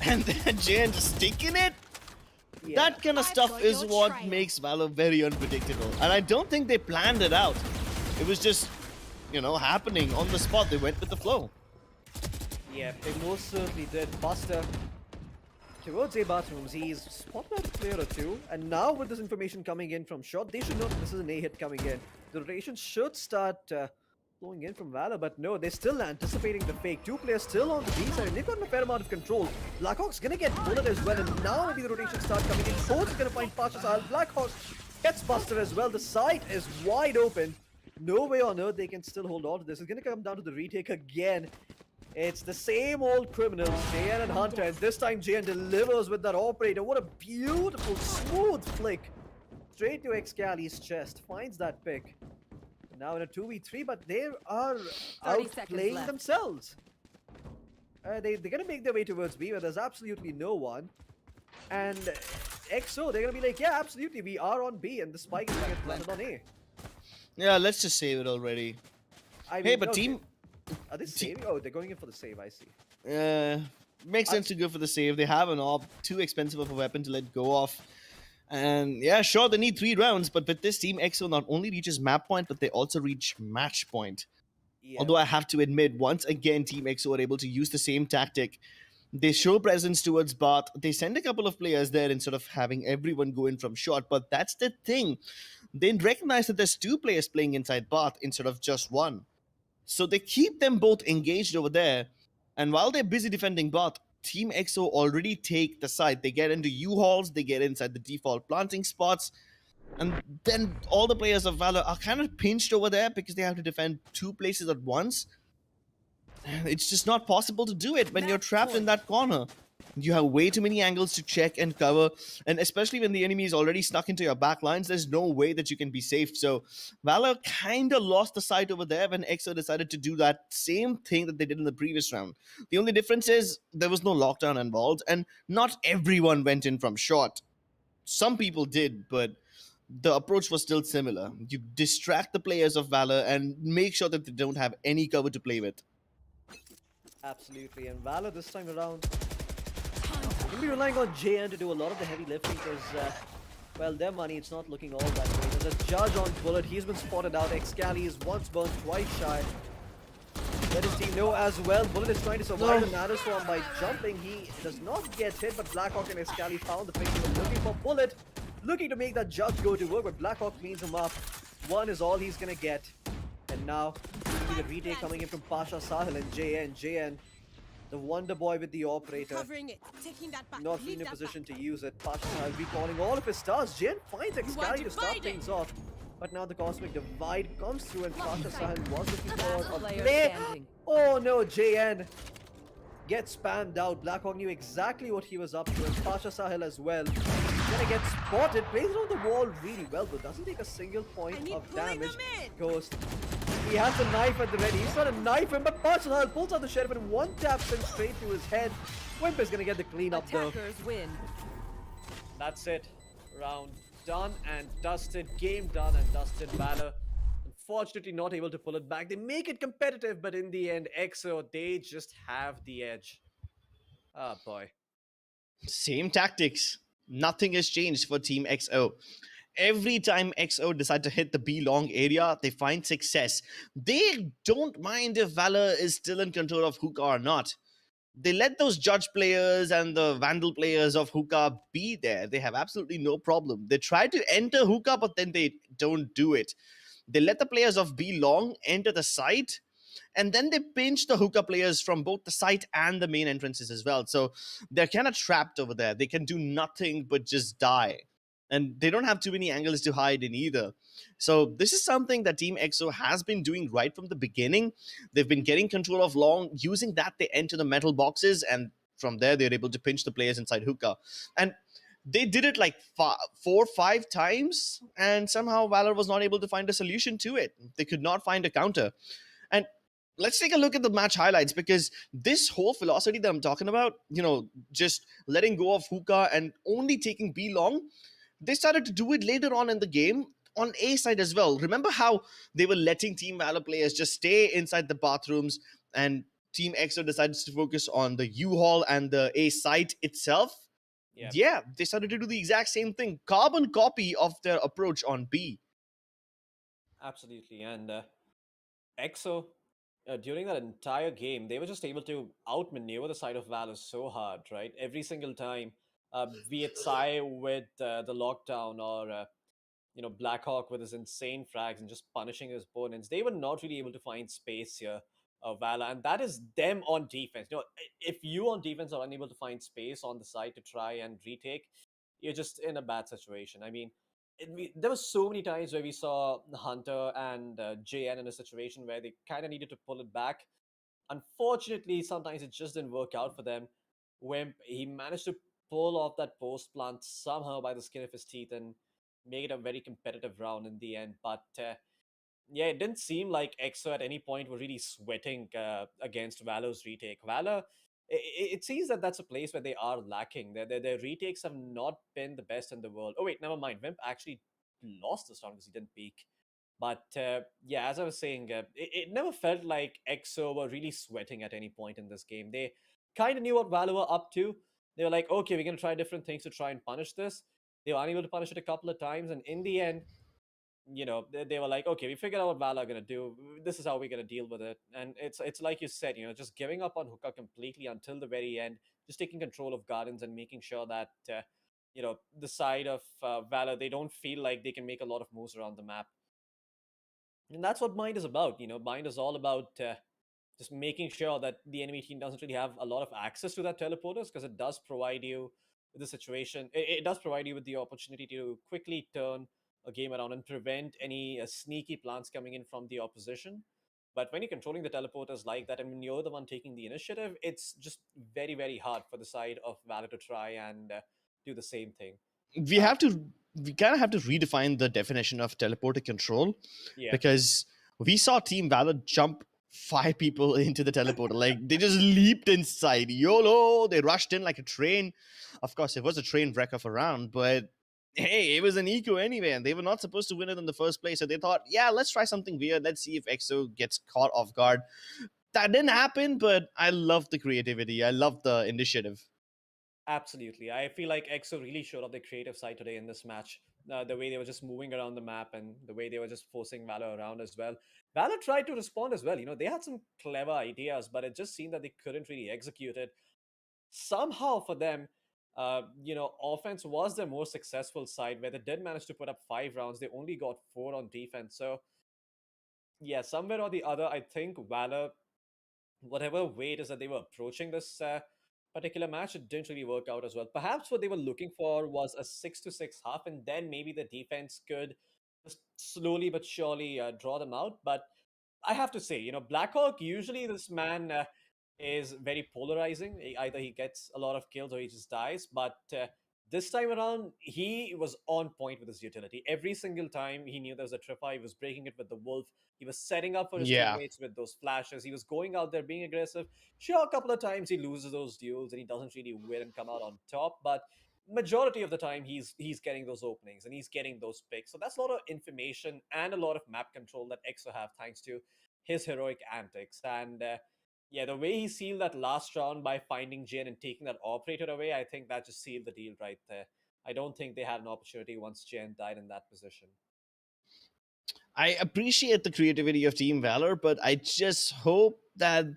and then Jane just taking it. yeah. That kind of I've stuff got is your what trail. makes Valor very unpredictable. And I don't think they planned it out. It was just, happening on the spot. They went with the flow. Yeah, they most certainly did. Buster towards A bathrooms, he's spotted out a player or two, and now with this information coming in from short, they should know this is an A hit coming in. The rotation should start flowing in from Valor, but no, they're still anticipating the fake. Two players still on the B side, and they've got a fair amount of control. Blackhawk's gonna get bullet as well, and now maybe the rotation start coming in. Both is gonna find Pasha Sahel. Blackhawk gets Buster as well. The site is wide open. No way on earth they can still hold on to this. It's gonna come down to the retake again. It's the same old criminals, JN and Hunter, and this time JN delivers with that operator. What a beautiful, smooth flick. Straight to Excali's chest, finds that pick. Now in a 2v3, but they are 30 seconds outplaying left. themselves. They're gonna make their way towards B, where there's absolutely no one. And EXO, they're gonna be like, yeah, absolutely, we are on B, and the spike is gonna get planted on A. Yeah, let's just save it already. I Hey, mean, but okay. team... Are they saving? Oh, they're going in for the save, I see. Makes sense to go for the save. They have an AWP, too expensive of a weapon to let go of. And yeah, sure, they need 3 rounds, but with this team, EXO not only reaches map point, but they also reach match point. Yeah. Although I have to admit, once again, Team EXO are able to use the same tactic. They show presence towards Bath. They send a couple of players there instead of having everyone go in from short. But that's the thing. They recognize that there's 2 players playing inside Bath instead of just 1. So they keep them both engaged over there. And while they're busy defending Bath, Team EXO already take the side. They get into U-hauls, they get inside the default planting spots. And then all the players of Valor are kind of pinched over there because they have to defend 2 places at once. It's just not possible to do it when you're trapped in that corner. You have way too many angles to check and cover, and especially when the enemy is already stuck into your back lines, there's no way that you can be safe. So Valor kind of lost the sight over there when EXO decided to do that same thing that they did in the previous round. The only difference is there was no lockdown involved, and not everyone went in from short. Some people did, but the approach was still similar. You distract the players of Valor and make sure that they don't have any cover to play with. Absolutely, and Valor this time around will be relying on JN to do a lot of the heavy lifting because, well, their money, it's not looking all that great. There's a judge on Bullet, he's been spotted out. Excali is once burned, twice shy. Let his team know as well. Bullet is trying to survive the Nano Storm by jumping. He does not get hit, but Blackhawk and Excali found the pick. They were looking for Bullet, looking to make that judge go to work, but Blackhawk cleans him up. 1 is all he's gonna get. And now, the retake coming in from Pasha Sahil and JN. The Wonder Boy with the operator. Covering it, taking that back. Not leave in a that position back. to use it. Pasha Sahil recalling all of his stars. JN finds Excali to start divided. things off. But now the Cosmic Divide comes through and Pasha Sahil was looking for a Player play. standing. Oh no, JN gets spammed out. Blackhawk knew exactly what he was up to, and Pasha Sahil as well. Gonna get spotted, plays it on the wall really well, but doesn't take a single point need of pulling damage. them in. Ghost. He has a knife at the ready. He's got a knife in, but Pasha Sahil pulls out the sheriff and 1 tap sends straight to his head. Wimp is gonna get the clean up though. Attackers win. That's it. Round done and dusted. Game done and dusted. Valor, unfortunately, not able to pull it back. They make it competitive, but in the end, EXO, they just have the edge. Ah, boy. Same tactics. Nothing has changed for Team EXO. Every time EXO decide to hit the B long area, they find success. They don't mind if Valor is still in control of Hookah or not. They let those judge players and the vandal players of Hookah be there. They have absolutely no problem. They try to enter Hookah, but then they don't do it. They let the players of B long enter the site, and then they pinch the hookah players from both the site and the main entrances as well. So they're kind of trapped over there. They can do nothing but just die. And they don't have too many angles to hide in either. So this is something that TEAMXO has been doing right from the beginning. They've been getting control of long. Using that, they enter the metal boxes, and from there, they're able to pinch the players inside hookah. And they did it like 4-5 times, and somehow Valor was not able to find a solution to it. They could not find a counter. And let's take a look at the match highlights, because this whole philosophy that I'm talking about, just letting go of hookah and only taking B long, they started to do it later on in the game on A side as well. Remember how they were letting Team Valor players just stay inside the bathrooms, and TEAMXO decided to focus on the U-Haul and the A site itself? Yeah, they started to do the exact same thing. Carbon copy of their approach on B. Absolutely. And EXO, during that entire game, they were just able to outmaneuver the side of Valor so hard, right? Every single time, be it Sai with the lockdown or Blackhawk with his insane frags and just punishing his opponents, they were not really able to find space here. Valor, and that is them on defense. If you on defense are unable to find space on the side to try and retake, you're just in a bad situation. I mean, there were so many times where we saw Hunter and JN in a situation where they kind of needed to pull it back. Unfortunately, sometimes it just didn't work out for them. Wimp, he managed to pull off that post plant somehow by the skin of his teeth and make it a very competitive round in the end. But yeah, it didn't seem like EXO at any point were really sweating against Valor's retake. Valor, it seems that that's a place where they are lacking. Their retakes have not been the best in the world. Oh wait, never mind. Vimp actually lost this round because he didn't peak. But yeah, as I was saying, it never felt like EXO were really sweating at any point in this game. They kind of knew what Valor were up to. They were like, okay, we're going to try different things to try and punish this. They were unable to punish it a couple of times, and in the end, they were like, okay, we figured out what Valor are gonna do. This is how we're gonna deal with it. And it's like you said, just giving up on hookah completely until the very end, just taking control of gardens and making sure that the side of Valor, they don't feel like they can make a lot of moves around the map. And that's what Mind is about. Mind is all about just making sure that the enemy team doesn't really have a lot of access to that teleporters, because it does provide you with the situation. It does provide you with the opportunity to quickly turn a game around and prevent any sneaky plants coming in from the opposition. But when you're controlling the teleporters like that, and when you're the one taking the initiative, it's just very, very hard for the side of Valor to try and do the same thing. We kind of have to redefine the definition of teleporter control, because we saw Team Valor jump 5 people into the teleporter. Like, they just leaped inside. YOLO! They rushed in like a train. Of course, it was a train wreck of a round, but hey, it was an eco anyway, and they were not supposed to win it in the first place. So they thought, yeah, let's try something weird. Let's see if EXO gets caught off guard. That didn't happen, but I love the creativity. I love the initiative. Absolutely. I feel like EXO really showed up the creative side today in this match. The way they were just moving around the map and the way they were just forcing Valor around as well. Valor tried to respond as well. They had some clever ideas, but it just seemed that they couldn't really execute it. Somehow for them, offense was their more successful side, where they did manage to put up 5 rounds. They only got 4 on defense. So, yeah, somewhere or the other, I think Valor, whatever way it is that they were approaching this particular match, it didn't really work out as well. Perhaps what they were looking for was a 6-6 half, and then maybe the defense could just slowly but surely draw them out. But I have to say, Blackhawk, usually this man is very polarizing. Either he gets a lot of kills or he just dies. But this time around, he was on point with his utility. Every single time he knew there was a tripwire, he was breaking it with the wolf. He was setting up for his teammates with those flashes. He was going out there being aggressive. Sure, a couple of times he loses those duels and he doesn't really win and come out on top. But majority of the time, he's getting those openings and he's getting those picks. So that's a lot of information and a lot of map control that EXO have thanks to his heroic antics. And yeah, the way he sealed that last round by finding Jin and taking that operator away, I think that just sealed the deal right there. I don't think they had an opportunity once Jin died in that position. I appreciate the creativity of Team Valor, but I just hope that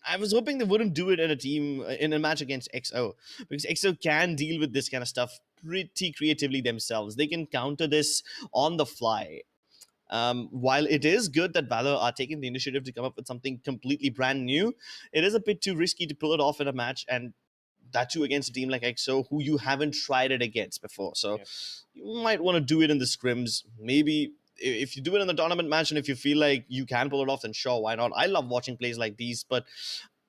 I was hoping they wouldn't do it in a match against EXO, because EXO can deal with this kind of stuff pretty creatively themselves. They can counter this on the fly. While it is good that Valor are taking the initiative to come up with something completely brand new, it is a bit too risky to pull it off in a match, and that too against a team like EXO, who you haven't tried it against before. So you might want to do it in the scrims. Maybe if you do it in the tournament match, and if you feel like you can pull it off, then sure, why not? I love watching plays like these, but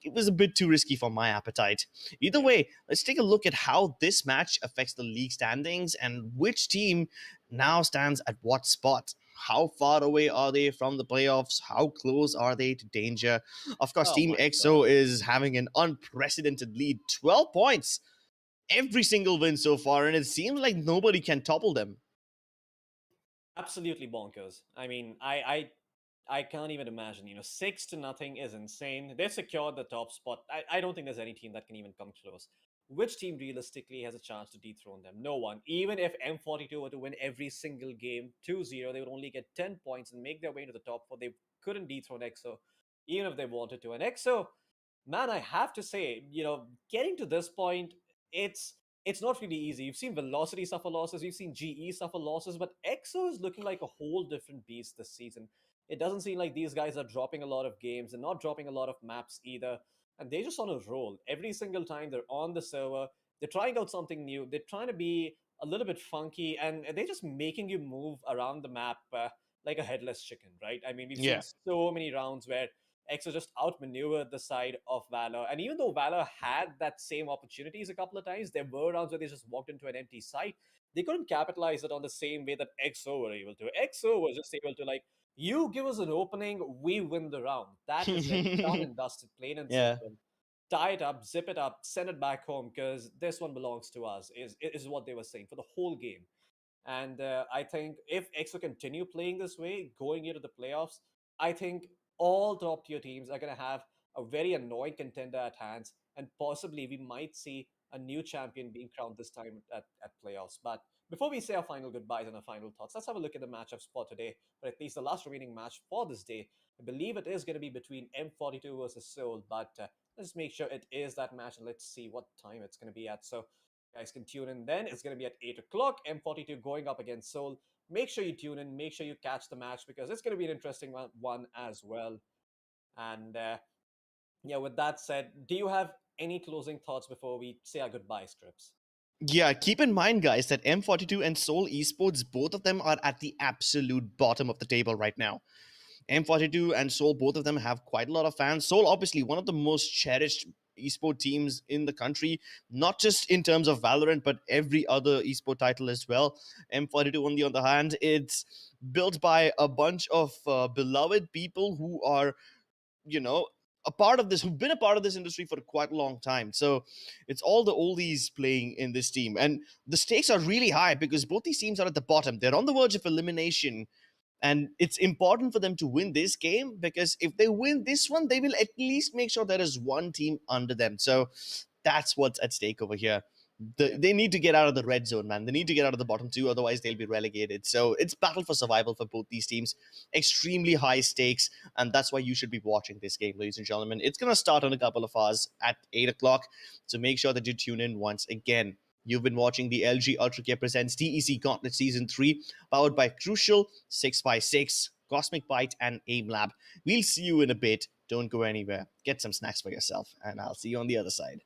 it was a bit too risky for my appetite. Either way, let's take a look at how this match affects the league standings and which team now stands at what spot. How far away are they from the playoffs? How close are they to danger? Of course, Oh Team my EXO is having an unprecedented lead, 12 points. Every single win so far, and it seems like nobody can topple them. Absolutely bonkers. I mean, I can't even imagine. 6-0 is insane. They've secured the top spot. I don't think there's any team that can even come close. Which team realistically has a chance to dethrone them? No one. Even if M42 were to win every single game 2-0, they would only get 10 points and make their way into the top four. They couldn't dethrone EXO, even if they wanted to. And EXO, man, I have to say, getting to this point, it's not really easy. You've seen Velocity suffer losses, you've seen GE suffer losses, but EXO is looking like a whole different beast this season. It doesn't seem like these guys are dropping a lot of games and not dropping a lot of maps either. And they're just on a roll. Every single time they're on the server, they're trying out something new. They're trying to be a little bit funky, and they're just making you move around the map like a headless chicken, right? I mean, we've seen so many rounds where EXO just outmaneuvered the side of Valor. And even though Valor had that same opportunities a couple of times, there were rounds where they just walked into an empty site. They couldn't capitalize it on the same way that EXO were able to. EXO was just able to, like, you give us an opening, we win the round. That is like done and dusted, plain and simple. Tie it up, zip it up, send it back home because this one belongs to us, is what they were saying for the whole game. And I think if EXO continue playing this way, going into the playoffs, I think all top tier teams are going to have a very annoying contender at hands, and possibly we might see a new champion being crowned this time at playoffs. But before we say our final goodbyes and our final thoughts, let's have a look at the matchups for today, or at least the last remaining match for this day. I believe it is going to be between M42 versus Seoul, but let's make sure it is that match, and let's see what time it's going to be at. So guys can tune in then. It's going to be at 8 o'clock, M42 going up against Seoul. Make sure you tune in, make sure you catch the match, because it's going to be an interesting one as well. And yeah, with that said, do you have any closing thoughts before we say our goodbye, Scripps? Yeah, keep in mind, guys, that M42 and Seoul Esports, both of them are at the absolute bottom of the table right now. M42 and Seoul, both of them have quite a lot of fans. Seoul, obviously, one of the most cherished esport teams in the country, not just in terms of Valorant, but every other esport title as well. M42, on the other hand, it's built by a bunch of beloved people who are, a part of this, who've been a part of this industry for quite a long time. So it's all the oldies playing in this team. And the stakes are really high because both these teams are at the bottom. They're on the verge of elimination. And it's important for them to win this game, because if they win this one, they will at least make sure there is one team under them. So that's what's at stake over here. They need to get out of the red zone, man. They need to get out of the bottom two, otherwise they'll be relegated. So it's battle for survival for both these teams. Extremely high stakes, and that's why you should be watching this game, ladies and gentlemen. It's going to start in a couple of hours at 8 o'clock, so make sure that you tune in once again. You've been watching the LG Ultragear presents Tec Gauntlet Season 3, powered by Crucial, 6x6, Cosmic Bite, and Aim Lab. We'll see you in a bit. Don't go anywhere. Get some snacks for yourself, and I'll see you on the other side.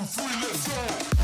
3, let's go.